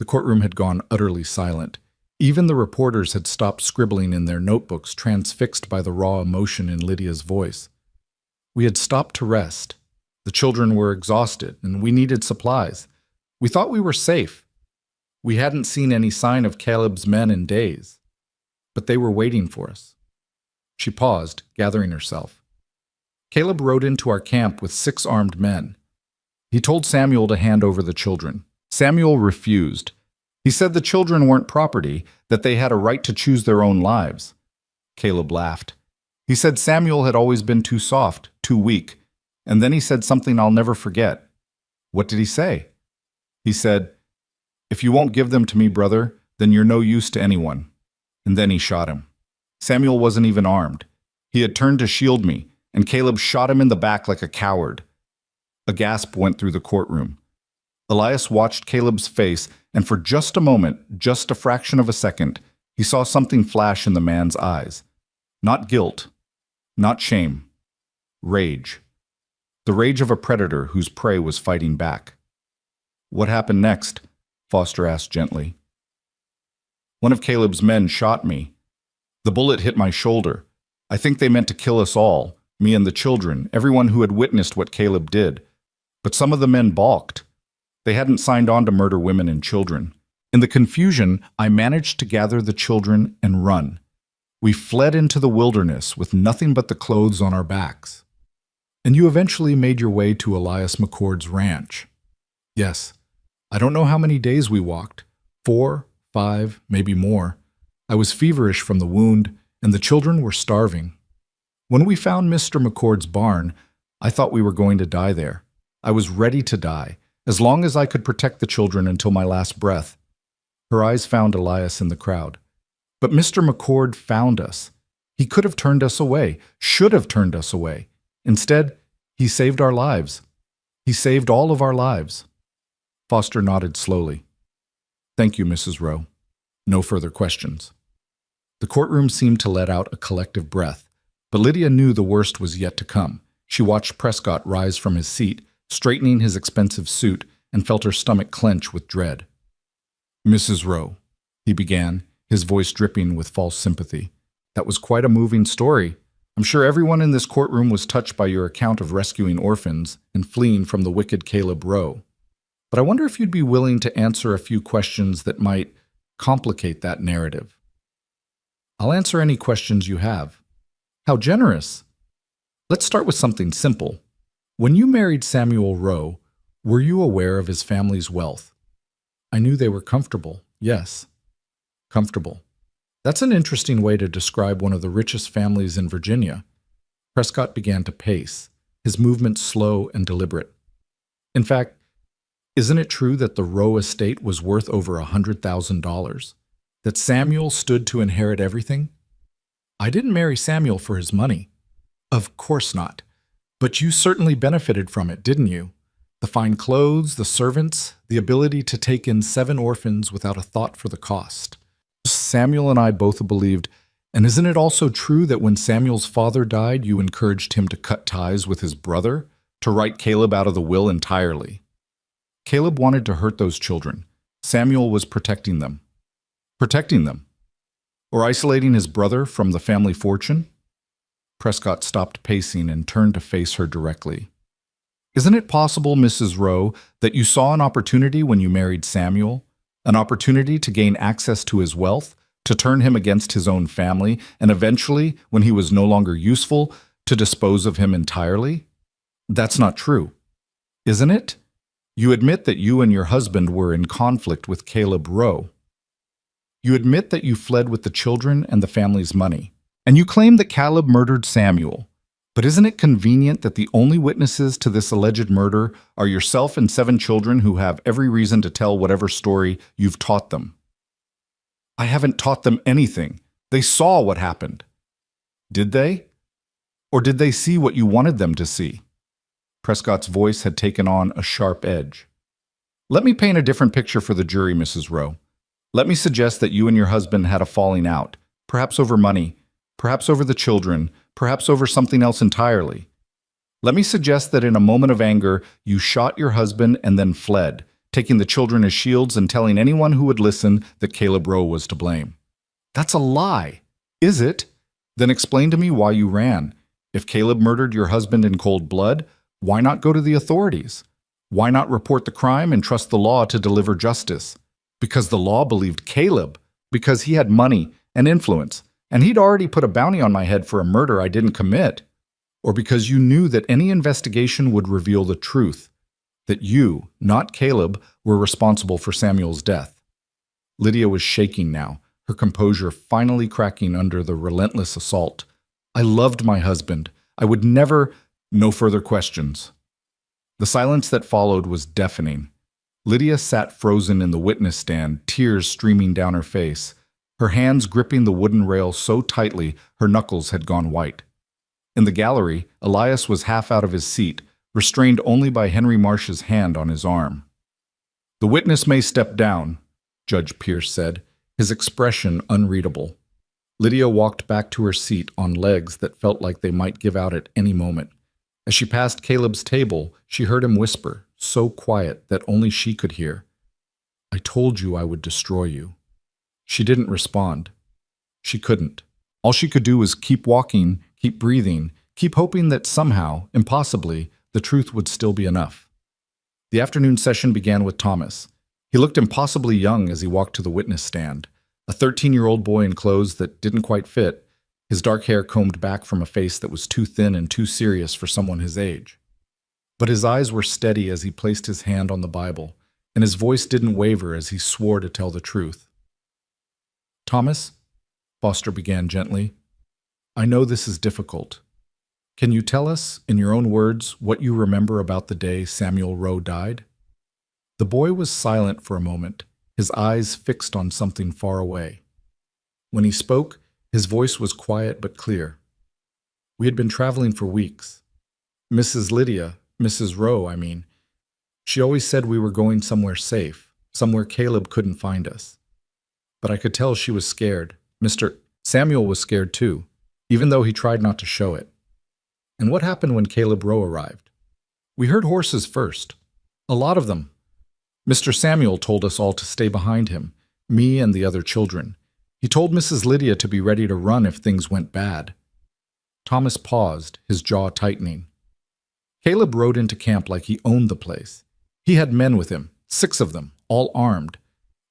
The courtroom had gone utterly silent. Even the reporters had stopped scribbling in their notebooks, transfixed by the raw emotion in Lydia's voice. We had stopped to rest. The children were exhausted, and we needed supplies. We thought we were safe. We hadn't seen any sign of Caleb's men in days, but they were waiting for us. She paused, gathering herself. Caleb rode into our camp with 6 armed men. He told Samuel to hand over the children. Samuel refused. He said the children weren't property, that they had a right to choose their own lives. Caleb laughed. He said Samuel had always been too soft, too weak, and then he said something I'll never forget. What did he say? He said, "If you won't give them to me, brother, then you're no use to anyone." And then he shot him. Samuel wasn't even armed. He had turned to shield me, and Caleb shot him in the back like a coward. A gasp went through the courtroom. Elias watched Caleb's face, and for just a moment, just a fraction of a second, he saw something flash in the man's eyes. Not guilt, not shame, rage. The rage of a predator whose prey was fighting back. "What happened next?" Foster asked gently. "One of Caleb's men shot me. The bullet hit my shoulder. I think they meant to kill us all, me and the children, everyone who had witnessed what Caleb did. But some of the men balked. They hadn't signed on to murder women and children. In the confusion, I managed to gather the children and run. We fled into the wilderness with nothing but the clothes on our backs." "And you eventually made your way to Elias McCord's ranch." "Yes. I don't know how many days we walked. 4, 5, maybe more. I was feverish from the wound, and the children were starving. When we found Mr. McCord's barn, I thought we were going to die there. I was ready to die, as long as I could protect the children until my last breath." Her eyes found Elias in the crowd. "But Mr. McCord found us. He could have turned us away, should have turned us away. Instead, he saved our lives. He saved all of our lives." Foster nodded slowly. "Thank you, Mrs. Rowe. No further questions." The courtroom seemed to let out a collective breath, but Lydia knew the worst was yet to come. She watched Prescott rise from his seat, straightening his expensive suit, and felt her stomach clench with dread. "Mrs. Rowe," he began, his voice dripping with false sympathy. "That was quite a moving story. I'm sure everyone in this courtroom was touched by your account of rescuing orphans and fleeing from the wicked Caleb Rowe. But I wonder if you'd be willing to answer a few questions that might complicate that narrative." "I'll answer any questions you have." "How generous." "Let's start with something simple. When you married Samuel Rowe, were you aware of his family's wealth?" "I knew they were comfortable, yes." "Comfortable. That's an interesting way to describe one of the richest families in Virginia." Prescott began to pace, his movements slow and deliberate. "In fact, isn't it true that the Rowe estate was worth over $100,000? That Samuel stood to inherit everything?" "I didn't marry Samuel for his money." "Of course not. But you certainly benefited from it, didn't you? The fine clothes, the servants, the ability to take in 7 orphans without a thought for the cost." "Samuel and I both believed, and isn't it also true that when Samuel's father died, you encouraged him to cut ties with his brother, to write Caleb out of the will entirely?" "Caleb wanted to hurt those children. Samuel was protecting them." "Protecting them? Or isolating his brother from the family fortune?" Prescott stopped pacing and turned to face her directly. "Isn't it possible, Mrs. Rowe, that you saw an opportunity when you married Samuel? An opportunity to gain access to his wealth, to turn him against his own family, and eventually, when he was no longer useful, to dispose of him entirely? That's not true, isn't it? You admit that you and your husband were in conflict with Caleb Rowe. You admit that you fled with the children and the family's money. And you claim that Caleb murdered Samuel. But isn't it convenient that the only witnesses to this alleged murder are yourself and 7 children who have every reason to tell whatever story you've taught them?" "I haven't taught them anything. They saw what happened." "Did they? Or did they see what you wanted them to see?" Prescott's voice had taken on a sharp edge. "Let me paint a different picture for the jury, Mrs. Rowe. Let me suggest that you and your husband had a falling out, perhaps over money, perhaps over the children, perhaps over something else entirely. Let me suggest that in a moment of anger, you shot your husband and then fled, taking the children as shields and telling anyone who would listen that Caleb Rowe was to blame." "That's a lie." "Is it? Then explain to me why you ran. If Caleb murdered your husband in cold blood, why not go to the authorities? Why not report the crime and trust the law to deliver justice? Because the law believed Caleb, because he had money and influence, and he'd already put a bounty on my head for a murder I didn't commit, or because you knew that any investigation would reveal the truth, that you, not Caleb, were responsible for Samuel's death." Lydia was shaking now, her composure finally cracking under the relentless assault. I loved my husband. I would never— No further questions. The silence that followed was deafening. Lydia sat frozen in the witness stand, tears streaming down her face, her hands gripping the wooden rail so tightly her knuckles had gone white. In the gallery, Elias was half out of his seat, restrained only by Henry Marsh's hand on his arm. "The witness may step down," Judge Pierce said, his expression unreadable. Lydia walked back to her seat on legs that felt like they might give out at any moment. As she passed Caleb's table, she heard him whisper, so quiet that only she could hear, "I told you I would destroy you." She didn't respond. She couldn't. All she could do was keep walking, keep breathing, keep hoping that somehow, impossibly, the truth would still be enough. The afternoon session began with Thomas. He looked impossibly young as he walked to the witness stand, a 13-year-old boy in clothes that didn't quite fit, his dark hair combed back from a face that was too thin and too serious for someone his age. But his eyes were steady as he placed his hand on the Bible, and his voice didn't waver as he swore to tell the truth. "Thomas," Foster began gently, "I know this is difficult. Can you tell us, in your own words, what you remember about the day Samuel Rowe died?" The boy was silent for a moment, his eyes fixed on something far away. When he spoke, his voice was quiet but clear. "We had been traveling for weeks. Mrs. Rowe, I mean. She always said we were going somewhere safe, somewhere Caleb couldn't find us. But I could tell she was scared. Mr. Samuel was scared too, even though he tried not to show it. And what happened when Caleb Rowe arrived? We heard horses first. A lot of them. Mr. Samuel told us all to stay behind him, me and the other children. He told Mrs. Lydia to be ready to run if things went bad." Thomas paused, his jaw tightening. Caleb rode into camp like he owned the place. He had men with him, 6 of them, all armed.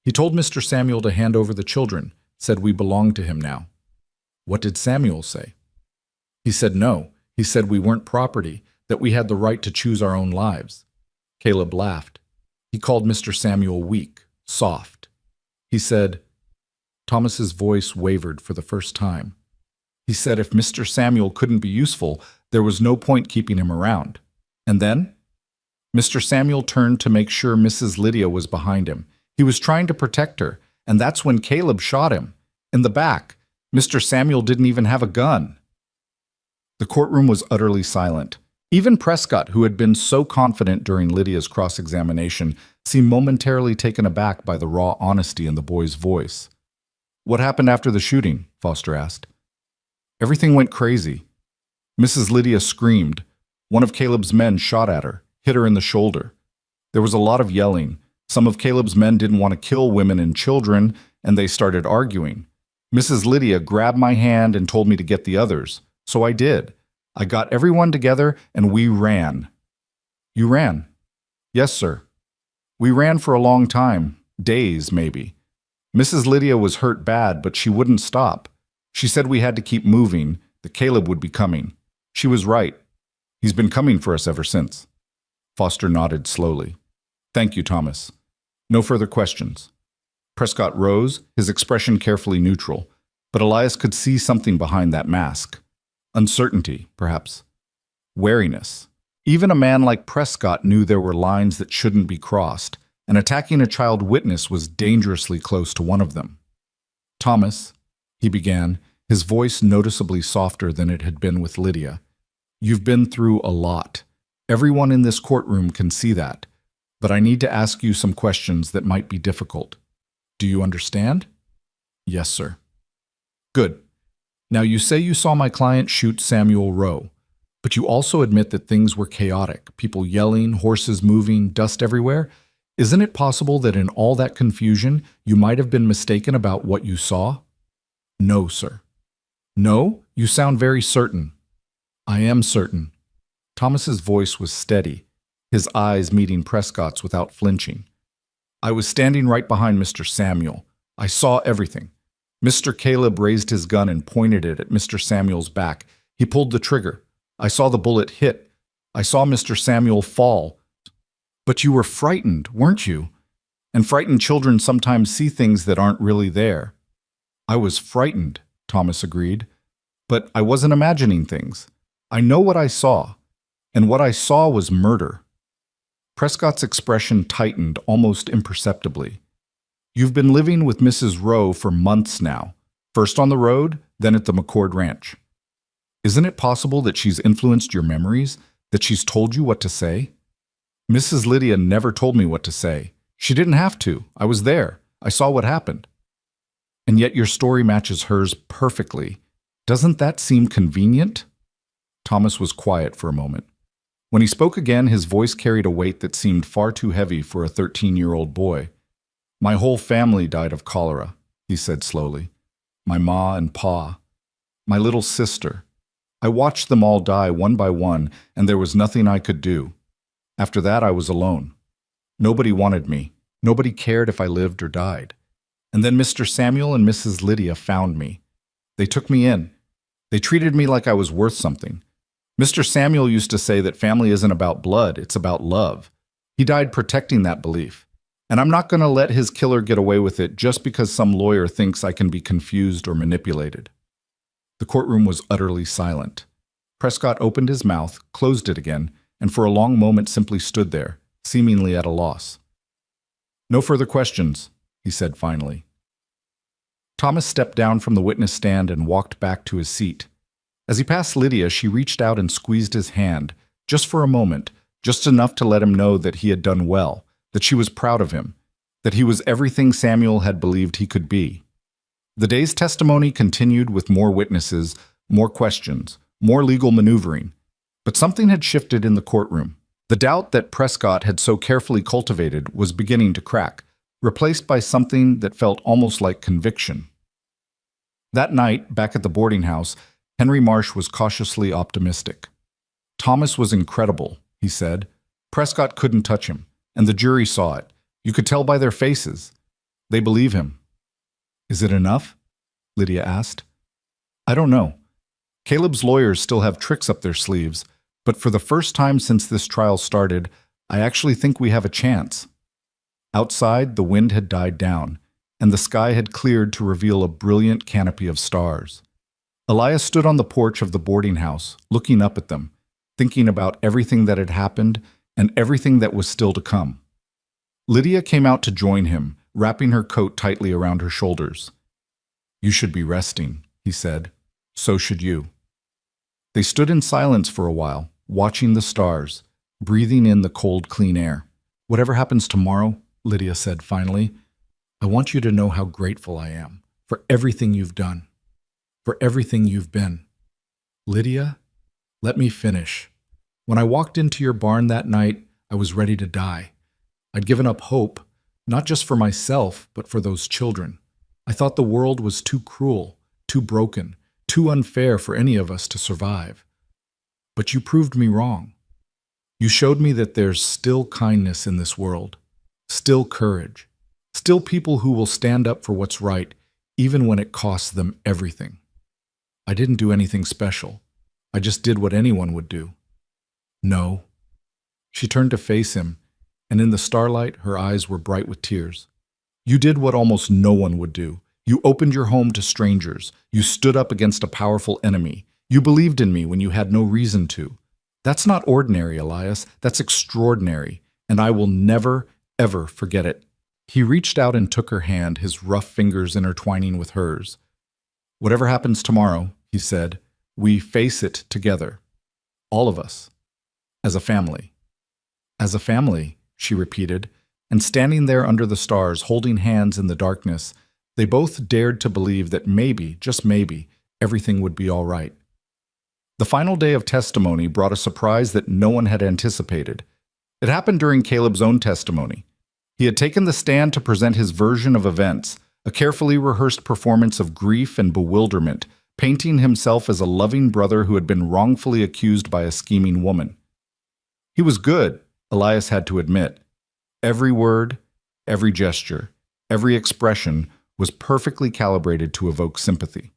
He told Mr. Samuel to hand over the children, said we belonged to him now. What did Samuel say? He said no. He said we weren't property, that we had the right to choose our own lives. Caleb laughed. He called Mr. Samuel weak, soft. He said— Thomas's voice wavered for the first time. He said if Mr. Samuel couldn't be useful, there was no point keeping him around. And then? Mr. Samuel turned to make sure Mrs. Lydia was behind him. He was trying to protect her, and that's when Caleb shot him. In the back. Mr. Samuel didn't even have a gun. The courtroom was utterly silent. Even Prescott, who had been so confident during Lydia's cross-examination, seemed momentarily taken aback by the raw honesty in the boy's voice. What happened after the shooting? Foster asked. Everything went crazy. Mrs. Lydia screamed. One of Caleb's men shot at her, hit her in the shoulder. There was a lot of yelling. Some of Caleb's men didn't want to kill women and children, and they started arguing. Mrs. Lydia grabbed my hand and told me to get the others. So I did. I got everyone together and we ran. You ran? Yes, sir. We ran for a long time, days maybe. Mrs. Lydia was hurt bad, but she wouldn't stop. She said we had to keep moving, that Caleb would be coming. She was right. He's been coming for us ever since. Foster nodded slowly. Thank you, Thomas. No further questions. Prescott rose, his expression carefully neutral, but Elias could see something behind that mask. Uncertainty, perhaps. Wariness. Even a man like Prescott knew there were lines that shouldn't be crossed, and attacking a child witness was dangerously close to one of them. Thomas, he began, his voice noticeably softer than it had been with Lydia. You've been through a lot. Everyone in this courtroom can see that, but I need to ask you some questions that might be difficult. Do you understand? Yes, sir. Good. Now you say you saw my client shoot Samuel Rowe, but you also admit that things were chaotic, people yelling, horses moving, dust everywhere. Isn't it possible that in all that confusion, you might have been mistaken about what you saw? No, sir. No? You sound very certain. I am certain. Thomas's voice was steady, his eyes meeting Prescott's without flinching. I was standing right behind Mr. Samuel. I saw everything. Mr. Caleb raised his gun and pointed it at Mr. Samuel's back. He pulled the trigger. I saw the bullet hit. I saw Mr. Samuel fall. But you were frightened, weren't you? And frightened children sometimes see things that aren't really there. I was frightened, Thomas agreed. But I wasn't imagining things. I know what I saw, and what I saw was murder. Prescott's expression tightened almost imperceptibly. You've been living with Mrs. Rowe for months now, first on the road, then at the McCord Ranch. Isn't it possible that she's influenced your memories, that she's told you what to say? Mrs. Lydia never told me what to say. She didn't have to. I was there. I saw what happened. And yet your story matches hers perfectly. Doesn't that seem convenient? Thomas was quiet for a moment. When he spoke again, his voice carried a weight that seemed far too heavy for a 13-year-old boy. My whole family died of cholera, he said slowly. My ma and pa. My little sister. I watched them all die one by one, and there was nothing I could do. After that, I was alone. Nobody wanted me. Nobody cared if I lived or died. And then Mr. Samuel and Mrs. Lydia found me. They took me in. They treated me like I was worth something. Mr. Samuel used to say that family isn't about blood, it's about love. He died protecting that belief. And I'm not going to let his killer get away with it just because some lawyer thinks I can be confused or manipulated. The courtroom was utterly silent. Prescott opened his mouth, closed it again, and for a long moment simply stood there, seemingly at a loss. No further questions, he said finally. Thomas stepped down from the witness stand and walked back to his seat. As he passed Lydia, she reached out and squeezed his hand, just for a moment, just enough to let him know that he had done well, that she was proud of him, that he was everything Samuel had believed he could be. The day's testimony continued with more witnesses, more questions, more legal maneuvering. But something had shifted in the courtroom. The doubt that Prescott had so carefully cultivated was beginning to crack, replaced by something that felt almost like conviction. That night, back at the boarding house, Henry Marsh was cautiously optimistic. Thomas was incredible, he said. Prescott couldn't touch him, and the jury saw it. You could tell by their faces. They believe him. Is it enough? Lydia asked. I don't know. Caleb's lawyers still have tricks up their sleeves, but for the first time since this trial started, I actually think we have a chance. Outside, the wind had died down, and the sky had cleared to reveal a brilliant canopy of stars. Elias stood on the porch of the boarding house, looking up at them, thinking about everything that had happened and everything that was still to come. Lydia came out to join him, wrapping her coat tightly around her shoulders. You should be resting, he said. So should you. They stood in silence for a while, watching the stars, breathing in the cold, clean air. Whatever happens tomorrow, Lydia said finally, I want you to know how grateful I am for everything you've done, for everything you've been. Lydia, let me finish. When I walked into your barn that night, I was ready to die. I'd given up hope, not just for myself, but for those children. I thought the world was too cruel, too broken, too unfair for any of us to survive. But you proved me wrong. You showed me that there's still kindness in this world, still courage, still people who will stand up for what's right, even when it costs them everything. I didn't do anything special. I just did what anyone would do. No. She turned to face him, and in the starlight, her eyes were bright with tears. You did what almost no one would do. You opened your home to strangers. You stood up against a powerful enemy. You believed in me when you had no reason to. That's not ordinary, Elias. That's extraordinary, and I will never, ever forget it. He reached out and took her hand, his rough fingers intertwining with hers. Whatever happens tomorrow, he said, we face it together. All of us. As a family. As a family, she repeated, and standing there under the stars, holding hands in the darkness, they both dared to believe that maybe, just maybe, everything would be all right. The final day of testimony brought a surprise that no one had anticipated. It happened during Caleb's own testimony. He had taken the stand to present his version of events, a carefully rehearsed performance of grief and bewilderment, painting himself as a loving brother who had been wrongfully accused by a scheming woman. He was good, Elias had to admit. Every word, every gesture, every expression was perfectly calibrated to evoke sympathy.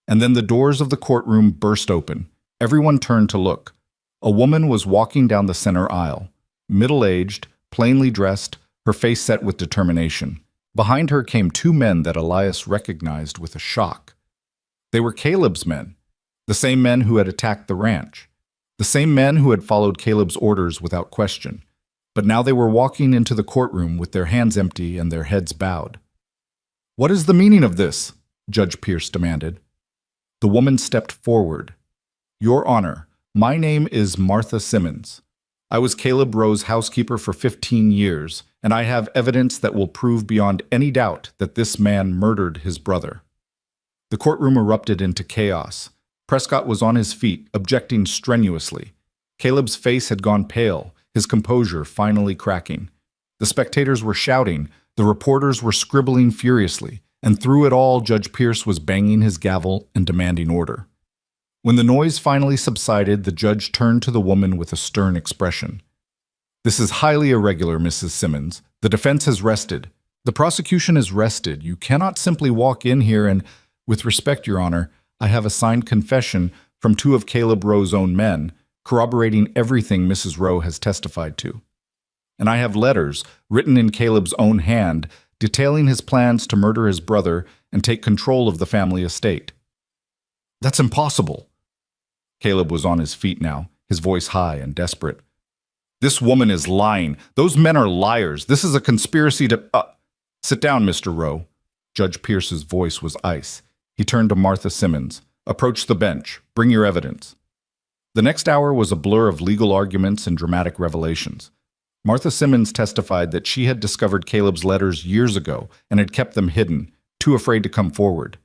And then the doors of the courtroom burst open. Everyone turned to look. A woman was walking down the center aisle, middle-aged, plainly dressed, her face set with determination. Behind her came two men that Elias recognized with a shock. They were Caleb's men, the same men who had attacked the ranch, the same men who had followed Caleb's orders without question. But now they were walking into the courtroom with their hands empty and their heads bowed. "What is the meaning of this?" Judge Pierce demanded. The woman stepped forward. "Your Honor, my name is Martha Simmons. I was Caleb Rowe's housekeeper for 15 years, and I have evidence that will prove beyond any doubt that this man murdered his brother." The courtroom erupted into chaos. Prescott was on his feet, objecting strenuously. Caleb's face had gone pale, his composure finally cracking. The spectators were shouting, the reporters were scribbling furiously, and through it all, Judge Pierce was banging his gavel and demanding order. When the noise finally subsided, the judge turned to the woman with a stern expression. "This is highly irregular, Mrs. Simmons. The defense has rested. The prosecution has rested. You cannot simply walk in here and, with respect, Your Honor, I have a signed confession from two of Caleb Rowe's own men, corroborating everything Mrs. Rowe has testified to. And I have letters, written in Caleb's own hand, detailing his plans to murder his brother and take control of the family estate." "That's impossible." Caleb was on his feet now, his voice high and desperate. "This woman is lying. Those men are liars. This is a conspiracy to— Sit down, Mr. Rowe." Judge Pierce's voice was ice. He turned to Martha Simmons. "Approach the bench. Bring your evidence." The next hour was a blur of legal arguments and dramatic revelations. Martha Simmons testified that she had discovered Caleb's letters years ago and had kept them hidden, too afraid to come forward.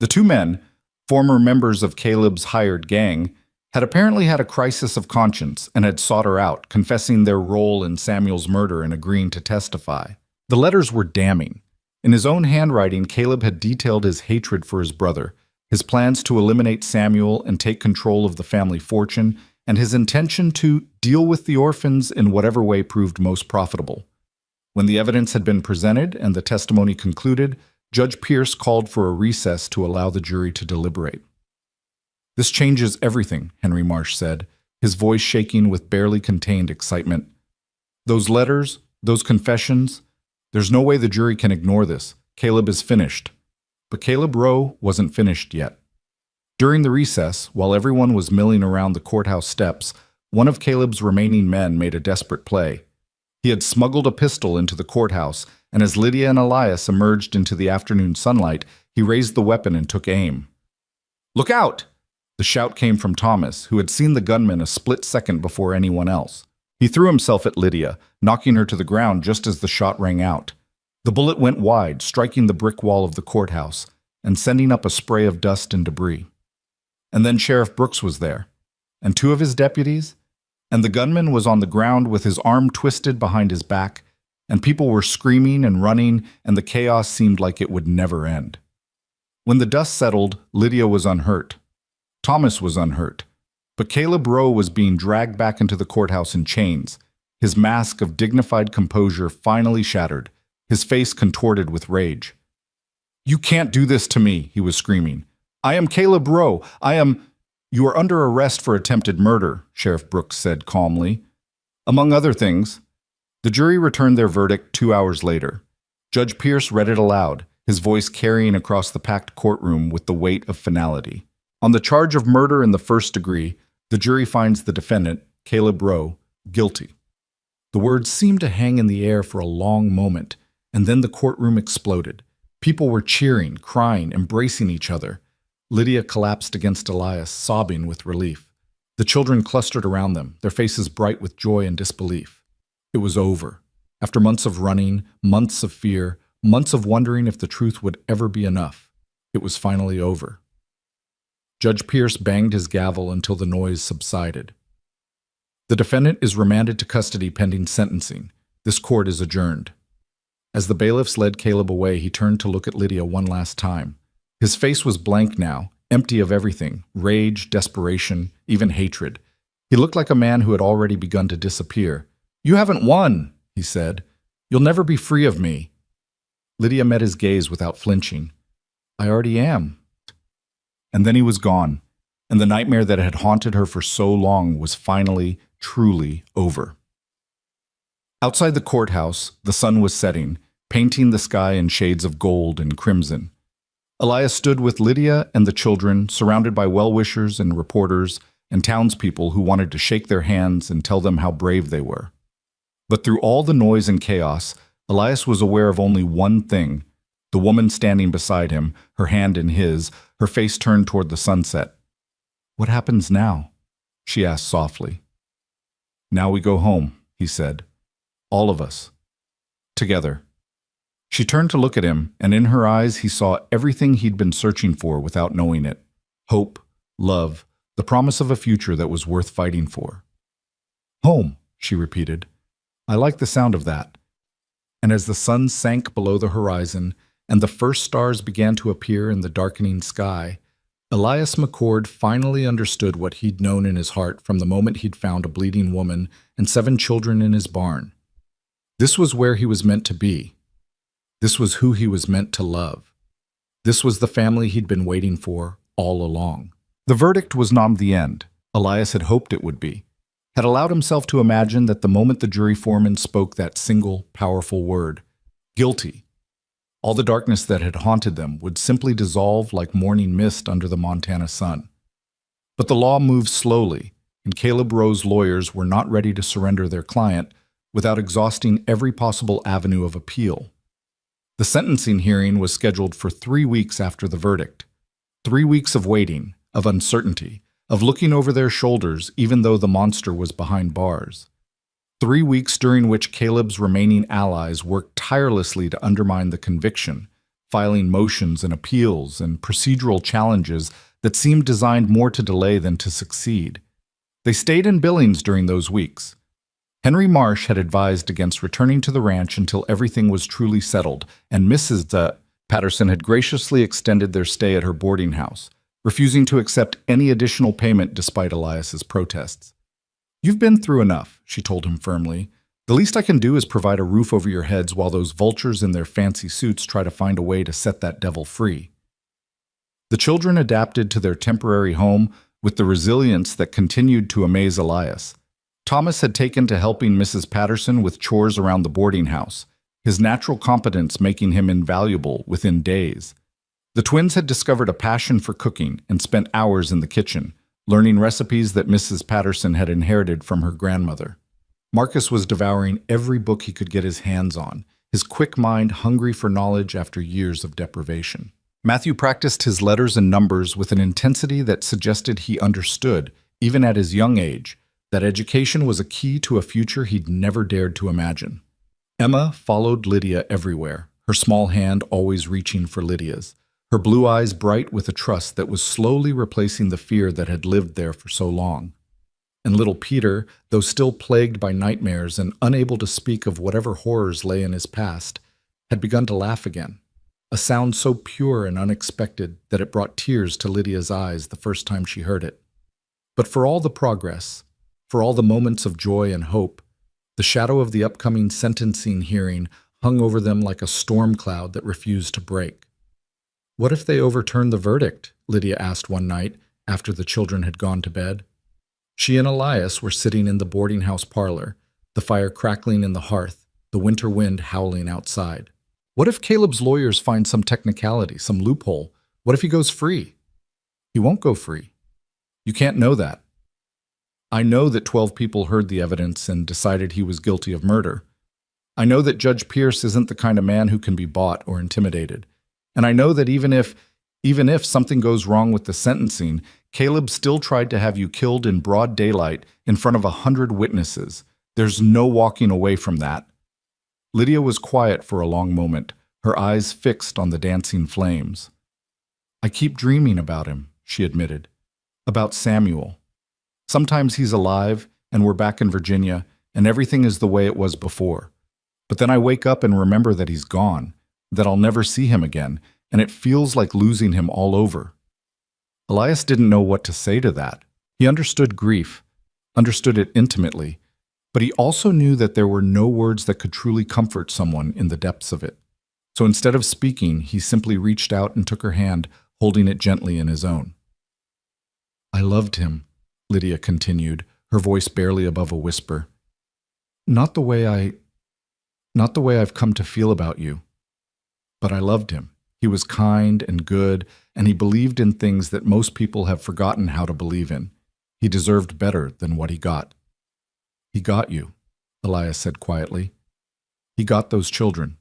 The two men, former members of Caleb's hired gang, had apparently had a crisis of conscience and had sought her out, confessing their role in Samuel's murder and agreeing to testify. The letters were damning. In his own handwriting, Caleb had detailed his hatred for his brother, his plans to eliminate Samuel and take control of the family fortune, and his intention to deal with the orphans in whatever way proved most profitable. When the evidence had been presented and the testimony concluded, Judge Pierce called for a recess to allow the jury to deliberate. "This changes everything," Henry Marsh said, his voice shaking with barely contained excitement. "Those letters, those confessions, there's no way the jury can ignore this. Caleb is finished." But Caleb Rowe wasn't finished yet. During the recess, while everyone was milling around the courthouse steps, one of Caleb's remaining men made a desperate play. He had smuggled a pistol into the courthouse, and as Lydia and Elias emerged into the afternoon sunlight, he raised the weapon and took aim. "Look out!" The shout came from Thomas, who had seen the gunman a split second before anyone else. He threw himself at Lydia, knocking her to the ground just as the shot rang out. The bullet went wide, striking the brick wall of the courthouse, and sending up a spray of dust and debris. And then Sheriff Brooks was there, and two of his deputies, and the gunman was on the ground with his arm twisted behind his back, and people were screaming and running, and the chaos seemed like it would never end. When the dust settled, Lydia was unhurt. Thomas was unhurt. But Caleb Rowe was being dragged back into the courthouse in chains, his mask of dignified composure finally shattered, his face contorted with rage. "You can't do this to me," he was screaming. "I am Caleb Rowe. You are under arrest for attempted murder," Sheriff Brooks said calmly. Among other things, the jury returned their verdict 2 hours later. Judge Pierce read it aloud, his voice carrying across the packed courtroom with the weight of finality. On the charge of murder in the first degree, the jury finds the defendant, Caleb Rowe, guilty. The words seemed to hang in the air for a long moment, and then the courtroom exploded. People were cheering, crying, embracing each other. Lydia collapsed against Elias, sobbing with relief. The children clustered around them, their faces bright with joy and disbelief. It was over. After months of running, months of fear, months of wondering if the truth would ever be enough, it was finally over. Judge Pierce banged his gavel until the noise subsided. "The defendant is remanded to custody pending sentencing. This court is adjourned." As the bailiffs led Caleb away, he turned to look at Lydia one last time. His face was blank now, empty of everything, rage, desperation, even hatred. He looked like a man who had already begun to disappear. "You haven't won," he said. "You'll never be free of me." Lydia met his gaze without flinching. "I already am." And then he was gone, and the nightmare that had haunted her for so long was finally, truly over. Outside the courthouse, the sun was setting, painting the sky in shades of gold and crimson. Elias stood with Lydia and the children, surrounded by well-wishers and reporters and townspeople who wanted to shake their hands and tell them how brave they were. But through all the noise and chaos, Elias was aware of only one thing: the woman standing beside him, her hand in his, her face turned toward the sunset. "What happens now?" she asked softly. "Now we go home," he said. "All of us. Together." She turned to look at him, and in her eyes he saw everything he'd been searching for without knowing it: hope, love, the promise of a future that was worth fighting for. "Home," she repeated. "I like the sound of that." And as the sun sank below the horizon and the first stars began to appear in the darkening sky, Elias McCord finally understood what he'd known in his heart from the moment he'd found a bleeding woman and 7 children in his barn. This was where he was meant to be. This was who he was meant to love. This was the family he'd been waiting for all along. The verdict was not the end. Elias had hoped it would be, had allowed himself to imagine that the moment the jury foreman spoke that single, powerful word, guilty, all the darkness that had haunted them would simply dissolve like morning mist under the Montana sun. But the law moved slowly, and Caleb Rowe's lawyers were not ready to surrender their client without exhausting every possible avenue of appeal. The sentencing hearing was scheduled for 3 weeks after the verdict. 3 weeks of waiting, of uncertainty, of looking over their shoulders even though the monster was behind bars. 3 weeks during which Caleb's remaining allies worked tirelessly to undermine the conviction, filing motions and appeals and procedural challenges that seemed designed more to delay than to succeed. They stayed in Billings during those weeks. Henry Marsh had advised against returning to the ranch until everything was truly settled, and Mrs. Patterson had graciously extended their stay at her boarding house, refusing to accept any additional payment despite Elias's protests. "You've been through enough," she told him firmly. "The least I can do is provide a roof over your heads while those vultures in their fancy suits try to find a way to set that devil free." The children adapted to their temporary home with the resilience that continued to amaze Elias. Thomas had taken to helping Mrs. Patterson with chores around the boarding house, his natural competence making him invaluable within days. The twins had discovered a passion for cooking and spent hours in the kitchen, learning recipes that Mrs. Patterson had inherited from her grandmother. Marcus was devouring every book he could get his hands on, his quick mind hungry for knowledge after years of deprivation. Matthew practiced his letters and numbers with an intensity that suggested he understood, even at his young age, that education was a key to a future he'd never dared to imagine. Emma followed Lydia everywhere, her small hand always reaching for Lydia's, her blue eyes bright with a trust that was slowly replacing the fear that had lived there for so long. And little Peter, though still plagued by nightmares and unable to speak of whatever horrors lay in his past, had begun to laugh again, a sound so pure and unexpected that it brought tears to Lydia's eyes the first time she heard it. But for all the progress, for all the moments of joy and hope, the shadow of the upcoming sentencing hearing hung over them like a storm cloud that refused to break. "What if they overturn the verdict?" Lydia asked one night after the children had gone to bed. She and Elias were sitting in the boarding house parlor, the fire crackling in the hearth, the winter wind howling outside. "What if Caleb's lawyers find some technicality, some loophole? What if he goes free?" "He won't go free. You can't know that. I know that 12 people heard the evidence and decided he was guilty of murder. I know that Judge Pierce isn't the kind of man who can be bought or intimidated. And I know that even if something goes wrong with the sentencing, Caleb still tried to have you killed in broad daylight in front of 100 witnesses. There's no walking away from that." Lydia was quiet for a long moment, her eyes fixed on the dancing flames. "I keep dreaming about him," she admitted. "About Samuel. Sometimes he's alive, and we're back in Virginia, and everything is the way it was before. But then I wake up and remember that he's gone, that I'll never see him again, and it feels like losing him all over." Elias didn't know what to say to that. He understood grief, understood it intimately, but he also knew that there were no words that could truly comfort someone in the depths of it. So instead of speaking, he simply reached out and took her hand, holding it gently in his own. "I loved him," Lydia continued, her voice barely above a whisper. "Not the way Not the way I've come to feel about you. But I loved him. He was kind and good, and he believed in things that most people have forgotten how to believe in. He deserved better than what he got. He got you, Elias said quietly. He got those children.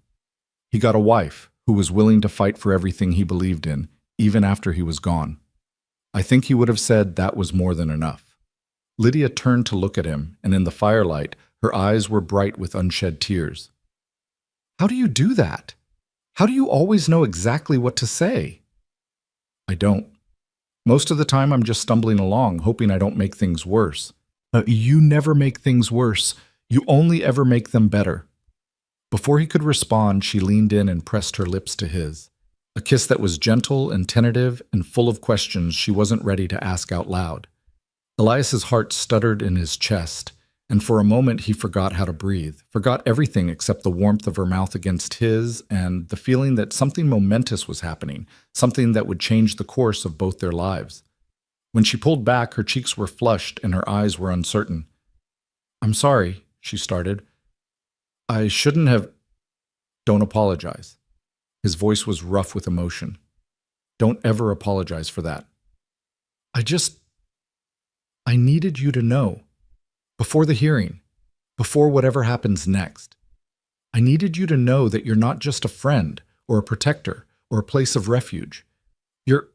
He got a wife who was willing to fight for everything he believed in, even after he was gone. I think he would have said that was more than enough. Lydia turned to look at him, and in the firelight, her eyes were bright with unshed tears. How do you do that? How do you always know exactly what to say? I don't. Most of the time I'm just stumbling along, hoping I don't make things worse. You never make things worse. You only ever make them better. Before he could respond, she leaned in and pressed her lips to his. A kiss that was gentle and tentative and full of questions she wasn't ready to ask out loud. Elias's heart stuttered in his chest, and for a moment he forgot how to breathe, forgot everything except the warmth of her mouth against his and the feeling that something momentous was happening, something that would change the course of both their lives. When she pulled back, her cheeks were flushed and her eyes were uncertain. I'm sorry, she started. I shouldn't have... Don't apologize. His voice was rough with emotion. Don't ever apologize for that. I needed you to know. Before the hearing, before whatever happens next. I needed you to know that you're not just a friend or a protector or a place of refuge. You're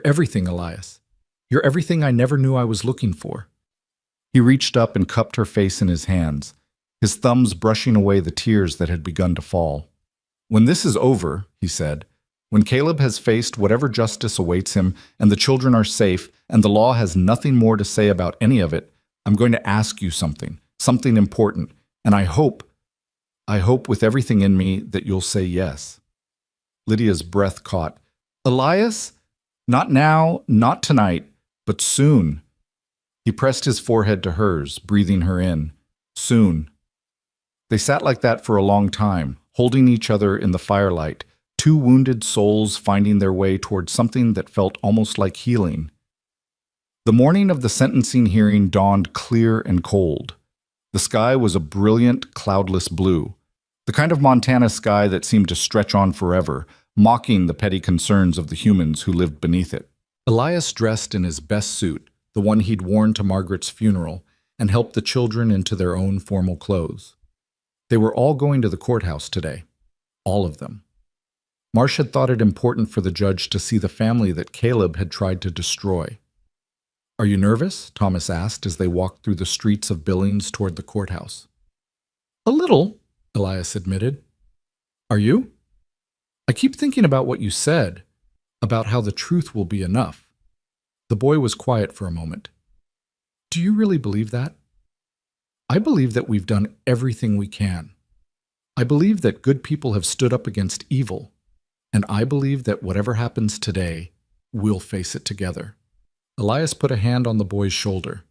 everything, Elias. You're everything I never knew I was looking for. He reached up and cupped her face in his hands, his thumbs brushing away the tears that had begun to fall. When this is over, he said, when Caleb has faced whatever justice awaits him and the children are safe and the law has nothing more to say about any of it, I'm going to ask you something important, and I hope with everything in me that you'll say yes. Lydia's breath caught. Elias? Not now, not tonight, but soon. He pressed his forehead to hers, breathing her in. Soon. They sat like that for a long time, holding each other in the firelight, two wounded souls finding their way toward something that felt almost like healing. The morning of the sentencing hearing dawned clear and cold. The sky was a brilliant, cloudless blue, the kind of Montana sky that seemed to stretch on forever, mocking the petty concerns of the humans who lived beneath it. Elias dressed in his best suit, the one he'd worn to Margaret's funeral, and helped the children into their own formal clothes. They were all going to the courthouse today. All of them. Marsh had thought it important for the judge to see the family that Caleb had tried to destroy. Are you nervous? Thomas asked as they walked through the streets of Billings toward the courthouse. A little, Elias admitted. Are you? I keep thinking about what you said, about how the truth will be enough. The boy was quiet for a moment. Do you really believe that? I believe that we've done everything we can. I believe that good people have stood up against evil, and I believe that whatever happens today, we'll face it together. Elias put a hand on the boy's shoulder.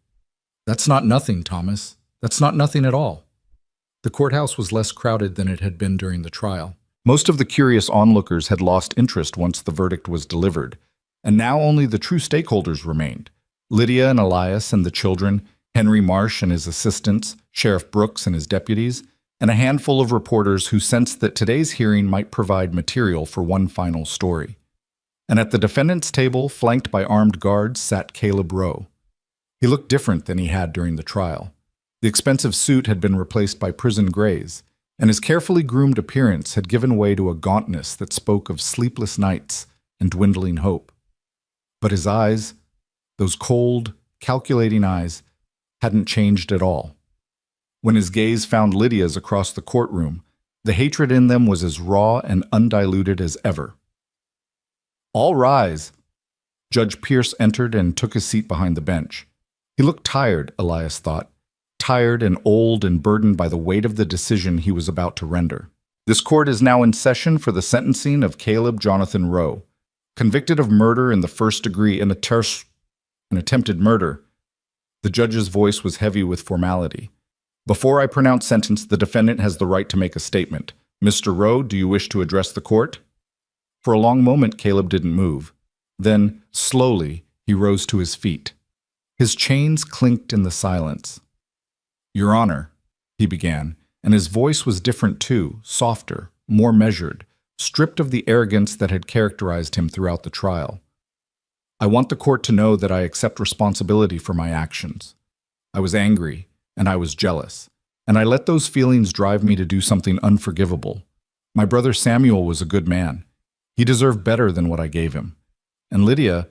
That's not nothing, Thomas. That's not nothing at all. The courthouse was less crowded than it had been during the trial. Most of the curious onlookers had lost interest once the verdict was delivered, and now only the true stakeholders remained. Lydia and Elias and the children, Henry Marsh and his assistants, Sheriff Brooks and his deputies, and a handful of reporters who sensed that today's hearing might provide material for one final story. And at the defendant's table, flanked by armed guards, sat Caleb Rowe. He looked different than he had during the trial. The expensive suit had been replaced by prison grays, and his carefully groomed appearance had given way to a gauntness that spoke of sleepless nights and dwindling hope. But his eyes, those cold, calculating eyes, hadn't changed at all. When his gaze found Lydia's across the courtroom, the hatred in them was as raw and undiluted as ever. All rise. Judge Pierce entered and took his seat behind the bench. He looked tired, Elias thought, tired and old and burdened by the weight of the decision he was about to render. This court is now in session for the sentencing of Caleb Jonathan Rowe, convicted of murder in the first degree and an attempted murder. The judge's voice was heavy with formality. Before I pronounce sentence, the defendant has the right to make a statement. Mr. Rowe, do you wish to address the court? For a long moment, Caleb didn't move. Then, slowly, he rose to his feet. His chains clinked in the silence. Your Honor, he began, and his voice was different too, softer, more measured, stripped of the arrogance that had characterized him throughout the trial. I want the court to know that I accept responsibility for my actions. I was angry, and I was jealous, and I let those feelings drive me to do something unforgivable. My brother Samuel was a good man. He deserved better than what I gave him. And Lydia,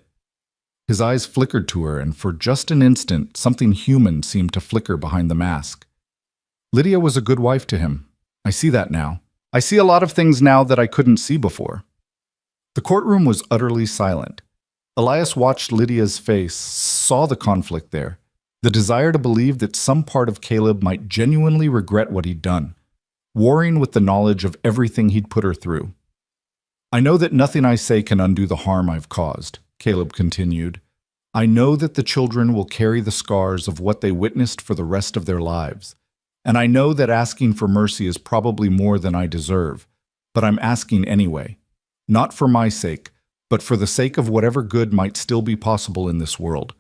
his eyes flickered to her, and for just an instant, something human seemed to flicker behind the mask. Lydia was a good wife to him. I see that now. I see a lot of things now that I couldn't see before. The courtroom was utterly silent. Elias watched Lydia's face, saw the conflict there, the desire to believe that some part of Caleb might genuinely regret what he'd done, warring with the knowledge of everything he'd put her through. I know that nothing I say can undo the harm I've caused, Caleb continued. I know that the children will carry the scars of what they witnessed for the rest of their lives. And I know that asking for mercy is probably more than I deserve, but I'm asking anyway. Not for my sake, but for the sake of whatever good might still be possible in this world.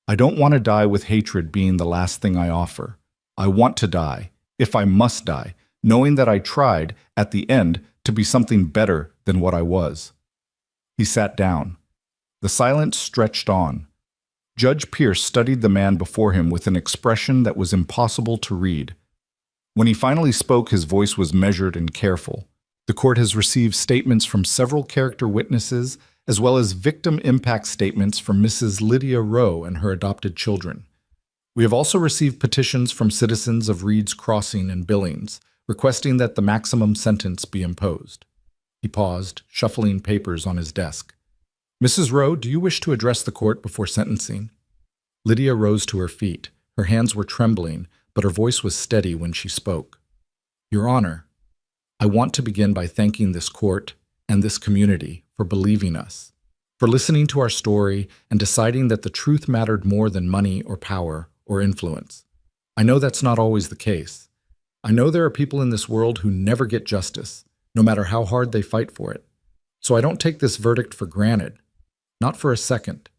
I don't want to die with hatred being the last thing I offer. I want to die, if I must die, knowing that I tried, at the end, to be something better than what I was. He sat down. The silence stretched on. Judge Pierce studied the man before him with an expression that was impossible to read. When he finally spoke, his voice was measured and careful. The court has received statements from several character witnesses, as well as victim impact statements from Mrs. Lydia Rowe and her adopted children. We have also received petitions from citizens of Reed's Crossing and Billings, requesting that the maximum sentence be imposed. He paused, shuffling papers on his desk. Mrs. Rowe, do you wish to address the court before sentencing? Lydia rose to her feet. Her hands were trembling, but her voice was steady when she spoke. Your Honor, I want to begin by thanking this court and this community for believing us, for listening to our story and deciding that the truth mattered more than money or power or influence. I know that's not always the case. I know there are people in this world who never get justice, no matter how hard they fight for it. So I don't take this verdict for granted. Not for a second.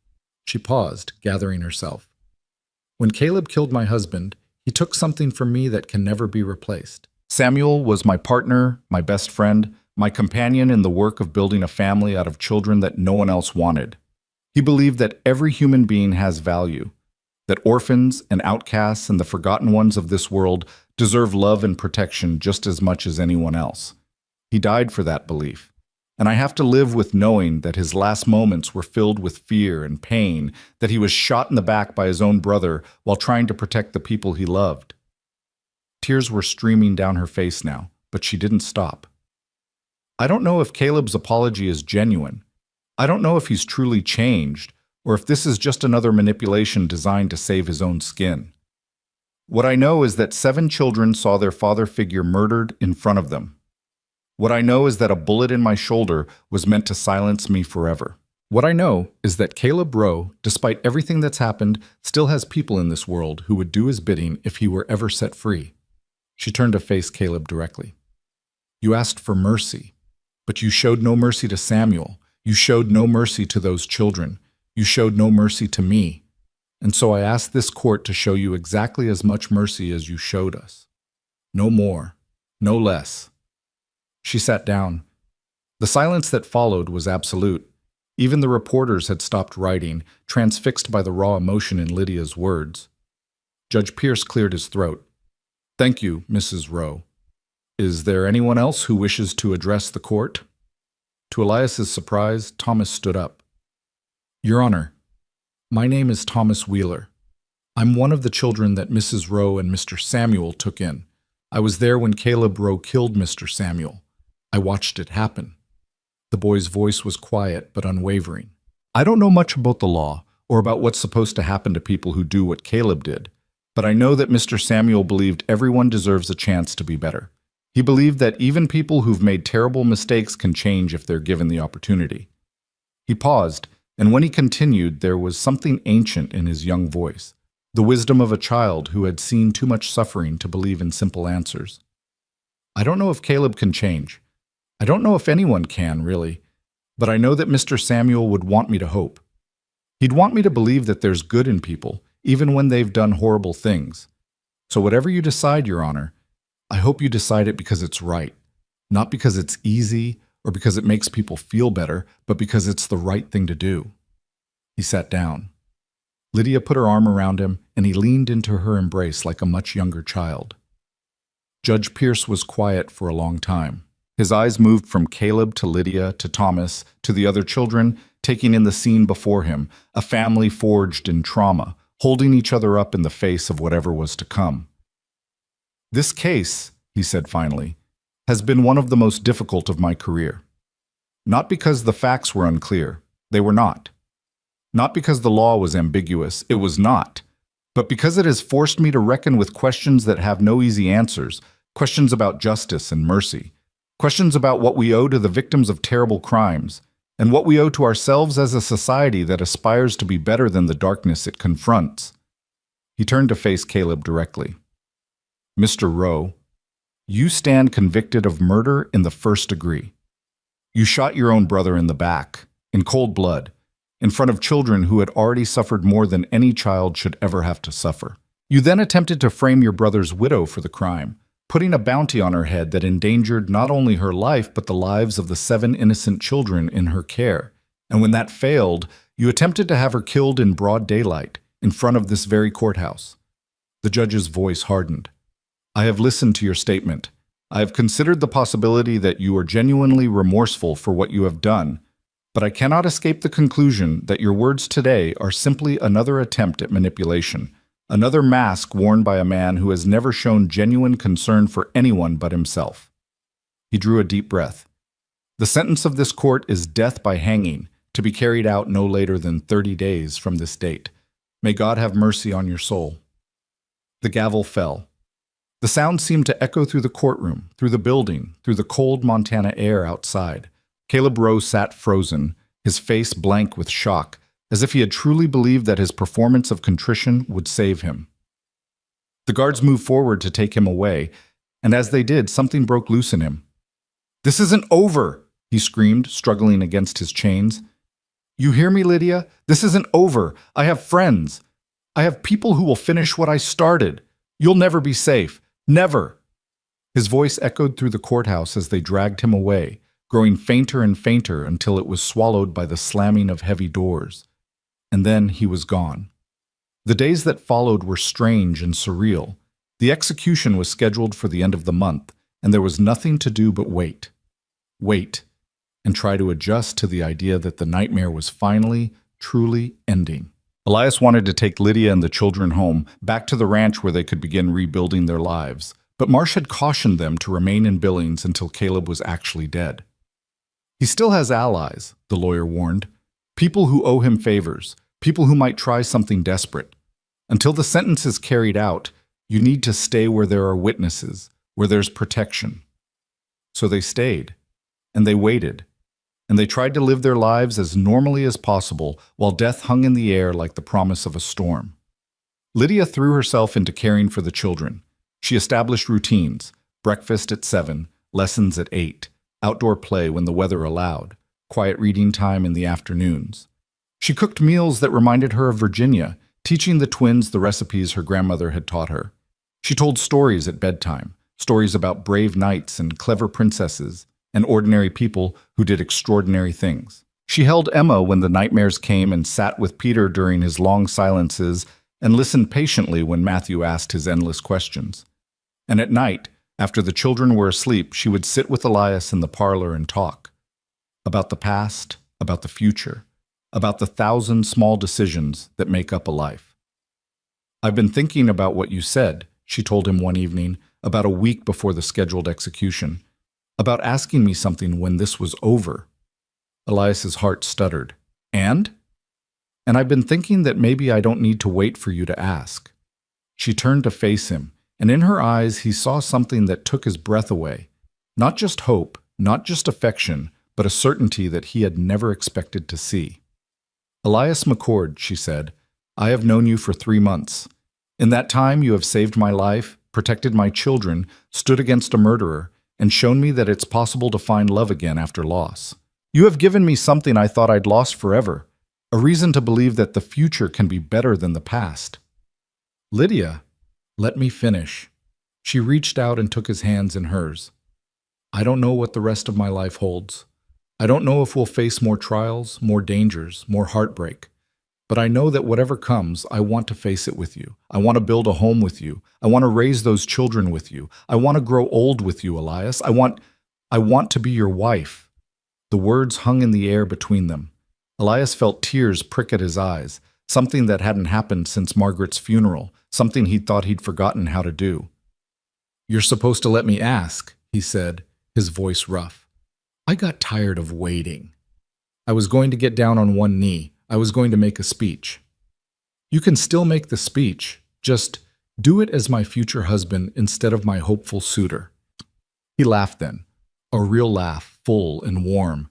She paused, gathering herself. When Caleb killed my husband, he took something from me that can never be replaced. Samuel was my partner, my best friend, my companion in the work of building a family out of children that no one else wanted. He believed that every human being has value, that orphans and outcasts and the forgotten ones of this world deserve love and protection just as much as anyone else. He died for that belief. And I have to live with knowing that his last moments were filled with fear and pain, that he was shot in the back by his own brother while trying to protect the people he loved. Tears were streaming down her face now, but she didn't stop. I don't know if Caleb's apology is genuine. I don't know if he's truly changed, or if this is just another manipulation designed to save his own skin. What I know is that 7 children saw their father figure murdered in front of them. What I know is that a bullet in my shoulder was meant to silence me forever. What I know is that Caleb Rowe, despite everything that's happened, still has people in this world who would do his bidding if he were ever set free. She turned to face Caleb directly. You asked for mercy, but you showed no mercy to Samuel. You showed no mercy to those children. You showed no mercy to me. And so I ask this court to show you exactly as much mercy as you showed us. No more, no less. She sat down. The silence that followed was absolute. Even the reporters had stopped writing, transfixed by the raw emotion in Lydia's words. Judge Pierce cleared his throat. Thank you, Mrs. Rowe. Is there anyone else who wishes to address the court? To Elias's surprise, Thomas stood up. Your Honor, my name is Thomas Wheeler. I'm one of the children that Mrs. Rowe and Mr. Samuel took in. I was there when Caleb Rowe killed Mr. Samuel. I watched it happen. The boy's voice was quiet but unwavering. I don't know much about the law or about what's supposed to happen to people who do what Caleb did, but I know that Mr. Samuel believed everyone deserves a chance to be better. He believed that even people who've made terrible mistakes can change if they're given the opportunity. He paused, and when he continued, there was something ancient in his young voice, the wisdom of a child who had seen too much suffering to believe in simple answers. I don't know if Caleb can change. I don't know if anyone can, really, but I know that Mr. Samuel would want me to hope. He'd want me to believe that there's good in people, even when they've done horrible things. So whatever you decide, Your Honor, I hope you decide it because it's right, not because it's easy or because it makes people feel better, but because it's the right thing to do." He sat down. Lydia put her arm around him, and he leaned into her embrace like a much younger child. Judge Pierce was quiet for a long time. His eyes moved from Caleb to Lydia to Thomas to the other children, taking in the scene before him, a family forged in trauma, holding each other up in the face of whatever was to come. "This case," he said finally, "has been one of the most difficult of my career. Not because the facts were unclear, they were not. Not because the law was ambiguous, it was not. But because it has forced me to reckon with questions that have no easy answers, questions about justice and mercy, questions about what we owe to the victims of terrible crimes, and what we owe to ourselves as a society that aspires to be better than the darkness it confronts." He turned to face Caleb directly. "Mr. Rowe, you stand convicted of murder in the first degree. You shot your own brother in the back, in cold blood, in front of children who had already suffered more than any child should ever have to suffer. You then attempted to frame your brother's widow for the crime, putting a bounty on her head that endangered not only her life but the lives of the 7 innocent children in her care. And when that failed, you attempted to have her killed in broad daylight, in front of this very courthouse." The judge's voice hardened. "I have listened to your statement. I have considered the possibility that you are genuinely remorseful for what you have done, but I cannot escape the conclusion that your words today are simply another attempt at manipulation, another mask worn by a man who has never shown genuine concern for anyone but himself." He drew a deep breath. "The sentence of this court is death by hanging, to be carried out no later than 30 days from this date. May God have mercy on your soul." The gavel fell. The sound seemed to echo through the courtroom, through the building, through the cold Montana air outside. Caleb Rowe sat frozen, his face blank with shock, as if he had truly believed that his performance of contrition would save him. The guards moved forward to take him away, and as they did, something broke loose in him. "This isn't over!" he screamed, struggling against his chains. "You hear me, Lydia? This isn't over. I have friends. I have people who will finish what I started. You'll never be safe. Never!" His voice echoed through the courthouse as they dragged him away, growing fainter and fainter until it was swallowed by the slamming of heavy doors. And then he was gone. The days that followed were strange and surreal. The execution was scheduled for the end of the month, and there was nothing to do but wait. Wait, and try to adjust to the idea that the nightmare was finally, truly ending. Elias wanted to take Lydia and the children home, back to the ranch where they could begin rebuilding their lives. But Marsh had cautioned them to remain in Billings until Caleb was actually dead. "He still has allies," the lawyer warned. "People who owe him favors, people who might try something desperate. Until the sentence is carried out, you need to stay where there are witnesses, where there's protection." So they stayed, and they waited, and they tried to live their lives as normally as possible while death hung in the air like the promise of a storm. Lydia threw herself into caring for the children. She established routines: breakfast at 7, lessons at 8, outdoor play when the weather allowed, quiet reading time in the afternoons. She cooked meals that reminded her of Virginia, teaching the twins the recipes her grandmother had taught her. She told stories at bedtime, stories about brave knights and clever princesses, and ordinary people who did extraordinary things. She held Emma when the nightmares came and sat with Peter during his long silences and listened patiently when Matthew asked his endless questions. And at night, after the children were asleep, she would sit with Elias in the parlor and talk about the past, about the future, about the 1,000 small decisions that make up a life. "I've been thinking about what you said," she told him one evening, about a week before the scheduled execution, "about asking me something when this was over." Elias's heart stuttered. "And I've been thinking that maybe I don't need to wait for you to ask." She turned to face him, and in her eyes he saw something that took his breath away. Not just hope, not just affection, but a certainty that he had never expected to see. "Elias McCord," she said, "I have known you for 3 months. In that time you have saved my life, protected my children, stood against a murderer, and shown me that it's possible to find love again after loss. You have given me something I thought I'd lost forever, a reason to believe that the future can be better than the past." "Lydia, let me finish." She reached out and took his hands in hers. I don't know what the rest of my life holds. I don't know if we'll face more trials, more dangers, more heartbreak. But I know that whatever comes, I want to face it with you. I want to build a home with you. I want to raise those children with you. I want to grow old with you, Elias. I want to be your wife. The words hung in the air between them. Elias felt tears prick at his eyes, something that hadn't happened since Margaret's funeral, something he thought he'd forgotten how to do. You're supposed to let me ask, he said, his voice rough. I got tired of waiting. I was going to get down on one knee. I was going to make a speech. You can still make the speech, just do it as my future husband instead of my hopeful suitor. He laughed then, a real laugh, full and warm,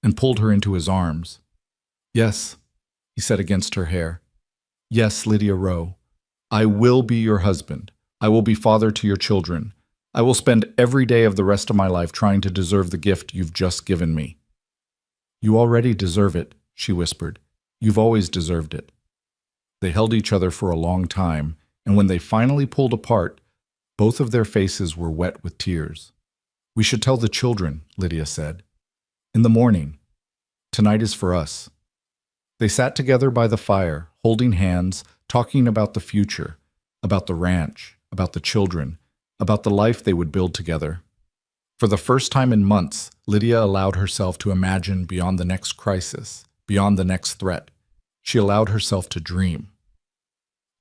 and pulled her into his arms. Yes, he said against her hair. Yes, Lydia Rowe, I will be your husband. I will be father to your children. I will spend every day of the rest of my life trying to deserve the gift you've just given me. You already deserve it, she whispered. You've always deserved it. They held each other for a long time, and when they finally pulled apart, both of their faces were wet with tears. We should tell the children, Lydia said. In the morning. Tonight is for us. They sat together by the fire, holding hands, talking about the future, about the ranch, about the children, about the life they would build together. For the first time in months, Lydia allowed herself to imagine beyond the next crisis, beyond the next threat. She allowed herself to dream.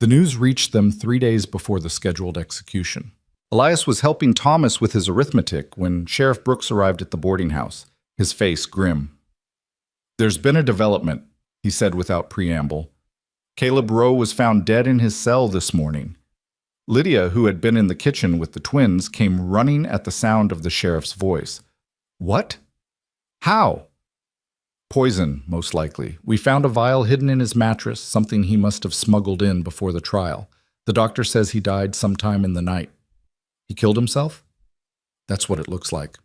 The news reached them 3 days before the scheduled execution. Elias was helping Thomas with his arithmetic when Sheriff Brooks arrived at the boarding house, his face grim. There's been a development, he said without preamble. Caleb Rowe was found dead in his cell this morning. Lydia, who had been in the kitchen with the twins, came running at the sound of the sheriff's voice. What? How? Poison, most likely. We found a vial hidden in his mattress, something he must have smuggled in before the trial. The doctor says he died sometime in the night. He killed himself? That's what it looks like.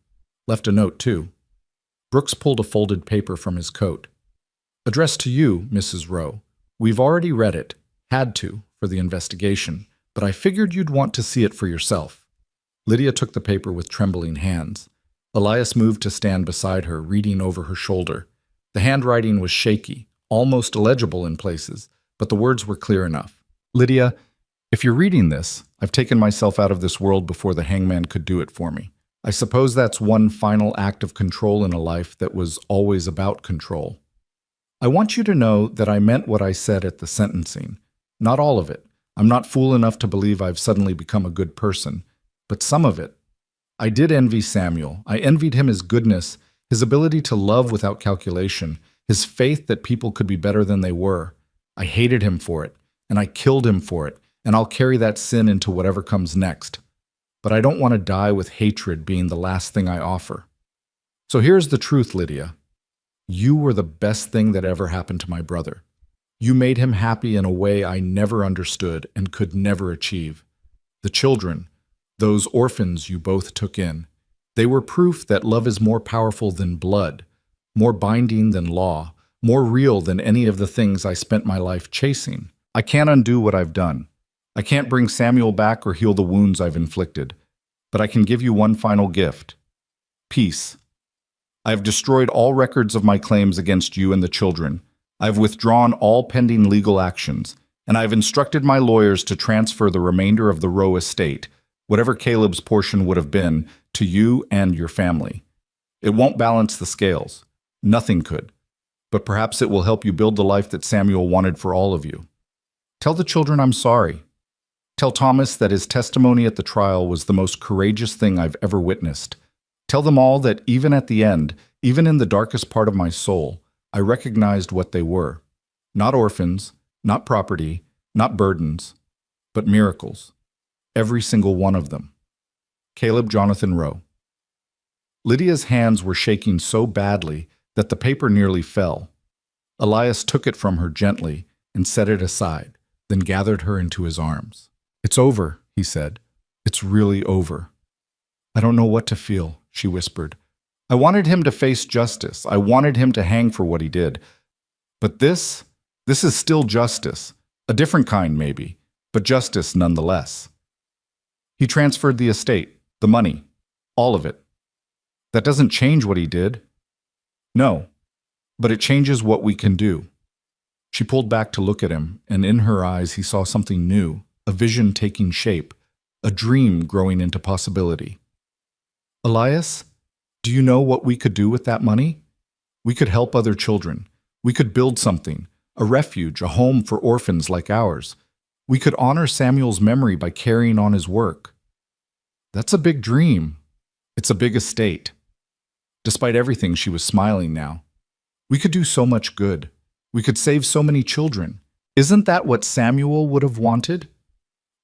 Left a note, too. Brooks pulled a folded paper from his coat. Addressed to you, Mrs. Rowe. We've already read it. Had to, for the investigation. But I figured you'd want to see it for yourself. Lydia took the paper with trembling hands. Elias moved to stand beside her, reading over her shoulder. The handwriting was shaky, almost illegible in places, but the words were clear enough. Lydia, if you're reading this, I've taken myself out of this world before the hangman could do it for me. I suppose that's one final act of control in a life that was always about control. I want you to know that I meant what I said at the sentencing. Not all of it. I'm not fool enough to believe I've suddenly become a good person, but some of it. I did envy Samuel. I envied him his goodness, his ability to love without calculation, his faith that people could be better than they were. I hated him for it, and I killed him for it, and I'll carry that sin into whatever comes next. But I don't want to die with hatred being the last thing I offer. So here's the truth, Lydia. You were the best thing that ever happened to my brother. You made him happy in a way I never understood and could never achieve. The children, those orphans you both took in, they were proof that love is more powerful than blood, more binding than law, more real than any of the things I spent my life chasing. I can't undo what I've done. I can't bring Samuel back or heal the wounds I've inflicted. But I can give you one final gift. Peace. I have destroyed all records of my claims against you and the children. I have withdrawn all pending legal actions, and I have instructed my lawyers to transfer the remainder of the Rowe estate, whatever Caleb's portion would have been, to you and your family. It won't balance the scales. Nothing could. But perhaps it will help you build the life that Samuel wanted for all of you. Tell the children I'm sorry. Tell Thomas that his testimony at the trial was the most courageous thing I've ever witnessed. Tell them all that even at the end, even in the darkest part of my soul, I recognized what they were. Not orphans, not property, not burdens, but miracles. Every single one of them. Caleb Jonathan Rowe. Lydia's hands were shaking so badly that the paper nearly fell. Elias took it from her gently and set it aside, then gathered her into his arms. It's over, he said. It's really over. I don't know what to feel, she whispered. I wanted him to face justice. I wanted him to hang for what he did. But this is still justice. A different kind, maybe, but justice nonetheless. He transferred the estate, the money, all of it. That doesn't change what he did. No, but it changes what we can do. She pulled back to look at him, and in her eyes he saw something new, a vision taking shape, a dream growing into possibility. Elias, do you know what we could do with that money? We could help other children. We could build something, a refuge, a home for orphans like ours. We could honor Samuel's memory by carrying on his work. That's a big dream. It's a big estate. Despite everything, she was smiling now. We could do so much good. We could save so many children. Isn't that what Samuel would have wanted?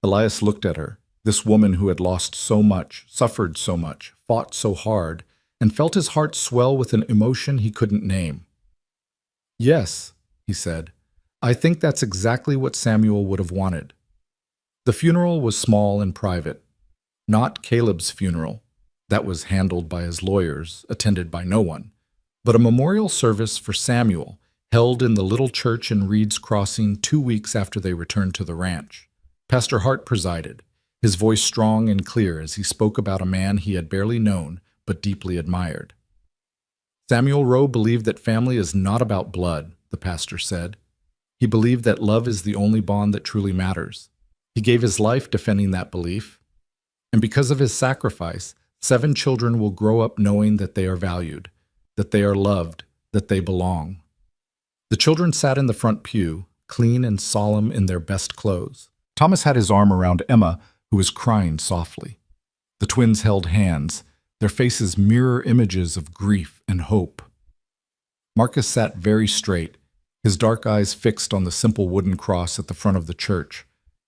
Elias looked at her, this woman who had lost so much, suffered so much, fought so hard, and felt his heart swell with an emotion he couldn't name. Yes, he said, I think that's exactly what Samuel would have wanted. The funeral was small and private. Not Caleb's funeral. That was handled by his lawyers, attended by no one. But a memorial service for Samuel, held in the little church in Reed's Crossing 2 weeks after they returned to the ranch. Pastor Hart presided, his voice strong and clear as he spoke about a man he had barely known but deeply admired. Samuel Rowe believed that family is not about blood, the pastor said. He believed that love is the only bond that truly matters. He gave his life defending that belief. And because of his sacrifice, 7 children will grow up knowing that they are valued, that they are loved, that they belong. The children sat in the front pew, clean and solemn in their best clothes. Thomas had his arm around Emma, who was crying softly. The twins held hands, their faces mirror images of grief and hope. Marcus sat very straight, his dark eyes fixed on the simple wooden cross at the front of the church.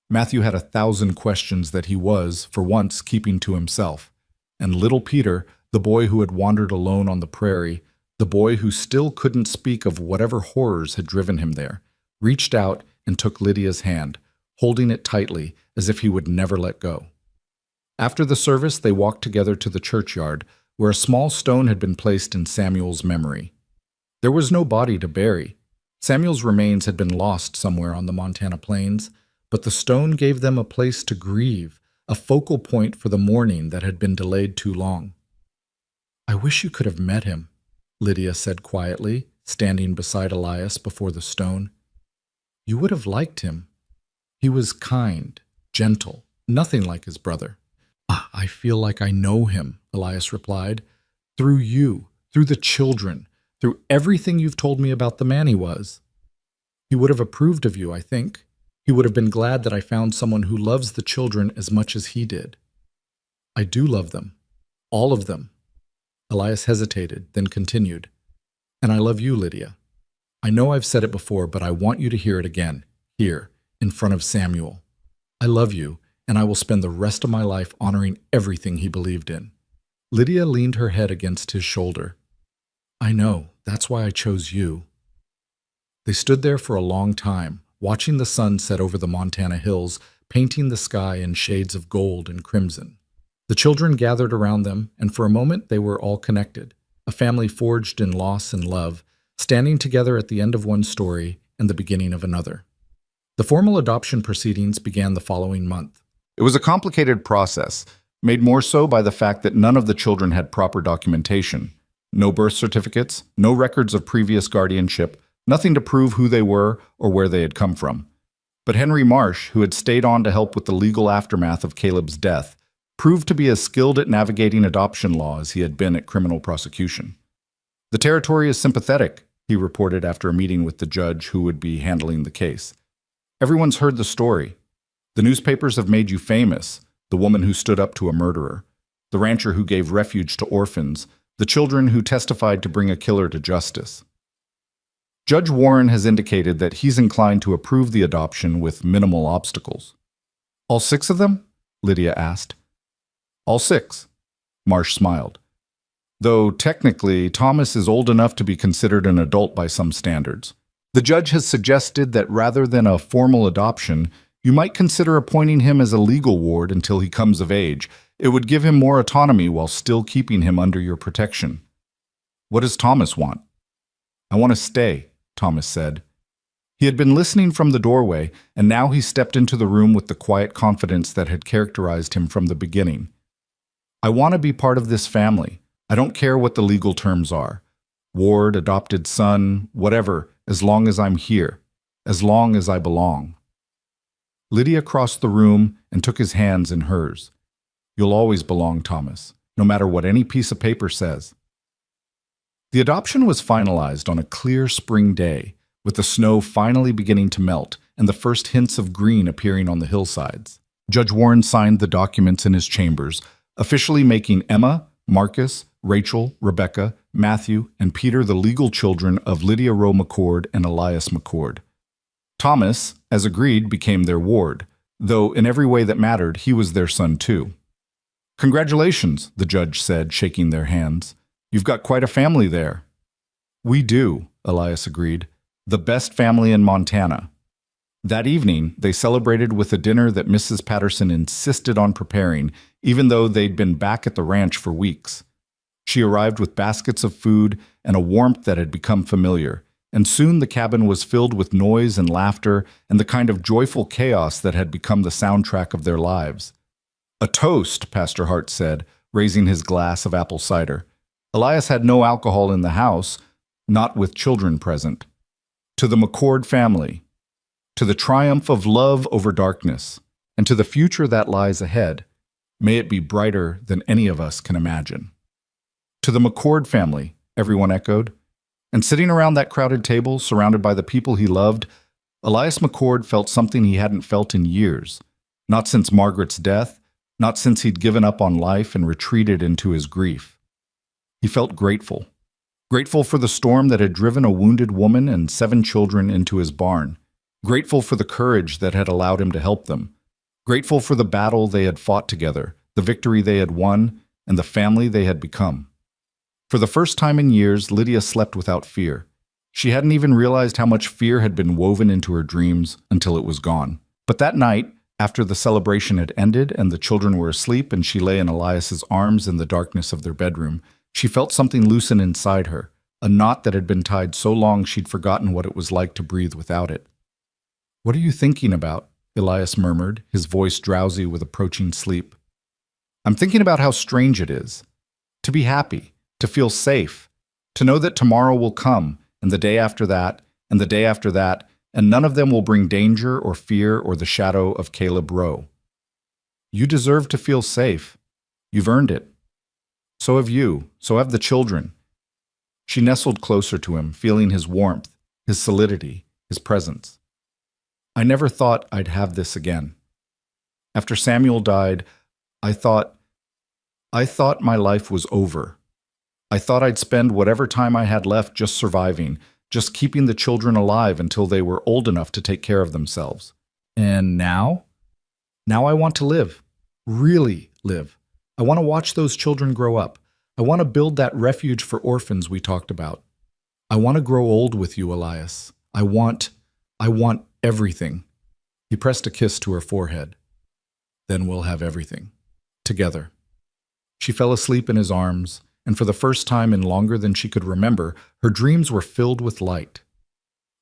Matthew had 1,000 questions that he was, for once, keeping to himself. And little Peter, the boy who had wandered alone on the prairie, the boy who still couldn't speak of whatever horrors had driven him there, reached out and took Lydia's hand, holding it tightly as if he would never let go. After the service, they walked together to the churchyard, where a small stone had been placed in Samuel's memory. There was no body to bury. Samuel's remains had been lost somewhere on the Montana plains, but the stone gave them a place to grieve, a focal point for the mourning that had been delayed too long. I wish you could have met him, Lydia said quietly, standing beside Elias before the stone. You would have liked him. He was kind, gentle, nothing like his brother. I feel like I know him, Elias replied. Through you, through the children, through everything you've told me about the man he was. He would have approved of you, I think. He would have been glad that I found someone who loves the children as much as he did. I do love them. All of them. Elias hesitated, then continued. And I love you, Lydia. I know I've said it before, but I want you to hear it again, here, in front of Samuel. I love you, and I will spend the rest of my life honoring everything he believed in. Lydia leaned her head against his shoulder. I know, that's why I chose you. They stood there for a long time, watching the sun set over the Montana hills, painting the sky in shades of gold and crimson. The children gathered around them, and for a moment they were all connected, a family forged in loss and love, standing together at the end of one story and the beginning of another. The formal adoption proceedings began the following month. It was a complicated process, made more so by the fact that none of the children had proper documentation. No birth certificates, no records of previous guardianship, nothing to prove who they were or where they had come from. But Henry Marsh, who had stayed on to help with the legal aftermath of Caleb's death, proved to be as skilled at navigating adoption law as he had been at criminal prosecution. The territory is sympathetic, he reported after a meeting with the judge who would be handling the case. Everyone's heard the story. The newspapers have made you famous, the woman who stood up to a murderer, the rancher who gave refuge to orphans, the children who testified to bring a killer to justice. Judge Warren has indicated that he's inclined to approve the adoption with minimal obstacles. All 6 of them? Lydia asked. All 6, Marsh smiled. Though technically, Thomas is old enough to be considered an adult by some standards. The judge has suggested that rather than a formal adoption, you might consider appointing him as a legal ward until he comes of age. It would give him more autonomy while still keeping him under your protection. What does Thomas want? I want to stay, Thomas said. He had been listening from the doorway, and now he stepped into the room with the quiet confidence that had characterized him from the beginning. I want to be part of this family. I don't care what the legal terms are. Ward, adopted son, whatever, as long as I'm here, as long as I belong. Lydia crossed the room and took his hands in hers. You'll always belong, Thomas, no matter what any piece of paper says. The adoption was finalized on a clear spring day, with the snow finally beginning to melt and the first hints of green appearing on the hillsides. Judge Warren signed the documents in his chambers, officially making Emma, Marcus, Rachel, Rebecca, Matthew, and Peter the legal children of Lydia Rowe McCord and Elias McCord. Thomas, as agreed, became their ward, though in every way that mattered, he was their son too. Congratulations, the judge said, shaking their hands. You've got quite a family there. We do, Elias agreed. The best family in Montana. That evening, they celebrated with a dinner that Mrs. Patterson insisted on preparing, even though they'd been back at the ranch for weeks. She arrived with baskets of food and a warmth that had become familiar, and soon the cabin was filled with noise and laughter and the kind of joyful chaos that had become the soundtrack of their lives. A toast, Pastor Hart said, raising his glass of apple cider. Elias had no alcohol in the house, not with children present. To the McCord family, to the triumph of love over darkness, and to the future that lies ahead, may it be brighter than any of us can imagine. To the McCord family, everyone echoed. And sitting around that crowded table, surrounded by the people he loved, Elias McCord felt something he hadn't felt in years. Not since Margaret's death, not since he'd given up on life and retreated into his grief. He felt grateful. Grateful for the storm that had driven a wounded woman and 7 children into his barn. Grateful for the courage that had allowed him to help them. Grateful for the battle they had fought together, the victory they had won, and the family they had become. For the first time in years, Lydia slept without fear. She hadn't even realized how much fear had been woven into her dreams until it was gone. But that night, after the celebration had ended and the children were asleep and she lay in Elias's arms in the darkness of their bedroom, she felt something loosen inside her, a knot that had been tied so long she'd forgotten what it was like to breathe without it. "What are you thinking about?" Elias murmured, his voice drowsy with approaching sleep. "I'm thinking about how strange it is. To be happy, to feel safe, to know that tomorrow will come, and the day after that, and the day after that, and none of them will bring danger or fear or the shadow of Caleb Rowe. You deserve to feel safe. You've earned it. So have you. So have the children." She nestled closer to him, feeling his warmth, his solidity, his presence. "I never thought I'd have this again. After Samuel died, I thought my life was over. I thought I'd spend whatever time I had left just surviving, just keeping the children alive until they were old enough to take care of themselves. And now? Now I want to live. Really live. I want to watch those children grow up. I want to build that refuge for orphans we talked about. I want to grow old with you, Elias. I want everything." He pressed a kiss to her forehead. "Then we'll have everything. Together." She fell asleep in his arms, and for the first time in longer than she could remember, her dreams were filled with light.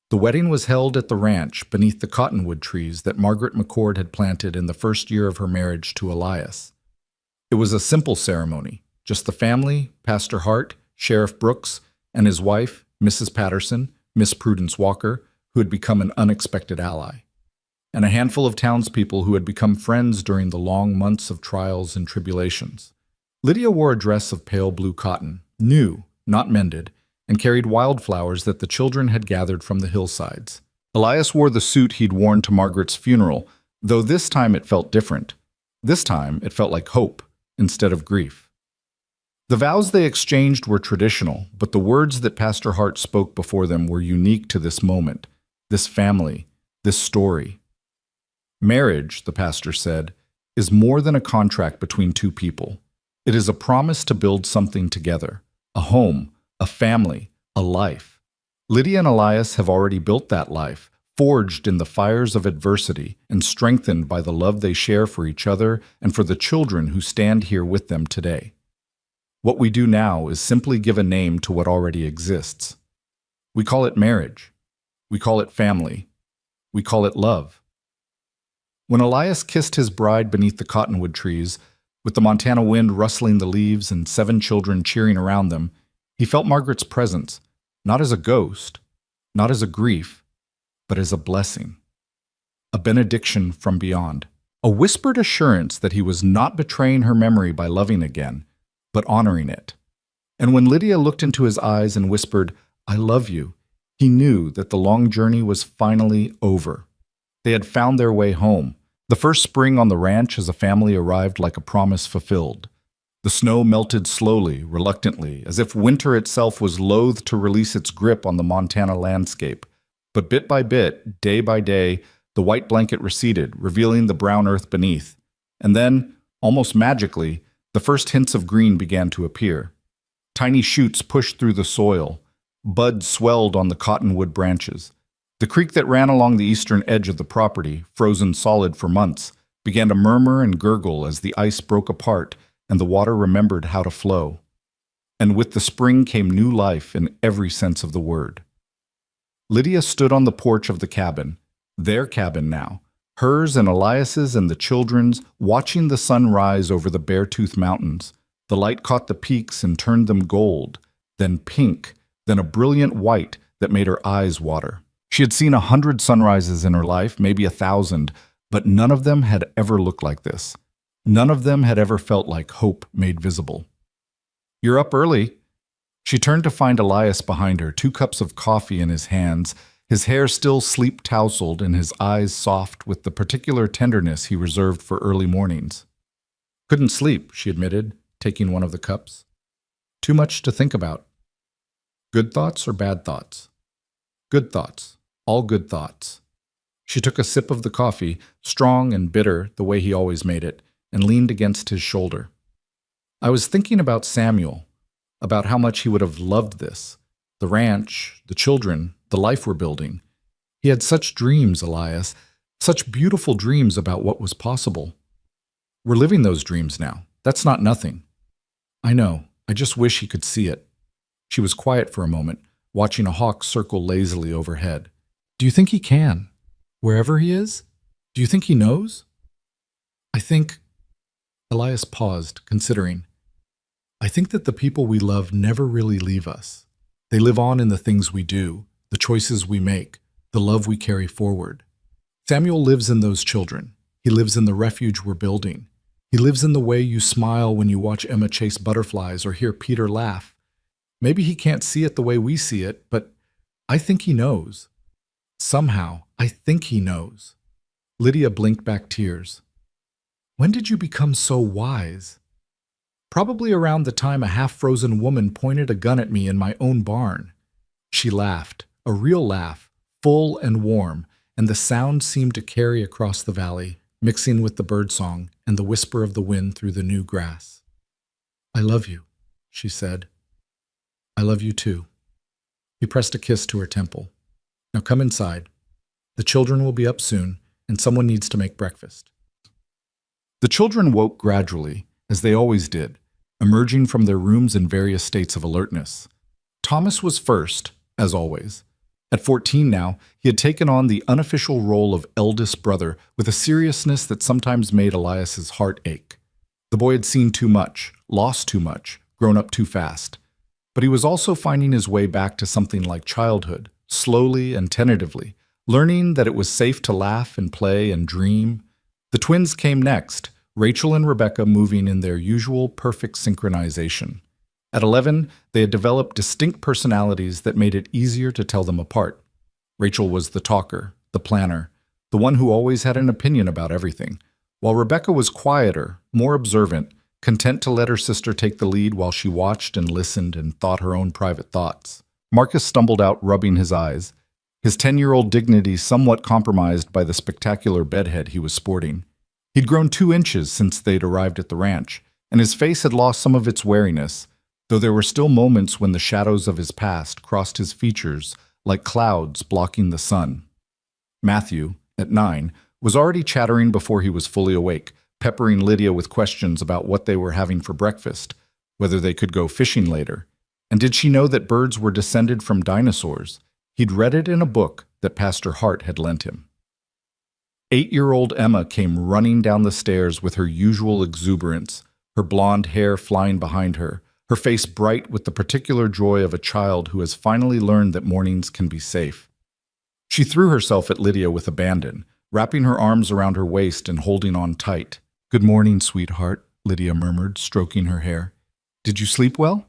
The wedding was held at the ranch beneath the cottonwood trees that Margaret McCord had planted in the first year of her marriage to Elias. It was a simple ceremony, just the family, Pastor Hart, Sheriff Brooks, and his wife, Mrs. Patterson, Miss Prudence Walker, who had become an unexpected ally, and a handful of townspeople who had become friends during the long months of trials and tribulations. Lydia wore a dress of pale blue cotton, new, not mended, and carried wildflowers that the children had gathered from the hillsides. Elias wore the suit he'd worn to Margaret's funeral, though this time it felt different. This time it felt like hope instead of grief. The vows they exchanged were traditional, but the words that Pastor Hart spoke before them were unique to this moment, this family, this story. "Marriage," the pastor said, "is more than a contract between two people. It is a promise to build something together, a home, a family, a life. Lydia and Elias have already built that life, forged in the fires of adversity and strengthened by the love they share for each other and for the children who stand here with them today. What we do now is simply give a name to what already exists. We call it marriage. We call it family. We call it love. When Elias kissed his bride beneath the cottonwood trees, with the Montana wind rustling the leaves and 7 children cheering around them, he felt Margaret's presence, not as a ghost, not as a grief, but as a blessing, a benediction from beyond, a whispered assurance that he was not betraying her memory by loving again, but honoring it. And when Lydia looked into his eyes and whispered, "I love you," he knew that the long journey was finally over. They had found their way home. The first spring on the ranch as a family arrived like a promise fulfilled. The snow melted slowly, reluctantly, as if winter itself was loath to release its grip on the Montana landscape. But bit by bit, day by day, the white blanket receded, revealing the brown earth beneath. And then, almost magically, the first hints of green began to appear. Tiny shoots pushed through the soil. Buds swelled on the cottonwood branches. The creek that ran along the eastern edge of the property, frozen solid for months, began to murmur and gurgle as the ice broke apart and the water remembered how to flow. And with the spring came new life in every sense of the word. Lydia stood on the porch of the cabin, their cabin now, hers and Elias's and the children's, watching the sun rise over the Beartooth Mountains. The light caught the peaks and turned them gold, then pink, then a brilliant white that made her eyes water. She had seen 100 sunrises in her life, maybe 1,000, but none of them had ever looked like this. None of them had ever felt like hope made visible. "You're up early." She turned to find Elias behind her, 2 cups of coffee in his hands, his hair still sleep-tousled and his eyes soft with the particular tenderness he reserved for early mornings. "Couldn't sleep," she admitted, taking one of the cups. "Too much to think about." "Good thoughts or bad thoughts?" "Good thoughts. All good thoughts." She took a sip of the coffee, strong and bitter the way he always made it, and leaned against his shoulder. "I was thinking about Samuel, about how much he would have loved this. The ranch, the children, the life we're building. He had such dreams, Elias, such beautiful dreams about what was possible. We're living those dreams now. That's not nothing." "I know. I just wish he could see it." She was quiet for a moment, watching a hawk circle lazily overhead. "Do you think he can? Wherever he is? Do you think he knows?" "I think—" Elias paused, considering. "I think that the people we love never really leave us. They live on in the things we do, the choices we make, the love we carry forward. Samuel lives in those children. He lives in the refuge we're building. He lives in the way you smile when you watch Emma chase butterflies or hear Peter laugh. Maybe he can't see it the way we see it, but I think he knows. Somehow, I think he knows." Lydia blinked back tears. "When did you become so wise?" "Probably around the time a half-frozen woman pointed a gun at me in my own barn." She laughed, a real laugh, full and warm, and the sound seemed to carry across the valley, mixing with the birdsong and the whisper of the wind through the new grass. "I love you," she said. "I love you too." He pressed a kiss to her temple. "Now come inside. The children will be up soon, and someone needs to make breakfast." The children woke gradually, as they always did, emerging from their rooms in various states of alertness. Thomas was first, as always. At 14 now, he had taken on the unofficial role of eldest brother with a seriousness that sometimes made Elias's heart ache. The boy had seen too much, lost too much, grown up too fast. But he was also finding his way back to something like childhood, slowly and tentatively, learning that it was safe to laugh and play and dream. The twins came next, Rachel and Rebecca moving in their usual perfect synchronization. At 11, they had developed distinct personalities that made it easier to tell them apart. Rachel was the talker, the planner, the one who always had an opinion about everything, while Rebecca was quieter, more observant, content to let her sister take the lead while she watched and listened and thought her own private thoughts. Marcus stumbled out, rubbing his eyes, his 10-year-old dignity somewhat compromised by the spectacular bedhead he was sporting. He'd grown 2 inches since they'd arrived at the ranch, and his face had lost some of its wariness, though there were still moments when the shadows of his past crossed his features like clouds blocking the sun. Matthew, at 9, was already chattering before he was fully awake, peppering Lydia with questions about what they were having for breakfast, whether they could go fishing later, and did she know that birds were descended from dinosaurs? He'd read it in a book, that Pastor Hart had lent him. 8-year-old Emma came running down the stairs with her usual exuberance, her blonde hair flying behind her, her face bright with the particular joy of a child who has finally learned that mornings can be safe. She threw herself at Lydia with abandon, wrapping her arms around her waist and holding on tight. "Good morning, sweetheart," Lydia murmured, stroking her hair. "Did you sleep well?"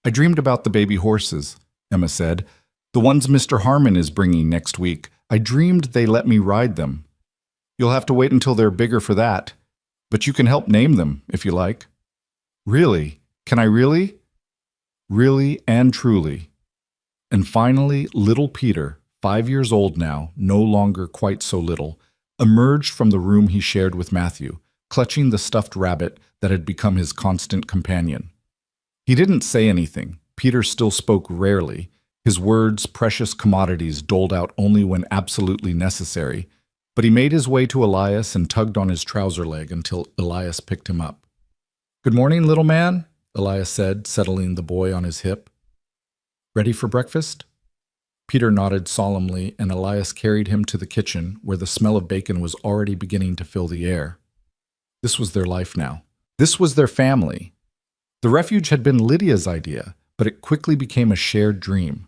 "I dreamed about the baby horses," Emma said. "The ones Mr. Harmon is bringing next week. I dreamed they let me ride them. You'll have to wait until they're bigger for that, but you can help name them if you like." "Really? Can I really?" "Really and truly." And finally, little Peter, 5 years old now, no longer quite so little, emerged from the room he shared with Matthew, clutching the stuffed rabbit that had become his constant companion. He didn't say anything. Peter still spoke rarely, his words precious commodities doled out only when absolutely necessary, but he made his way to Elias and tugged on his trouser leg until Elias picked him up. "Good morning, little man," Elias said, settling the boy on his hip. "Ready for breakfast?" Peter nodded solemnly, and Elias carried him to the kitchen, where the smell of bacon was already beginning to fill the air. This was their life now. This was their family. The refuge had been Lydia's idea, but it quickly became a shared dream.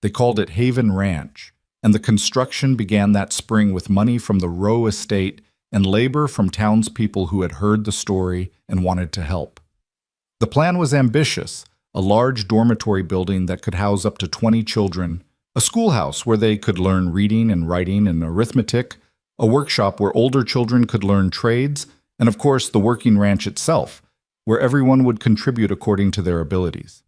They called it Haven Ranch, and the construction began that spring with money from the Rowe estate and labor from townspeople who had heard the story and wanted to help. The plan was ambitious: a large dormitory building that could house up to 20 children, a schoolhouse where they could learn reading and writing and arithmetic, a workshop where older children could learn trades, and of course the working ranch itself, where everyone would contribute according to their abilities.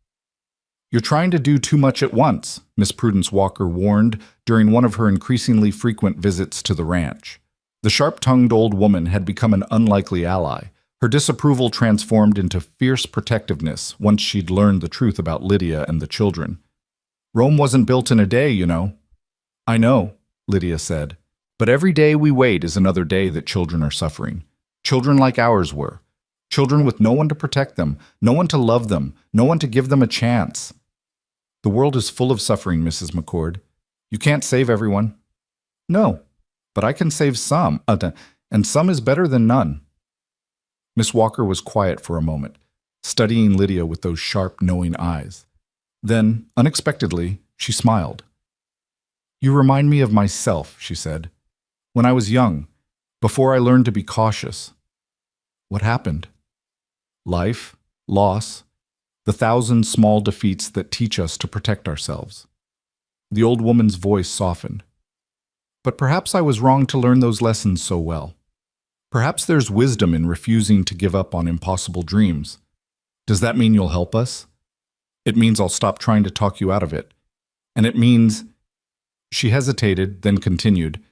"You're trying to do too much at once," Miss Prudence Walker warned during one of her increasingly frequent visits to the ranch. The sharp-tongued old woman had become an unlikely ally. Her disapproval transformed into fierce protectiveness once she'd learned the truth about Lydia and the children. "Rome wasn't built in a day, you know." "I know," Lydia said. "But every day we wait is another day that children are suffering. Children like ours were. Children with no one to protect them, no one to love them, no one to give them a chance." "The world is full of suffering, Mrs. McCord. You can't save everyone." "No, but I can save some, and some is better than none." Miss Walker was quiet for a moment, studying Lydia with those sharp, knowing eyes. Then, unexpectedly, she smiled. "You remind me of myself," she said. "When I was young, before I learned to be cautious." "What happened?" "Life, loss, the 1,000 small defeats that teach us to protect ourselves." The old woman's voice softened. "But perhaps I was wrong to learn those lessons so well. Perhaps there's wisdom in refusing to give up on impossible dreams. Does that mean you'll help us?" "It means I'll stop trying to talk you out of it. And it means—" She hesitated, then continued,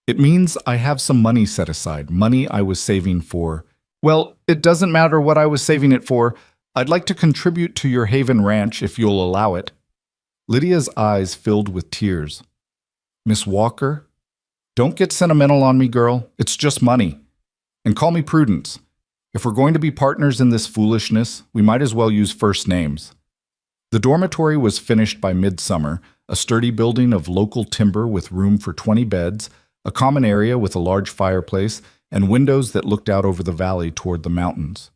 "It means I have some money set aside, money I was saving for— Well, it doesn't matter what I was saving it for. I'd like to contribute to your Haven Ranch if you'll allow it." Lydia's eyes filled with tears. "Miss Walker, don't get sentimental on me, girl. It's just money. And call me Prudence. If we're going to be partners in this foolishness, we might as well use first names." The dormitory was finished by midsummer, a sturdy building of local timber with room for 20 beds, a common area with a large fireplace, and windows that looked out over the valley toward the mountains.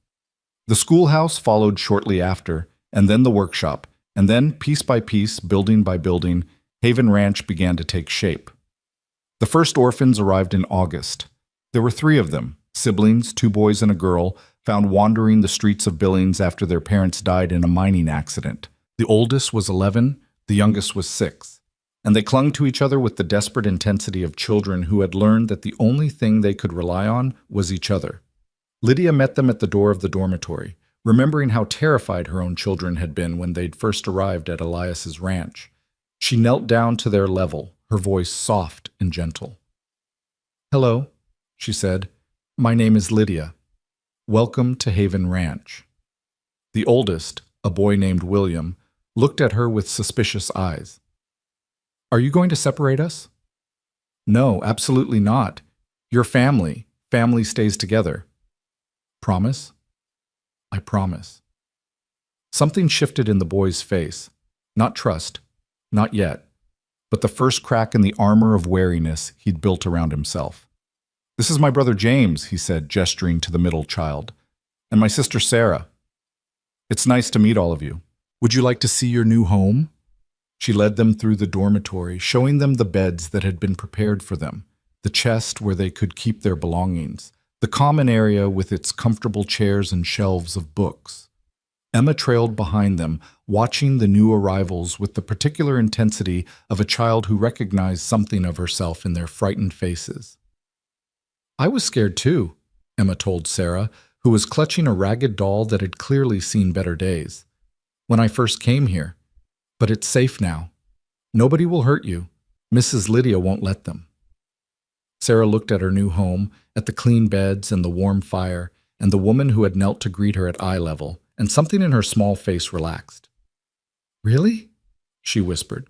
The schoolhouse followed shortly after, and then the workshop, and then, piece by piece, building by building, Haven Ranch began to take shape. The first orphans arrived in August. There were 3 of them, siblings, 2 boys and a girl, found wandering the streets of Billings after their parents died in a mining accident. The oldest was 11, the youngest was 6, and they clung to each other with the desperate intensity of children who had learned that the only thing they could rely on was each other. Lydia met them at the door of the dormitory, remembering how terrified her own children had been when they'd first arrived at Elias's ranch. She knelt down to their level, her voice soft and gentle. "Hello," she said. "My name is Lydia. Welcome to Haven Ranch." The oldest, a boy named William, looked at her with suspicious eyes. "Are you going to separate us?" "No, absolutely not. You're family. Family stays together." "Promise?" "I promise." Something shifted in the boy's face. Not trust. Not yet. but the first crack in the armor of wariness he'd built around himself. "This is my brother James," he said, gesturing to the middle child, "and my sister Sarah. It's nice to meet all of you. Would you like to see your new home?" She led them through the dormitory, showing them the beds that had been prepared for them, the chest where they could keep their belongings, the common area with its comfortable chairs and shelves of books. Emma trailed behind them, watching the new arrivals with the particular intensity of a child who recognized something of herself in their frightened faces. "I was scared too," Emma told Sarah, who was clutching a ragged doll that had clearly seen better days, "when I first came here. But it's safe now. Nobody will hurt you. Mrs. Lydia won't let them." Sarah looked at her new home, at the clean beds and the warm fire, and the woman who had knelt to greet her at eye level, and something in her small face relaxed. "Really?" she whispered.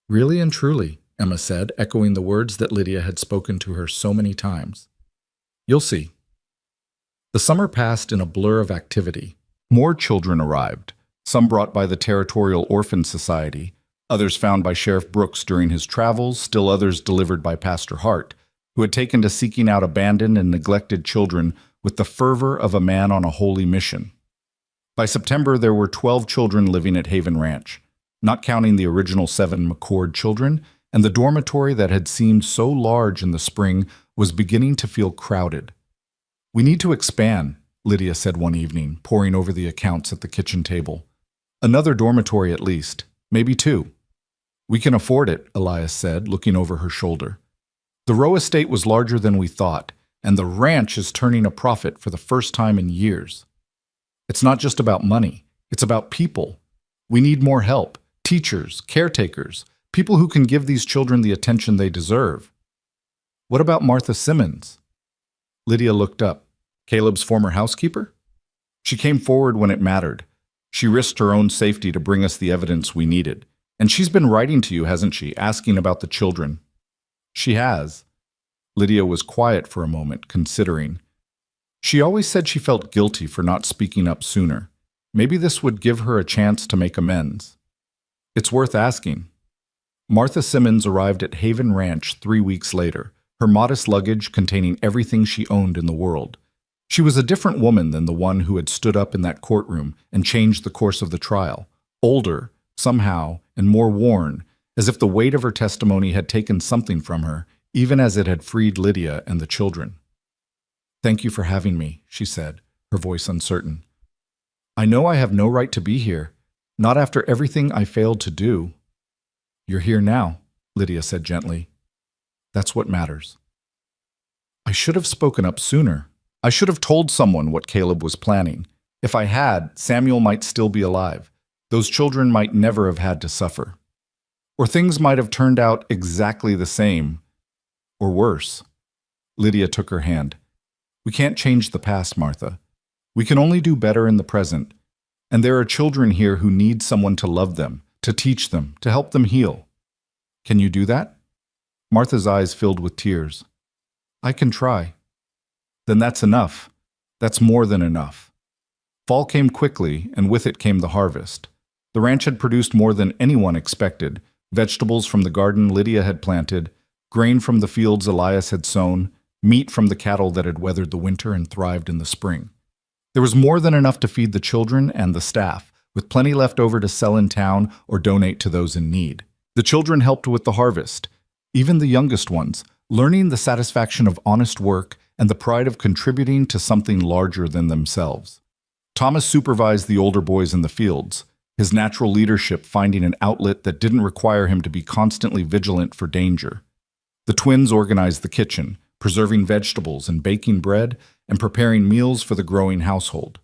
"Really and truly," Emma said, echoing the words that Lydia had spoken to her so many times. "You'll see." The summer passed in a blur of activity. More children arrived, some brought by the Territorial Orphan Society, others found by Sheriff Brooks during his travels, still others delivered by Pastor Hart, who had taken to seeking out abandoned and neglected children with the fervor of a man on a holy mission. By September, there were 12 children living at Haven Ranch, not counting the original 7 McCord children, and the dormitory that had seemed so large in the spring was beginning to feel crowded. "We need to expand," Lydia said one evening, poring over the accounts at the kitchen table. "Another dormitory at least, maybe 2. "We can afford it," Elias said, looking over her shoulder. "The Rowe estate was larger than we thought, and the ranch is turning a profit for the first time in years. It's not just about money, it's about people. We need more help, teachers, caretakers, people who can give these children the attention they deserve." "What about Martha Simmons?" Lydia looked up. "Caleb's former housekeeper?" "She came forward when it mattered. She risked her own safety to bring us the evidence we needed. And she's been writing to you, hasn't she, asking about the children?" "She has." Lydia was quiet for a moment, considering. She always said she felt guilty for not speaking up sooner. Maybe this would give her a chance to make amends. "It's worth asking." Martha Simmons arrived at Haven Ranch 3 weeks later, her modest luggage containing everything she owned in the world. She was a different woman than the one who had stood up in that courtroom and changed the course of the trial. Older, somehow, and more worn, as if the weight of her testimony had taken something from her, even as it had freed Lydia and the children. "Thank you for having me," she said, her voice uncertain. "I know I have no right to be here, not after everything I failed to do." "You're here now," Lydia said gently. "That's what matters." "I should have spoken up sooner. I should have told someone what Caleb was planning. If I had, Samuel might still be alive. Those children might never have had to suffer. Or things might have turned out exactly the same, or worse." Lydia took her hand. "We can't change the past, Martha. We can only do better in the present. And there are children here who need someone to love them, to teach them, to help them heal. Can you do that?" Martha's eyes filled with tears. "I can try." "Then that's enough. That's more than enough." Fall came quickly, and with it came the harvest. The ranch had produced more than anyone expected: vegetables from the garden Lydia had planted, grain from the fields Elias had sown, meat from the cattle that had weathered the winter and thrived in the spring. There was more than enough to feed the children and the staff, with plenty left over to sell in town or donate to those in need. The children helped with the harvest, even the youngest ones, learning the satisfaction of honest work and the pride of contributing to something larger than themselves. Thomas supervised the older boys in the fields, his natural leadership finding an outlet that didn't require him to be constantly vigilant for danger. The twins organized the kitchen, preserving vegetables and baking bread and preparing meals for the growing household.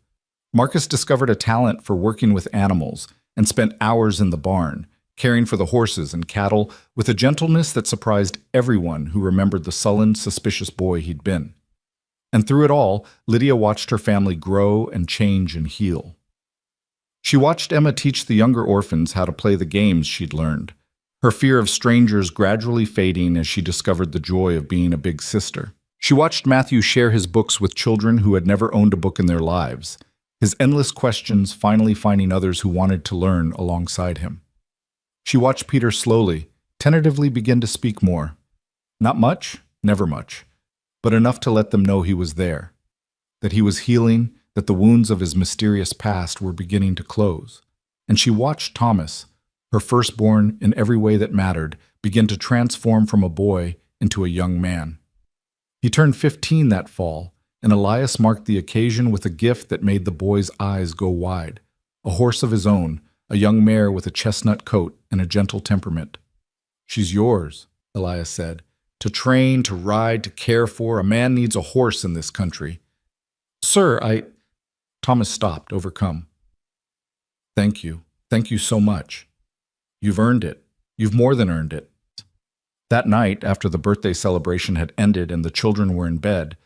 Marcus discovered a talent for working with animals and spent hours in the barn, caring for the horses and cattle with a gentleness that surprised everyone who remembered the sullen, suspicious boy he'd been. And through it all, Lydia watched her family grow and change and heal. She watched Emma teach the younger orphans how to play the games she'd learned, her fear of strangers gradually fading as she discovered the joy of being a big sister. She watched Matthew share his books with children who had never owned a book in their lives, his endless questions finally finding others who wanted to learn alongside him. She watched Peter slowly, tentatively begin to speak more. Not much, never much, but enough to let them know he was there, that he was healing, that the wounds of his mysterious past were beginning to close. And she watched Thomas, her firstborn in every way that mattered, begin to transform from a boy into a young man. He turned 15 that fall, and Elias marked the occasion with a gift that made the boy's eyes go wide, a horse of his own, a young mare with a chestnut coat and a gentle temperament. "She's yours," Elias said. "To train, to ride, to care for, a man needs a horse in this country." "Sir, Thomas stopped, overcome. "Thank you. Thank you so much. You've earned it. You've more than earned it." That night, after the birthday celebration had ended and the children were in bed,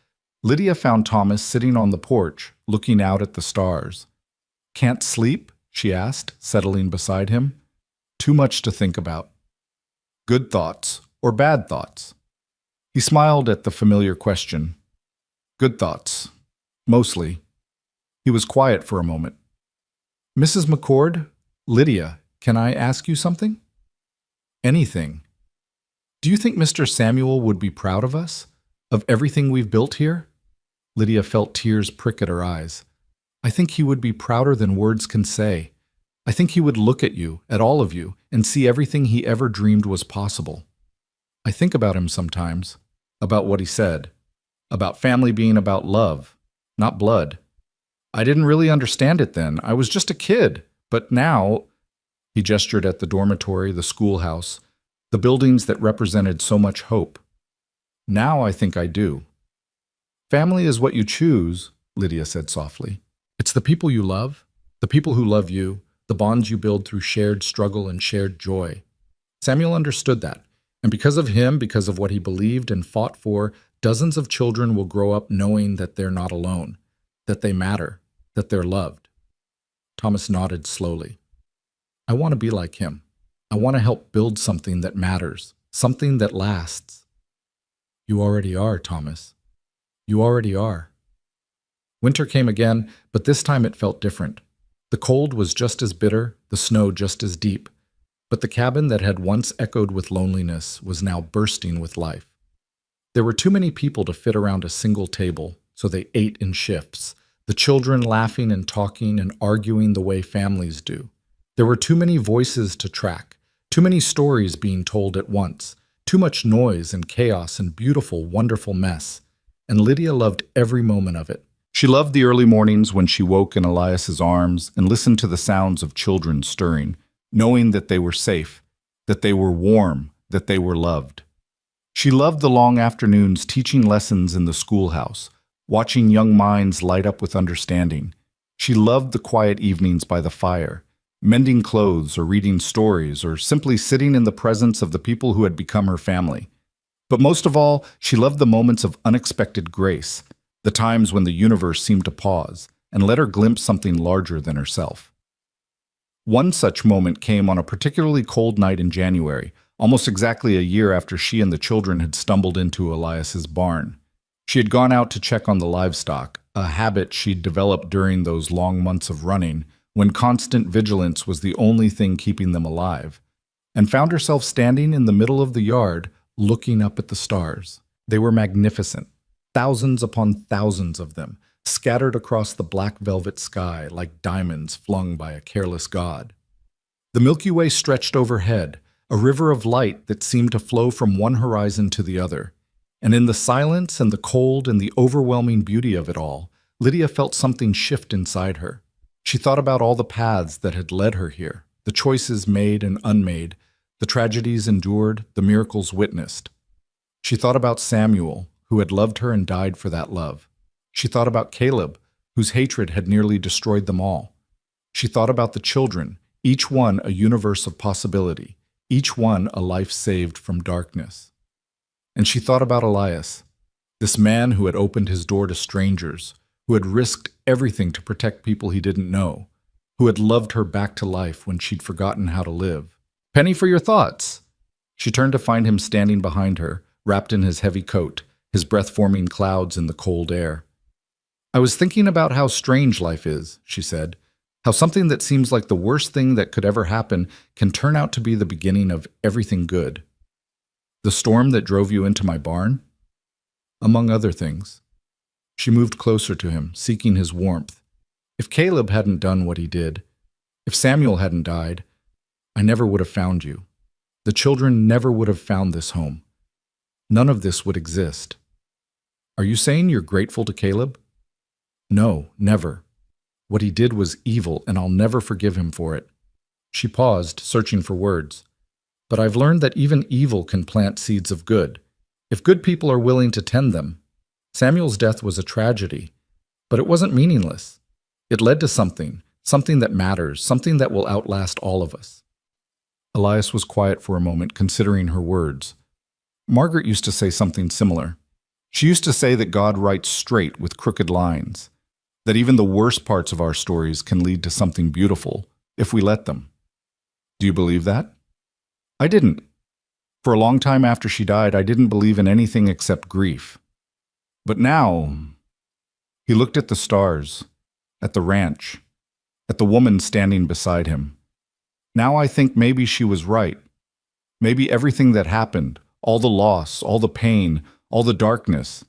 Lydia found Thomas sitting on the porch, looking out at the stars. "Can't sleep?" she asked, settling beside him. "Too much to think about." "Good thoughts or bad thoughts?" He smiled at the familiar question. "Good thoughts. Mostly." He was quiet for a moment. "Mrs. McCord, Lydia, can I ask you something?" "Anything." "Do you think Mr. Samuel would be proud of us? Of everything we've built here?" Lydia felt tears prick at her eyes. "I think he would be prouder than words can say. I think he would look at you, at all of you, and see everything he ever dreamed was possible. I think about him sometimes, about what he said, about family being about love, not blood. I didn't really understand it then. I was just a kid. But now," he gestured at the dormitory, the schoolhouse, the buildings that represented so much hope. "Now I think I do." "Family is what you choose," Lydia said softly. "It's the people you love, the people who love you, the bonds you build through shared struggle and shared joy." Samuel understood that, and because of him, because of what he believed and fought for, dozens of children will grow up knowing that they're not alone, that they matter, that they're loved. Thomas nodded slowly. "I want to be like him. I want to help build something that matters, something that lasts." "You already are, Thomas. You already are." Winter came again, but this time it felt different. The cold was just as bitter, the snow just as deep, but the cabin that had once echoed with loneliness was now bursting with life. There were too many people to fit around a single table, so they ate in shifts, the children laughing and talking and arguing the way families do. There were too many voices to track, too many stories being told at once, too much noise and chaos and beautiful, wonderful mess, and Lydia loved every moment of it. She loved the early mornings when she woke in Elias's arms and listened to the sounds of children stirring, knowing that they were safe, that they were warm, that they were loved. She loved the long afternoons teaching lessons in the schoolhouse, watching young minds light up with understanding. She loved the quiet evenings by the fire, mending clothes or reading stories or simply sitting in the presence of the people who had become her family. But most of all, she loved the moments of unexpected grace, the times when the universe seemed to pause and let her glimpse something larger than herself. One such moment came on a particularly cold night in January, almost exactly a year after she and the children had stumbled into Elias's barn. She had gone out to check on the livestock, a habit she'd developed during those long months of running, when constant vigilance was the only thing keeping them alive, and found herself standing in the middle of the yard, looking up at the stars. They were magnificent, thousands upon thousands of them, scattered across the black velvet sky like diamonds flung by a careless god. The Milky Way stretched overhead, a river of light that seemed to flow from one horizon to the other. And in the silence and the cold and the overwhelming beauty of it all, Lydia felt something shift inside her. She thought about all the paths that had led her here, the choices made and unmade, the tragedies endured, the miracles witnessed. She thought about Samuel, who had loved her and died for that love. She thought about Caleb, whose hatred had nearly destroyed them all. She thought about the children, each one a universe of possibility, each one a life saved from darkness. And she thought about Elias, this man who had opened his door to strangers, who had risked everything to protect people he didn't know, who had loved her back to life when she'd forgotten how to live. "Penny, for your thoughts." She turned to find him standing behind her, wrapped in his heavy coat, his breath forming clouds in the cold air. "I was thinking about how strange life is," she said, How something that seems like the worst thing that could ever happen can turn out to be the beginning of everything good. The storm that drove you into my barn? Among other things. She moved closer to him, seeking his warmth. If Caleb hadn't done what he did, if Samuel hadn't died, I never would have found you. The children never would have found this home. None of this would exist. Are you saying you're grateful to Caleb? No, never. What he did was evil, and I'll never forgive him for it. She paused, searching for words. But I've learned that even evil can plant seeds of good, if good people are willing to tend them. Samuel's death was a tragedy, but it wasn't meaningless. It led to something that matters, something that will outlast all of us. Elias was quiet for a moment, considering her words. Margaret used to say something similar. She used to say that God writes straight with crooked lines, that even the worst parts of our stories can lead to something beautiful if we let them. Do you believe that? I didn't. For a long time after she died, I didn't believe in anything except grief. But now, he looked at the stars, at the ranch, at the woman standing beside him. Now I think maybe she was right. Maybe everything that happened, all the loss, all the pain, all the darkness,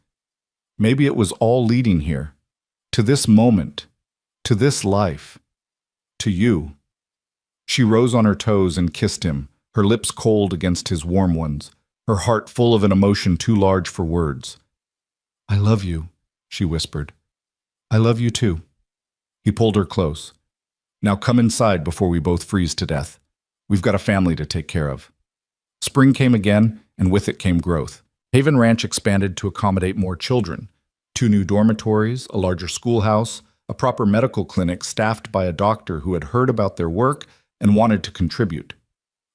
maybe it was all leading here, to this moment, to this life, to you. She rose on her toes and kissed him, her lips cold against his warm ones, her heart full of an emotion too large for words. I love you, she whispered. I love you too. He pulled her close. Now come inside before we both freeze to death. We've got a family to take care of. Spring came again, and with it came growth. Haven Ranch expanded to accommodate more children. 2 new dormitories, a larger schoolhouse, a proper medical clinic staffed by a doctor who had heard about their work and wanted to contribute.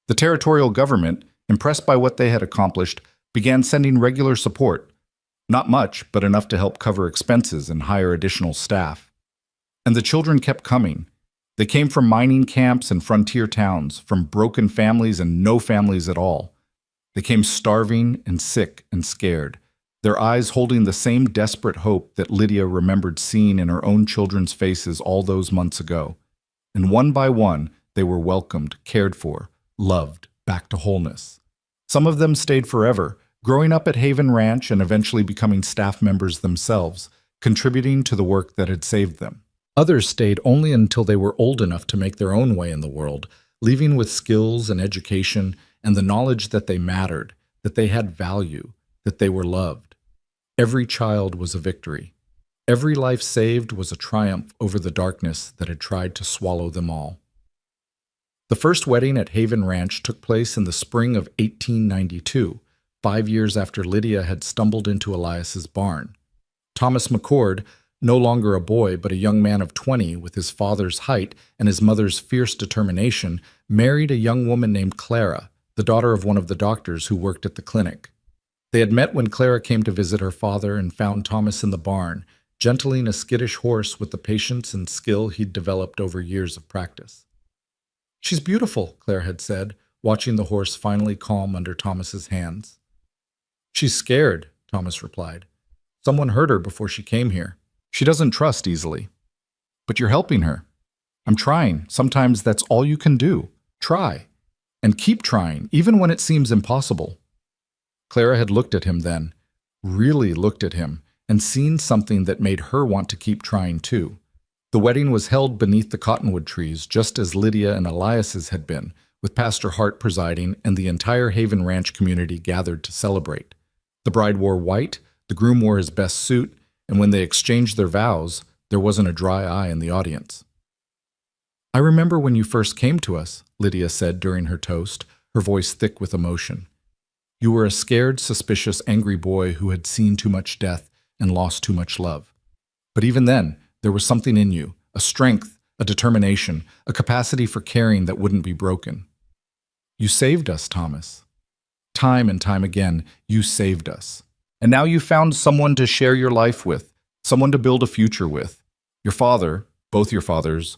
The territorial government, impressed by what they had accomplished, began sending regular support. Not much, but enough to help cover expenses and hire additional staff. And the children kept coming. They came from mining camps and frontier towns, from broken families and no families at all. They came starving and sick and scared, their eyes holding the same desperate hope that Lydia remembered seeing in her own children's faces all those months ago. And one by one, they were welcomed, cared for, loved, back to wholeness. Some of them stayed forever, growing up at Haven Ranch and eventually becoming staff members themselves, contributing to the work that had saved them. Others stayed only until they were old enough to make their own way in the world, leaving with skills and education and the knowledge that they mattered, that they had value, that they were loved. Every child was a victory. Every life saved was a triumph over the darkness that had tried to swallow them all. The first wedding at Haven Ranch took place in the spring of 1892, 5 years after Lydia had stumbled into Elias's barn. Thomas McCord, no longer a boy but a young man of 20 with his father's height and his mother's fierce determination, married a young woman named Clara, the daughter of one of the doctors who worked at the clinic. They had met when Clara came to visit her father and found Thomas in the barn, gentling a skittish horse with the patience and skill he'd developed over years of practice. She's beautiful, Claire had said, watching the horse finally calm under Thomas's hands. She's scared, Thomas replied. Someone hurt her before she came here. She doesn't trust easily. But you're helping her. I'm trying. Sometimes that's all you can do. Try. And keep trying, even when it seems impossible. Clara had looked at him then, really looked at him, and seen something that made her want to keep trying too. The wedding was held beneath the cottonwood trees, just as Lydia and Elias's had been, with Pastor Hart presiding and the entire Haven Ranch community gathered to celebrate. The bride wore white, the groom wore his best suit, and when they exchanged their vows, there wasn't a dry eye in the audience. I remember when you first came to us, Lydia said during her toast, her voice thick with emotion. You were a scared, suspicious, angry boy who had seen too much death and lost too much love. But even then, there was something in you, a strength, a determination, a capacity for caring that wouldn't be broken. You saved us, Thomas. Time and time again, you saved us. And now you found someone to share your life with, someone to build a future with. Your father, both your fathers,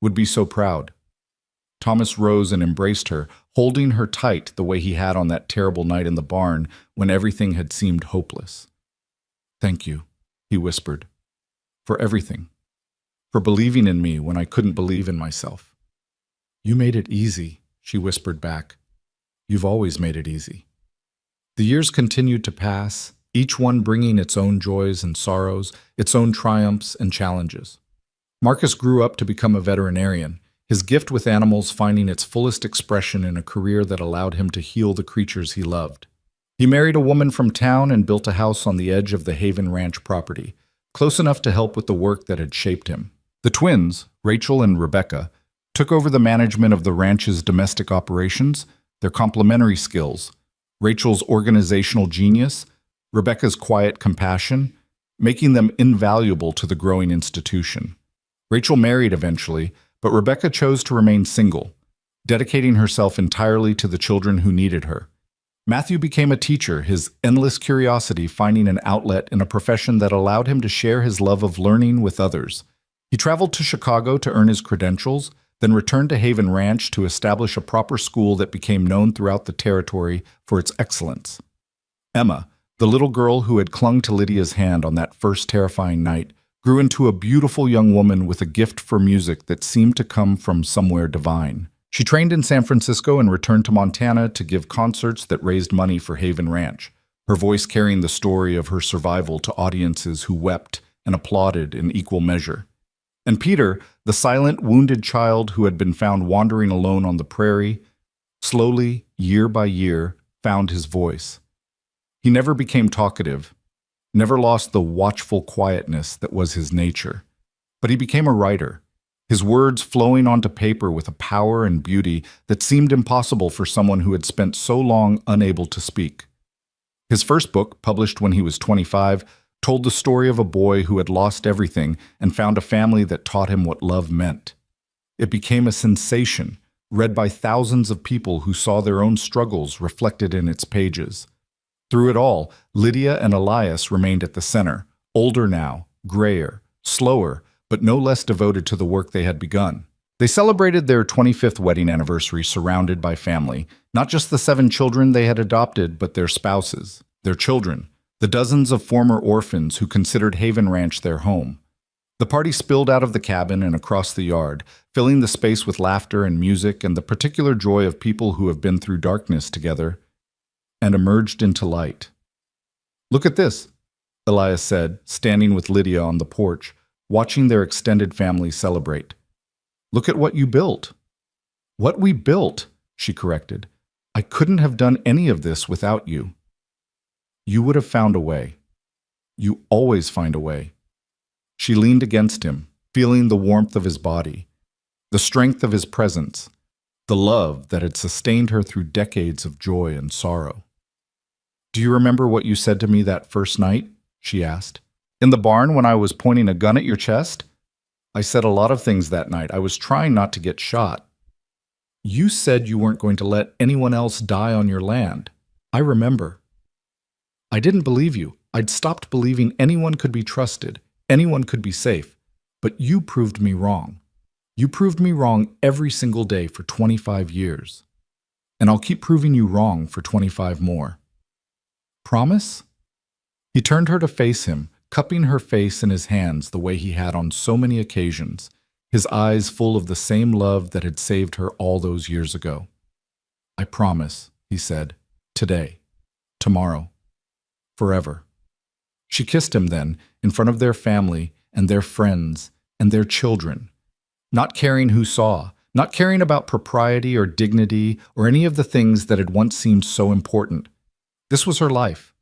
would be so proud. Thomas rose and embraced her, holding her tight the way he had on that terrible night in the barn when everything had seemed hopeless. Thank you, he whispered, for everything. for believing in me when I couldn't believe in myself." "You made it easy," she whispered back. "You've always made it easy." The years continued to pass, each one bringing its own joys and sorrows, its own triumphs and challenges. Marcus grew up to become a veterinarian, his gift with animals finding its fullest expression in a career that allowed him to heal the creatures he loved. He married a woman from town and built a house on the edge of the Haven Ranch property, close enough to help with the work that had shaped him. The twins, Rachel and Rebecca, took over the management of the ranch's domestic operations, their complementary skills, Rachel's organizational genius, Rebecca's quiet compassion, making them invaluable to the growing institution. Rachel married eventually, but Rebecca chose to remain single, dedicating herself entirely to the children who needed her. Matthew became a teacher, his endless curiosity finding an outlet in a profession that allowed him to share his love of learning with others. He traveled to Chicago to earn his credentials, then returned to Haven Ranch to establish a proper school that became known throughout the territory for its excellence. Emma, the little girl who had clung to Lydia's hand on that first terrifying night, grew into a beautiful young woman with a gift for music that seemed to come from somewhere divine. She trained in San Francisco and returned to Montana to give concerts that raised money for Haven Ranch, her voice carrying the story of her survival to audiences who wept and applauded in equal measure. And Peter, the silent, wounded child who had been found wandering alone on the prairie, slowly, year by year, found his voice. He never became talkative, never lost the watchful quietness that was his nature, but he became a writer, his words flowing onto paper with a power and beauty that seemed impossible for someone who had spent so long unable to speak. His first book, published when he was 25, told the story of a boy who had lost everything and found a family that taught him what love meant. It became a sensation, read by thousands of people who saw their own struggles reflected in its pages. Through it all, Lydia and Elias remained at the center, older now, grayer, slower, but no less devoted to the work they had begun. They celebrated their 25th wedding anniversary surrounded by family, not just the 7 children they had adopted, but their spouses, their children, the dozens of former orphans who considered Haven Ranch their home. The party spilled out of the cabin and across the yard, filling the space with laughter and music and the particular joy of people who have been through darkness together and emerged into light. "Look at this," Elias said, standing with Lydia on the porch, watching their extended family celebrate. "Look at what you built." "What we built," she corrected. "I couldn't have done any of this without you." "You would have found a way. You always find a way." She leaned against him, feeling the warmth of his body, the strength of his presence, the love that had sustained her through decades of joy and sorrow. "Do you remember what you said to me that first night?" she asked. "In the barn when I was pointing a gun at your chest?" "I said a lot of things that night. I was trying not to get shot." "You said you weren't going to let anyone else die on your land. I remember." "I didn't believe you. I'd stopped believing anyone could be trusted, anyone could be safe. But you proved me wrong. You proved me wrong every single day for 25 years. And I'll keep proving you wrong for 25 more. Promise?" He turned her to face him, cupping her face in his hands the way he had on so many occasions, his eyes full of the same love that had saved her all those years ago. "I promise," he said, "today, tomorrow, forever." She kissed him then, in front of their family and their friends and their children, not caring who saw, not caring about propriety or dignity or any of the things that had once seemed so important. This was her life.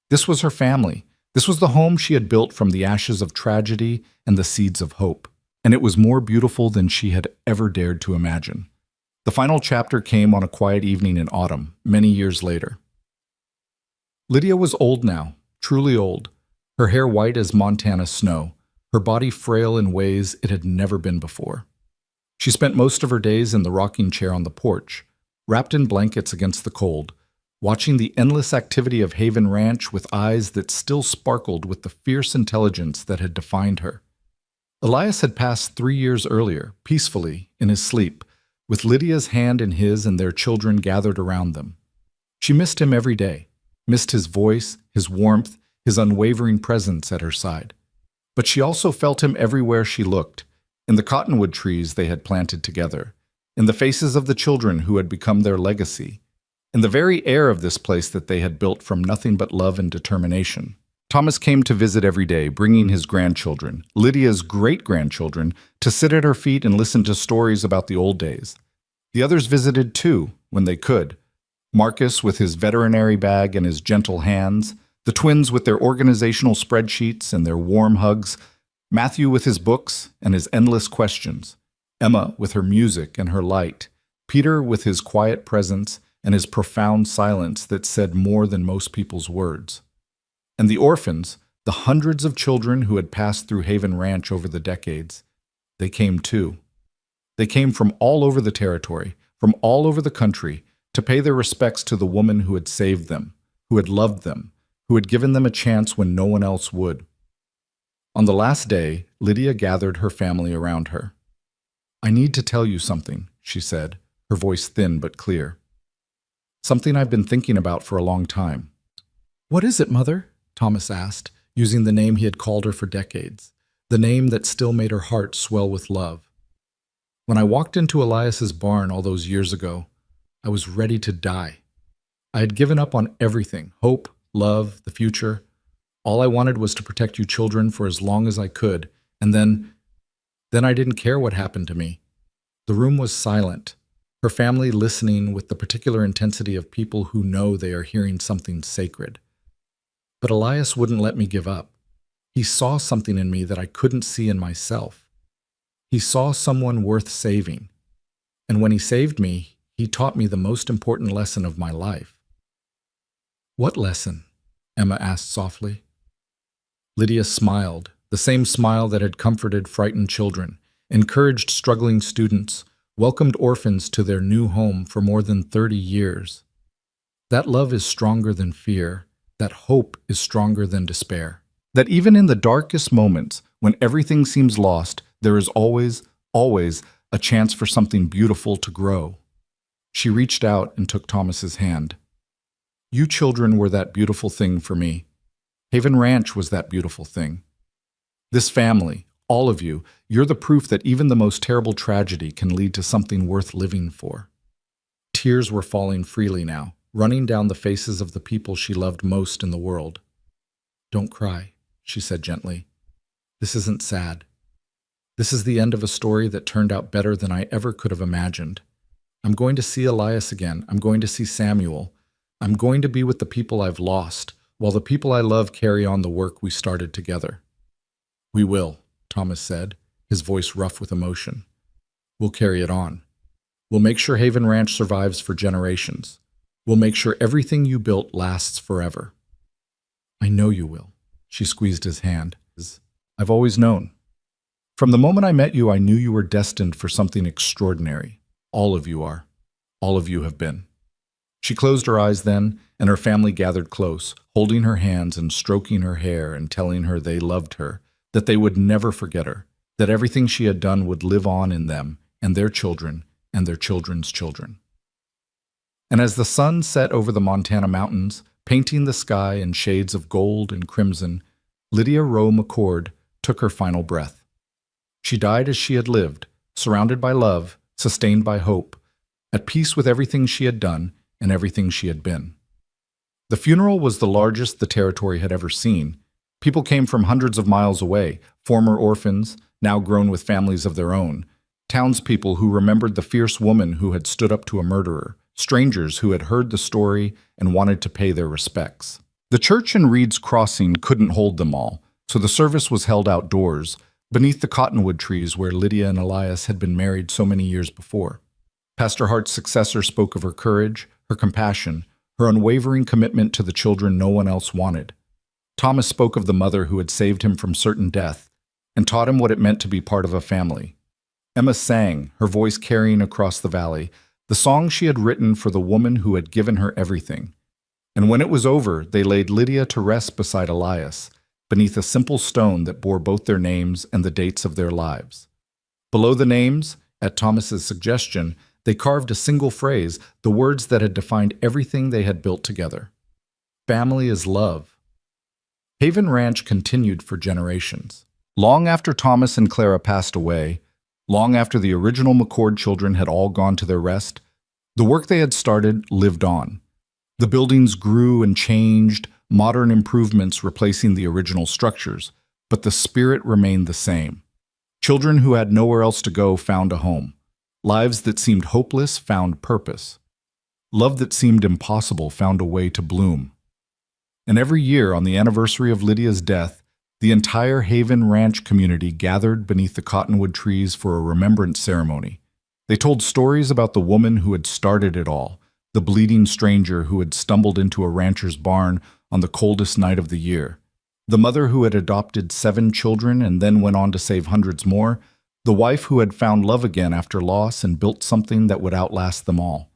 This was her family. This was the home she had built from the ashes of tragedy and the seeds of hope. And it was more beautiful than she had ever dared to imagine. The final chapter came on a quiet evening in autumn, many years later. Lydia was old now, truly old, her hair white as Montana snow, her body frail in ways it had never been before. She spent most of her days in the rocking chair on the porch, wrapped in blankets against the cold, watching the endless activity of Haven Ranch with eyes that still sparkled with the fierce intelligence that had defined her. Elias had passed 3 years earlier, peacefully, in his sleep, with Lydia's hand in his and their children gathered around them. She missed him every day, missed his voice, his warmth, his unwavering presence at her side. But she also felt him everywhere she looked, in the cottonwood trees they had planted together, in the faces of the children who had become their legacy, in the very air of this place that they had built from nothing but love and determination. Thomas came to visit every day, bringing his grandchildren, Lydia's great-grandchildren, to sit at her feet and listen to stories about the old days. The others visited too, when they could. Marcus with his veterinary bag and his gentle hands, the twins with their organizational spreadsheets and their warm hugs, Matthew with his books and his endless questions, Emma with her music and her light, Peter with his quiet presence and his profound silence that said more than most people's words. And the orphans, the hundreds of children who had passed through Haven Ranch over the decades, they came too. They came from all over the territory, from all over the country, to pay their respects to the woman who had saved them, who had loved them, who had given them a chance when no one else would. On the last day, Lydia gathered her family around her. "I need to tell you something," she said, her voice thin but clear. "Something I've been thinking about for a long time." "What is it, Mother?" Thomas asked, using the name he had called her for decades, the name that still made her heart swell with love. "When I walked into Elias's barn all those years ago, I was ready to die. I had given up on everything, hope, love, the future. All I wanted was to protect you children for as long as I could, and then I didn't care what happened to me." The room was silent, her family listening with the particular intensity of people who know they are hearing something sacred. But Elias wouldn't let me give up. He saw something in me that I couldn't see in myself. He saw someone worth saving. And when he saved me, he taught me the most important lesson of my life. "What lesson?" Emma asked softly. Lydia smiled, the same smile that had comforted frightened children, encouraged struggling students, welcomed orphans to their new home for more than 30 years. That love is stronger than fear. That hope is stronger than despair. That even in the darkest moments, when everything seems lost, there is always, always a chance for something beautiful to grow. She reached out and took Thomas's hand. "You children were that beautiful thing for me. Haven Ranch was that beautiful thing. This family, all of you, you're the proof that even the most terrible tragedy can lead to something worth living for." Tears were falling freely now, running down the faces of the people she loved most in the world. "Don't cry," she said gently. "This isn't sad. This is the end of a story that turned out better than I ever could have imagined. I'm going to see Elias again. I'm going to see Samuel. I'm going to be with the people I've lost, while the people I love carry on the work we started together." "We will," Thomas said, his voice rough with emotion. "We'll carry it on. We'll make sure Haven Ranch survives for generations. We'll make sure everything you built lasts forever." "I know you will." She squeezed his hand. "I've always known. From the moment I met you, I knew you were destined for something extraordinary. All of you are. All of you have been." She closed her eyes then, and her family gathered close, holding her hands and stroking her hair and telling her they loved her, that they would never forget her, that everything she had done would live on in them and their children and their children's children. And as the sun set over the Montana mountains, painting the sky in shades of gold and crimson, Lydia Rowe McCord took her final breath. She died as she had lived, surrounded by love, sustained by hope, at peace with everything she had done and everything she had been. The funeral was the largest the territory had ever seen. People came from hundreds of miles away, former orphans, now grown with families of their own, townspeople who remembered the fierce woman who had stood up to a murderer, strangers who had heard the story and wanted to pay their respects. The church in Reed's Crossing couldn't hold them all, so the service was held outdoors, beneath the cottonwood trees where Lydia and Elias had been married so many years before. Pastor Hart's successor spoke of her courage, her compassion, her unwavering commitment to the children no one else wanted. Thomas spoke of the mother who had saved him from certain death and taught him what it meant to be part of a family. Emma sang, her voice carrying across the valley, the song she had written for the woman who had given her everything. And when it was over, they laid Lydia to rest beside Elias, beneath a simple stone that bore both their names and the dates of their lives. Below the names, at Thomas's suggestion, they carved a single phrase, the words that had defined everything they had built together. Family is love. Haven Ranch continued for generations. Long after Thomas and Clara passed away, Long after the original McCord children had all gone to their rest, the work they had started lived on. The buildings grew and changed, modern improvements replacing the original structures, but the spirit remained the same. Children who had nowhere else to go found a home. Lives that seemed hopeless found purpose. Love that seemed impossible found a way to bloom. And every year, on the anniversary of Lydia's death, the entire Haven Ranch community gathered beneath the cottonwood trees for a remembrance ceremony. They told stories about the woman who had started it all, the bleeding stranger who had stumbled into a rancher's barn on the coldest night of the year, the mother who had adopted 7 children and then went on to save hundreds more, the wife who had found love again after loss and built something that would outlast them all.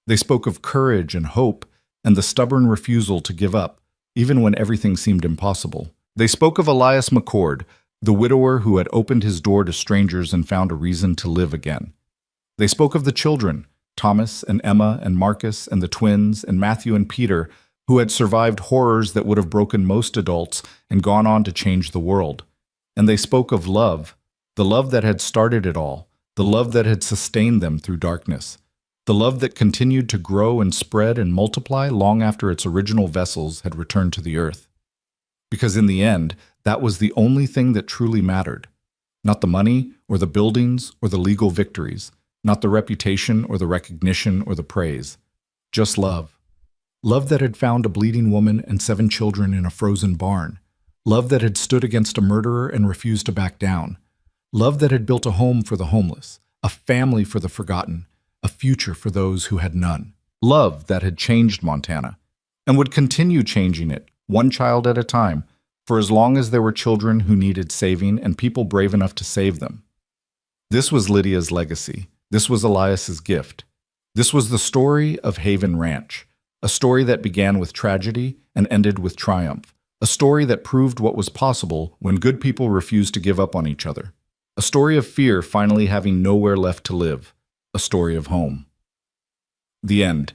They spoke of courage and hope and the stubborn refusal to give up, even when everything seemed impossible. They spoke of Elias McCord, the widower who had opened his door to strangers and found a reason to live again. They spoke of the children, Thomas and Emma and Marcus and the twins and Matthew and Peter, who had survived horrors that would have broken most adults and gone on to change the world. And they spoke of love, the love that had started it all, the love that had sustained them through darkness, the love that continued to grow and spread and multiply long after its original vessels had returned to the earth. Because in the end, that was the only thing that truly mattered. Not the money or the buildings or the legal victories, not the reputation or the recognition or the praise. Just love. Love that had found a bleeding woman and 7 children in a frozen barn. Love that had stood against a murderer and refused to back down. Love that had built a home for the homeless, a family for the forgotten, a future for those who had none. Love that had changed Montana, and would continue changing it, one child at a time, for as long as there were children who needed saving and people brave enough to save them. This was Lydia's legacy. This was Elias's gift. This was the story of Haven Ranch, a story that began with tragedy and ended with triumph, a story that proved what was possible when good people refused to give up on each other, a story of fear finally having nowhere left to live, a story of home. The end.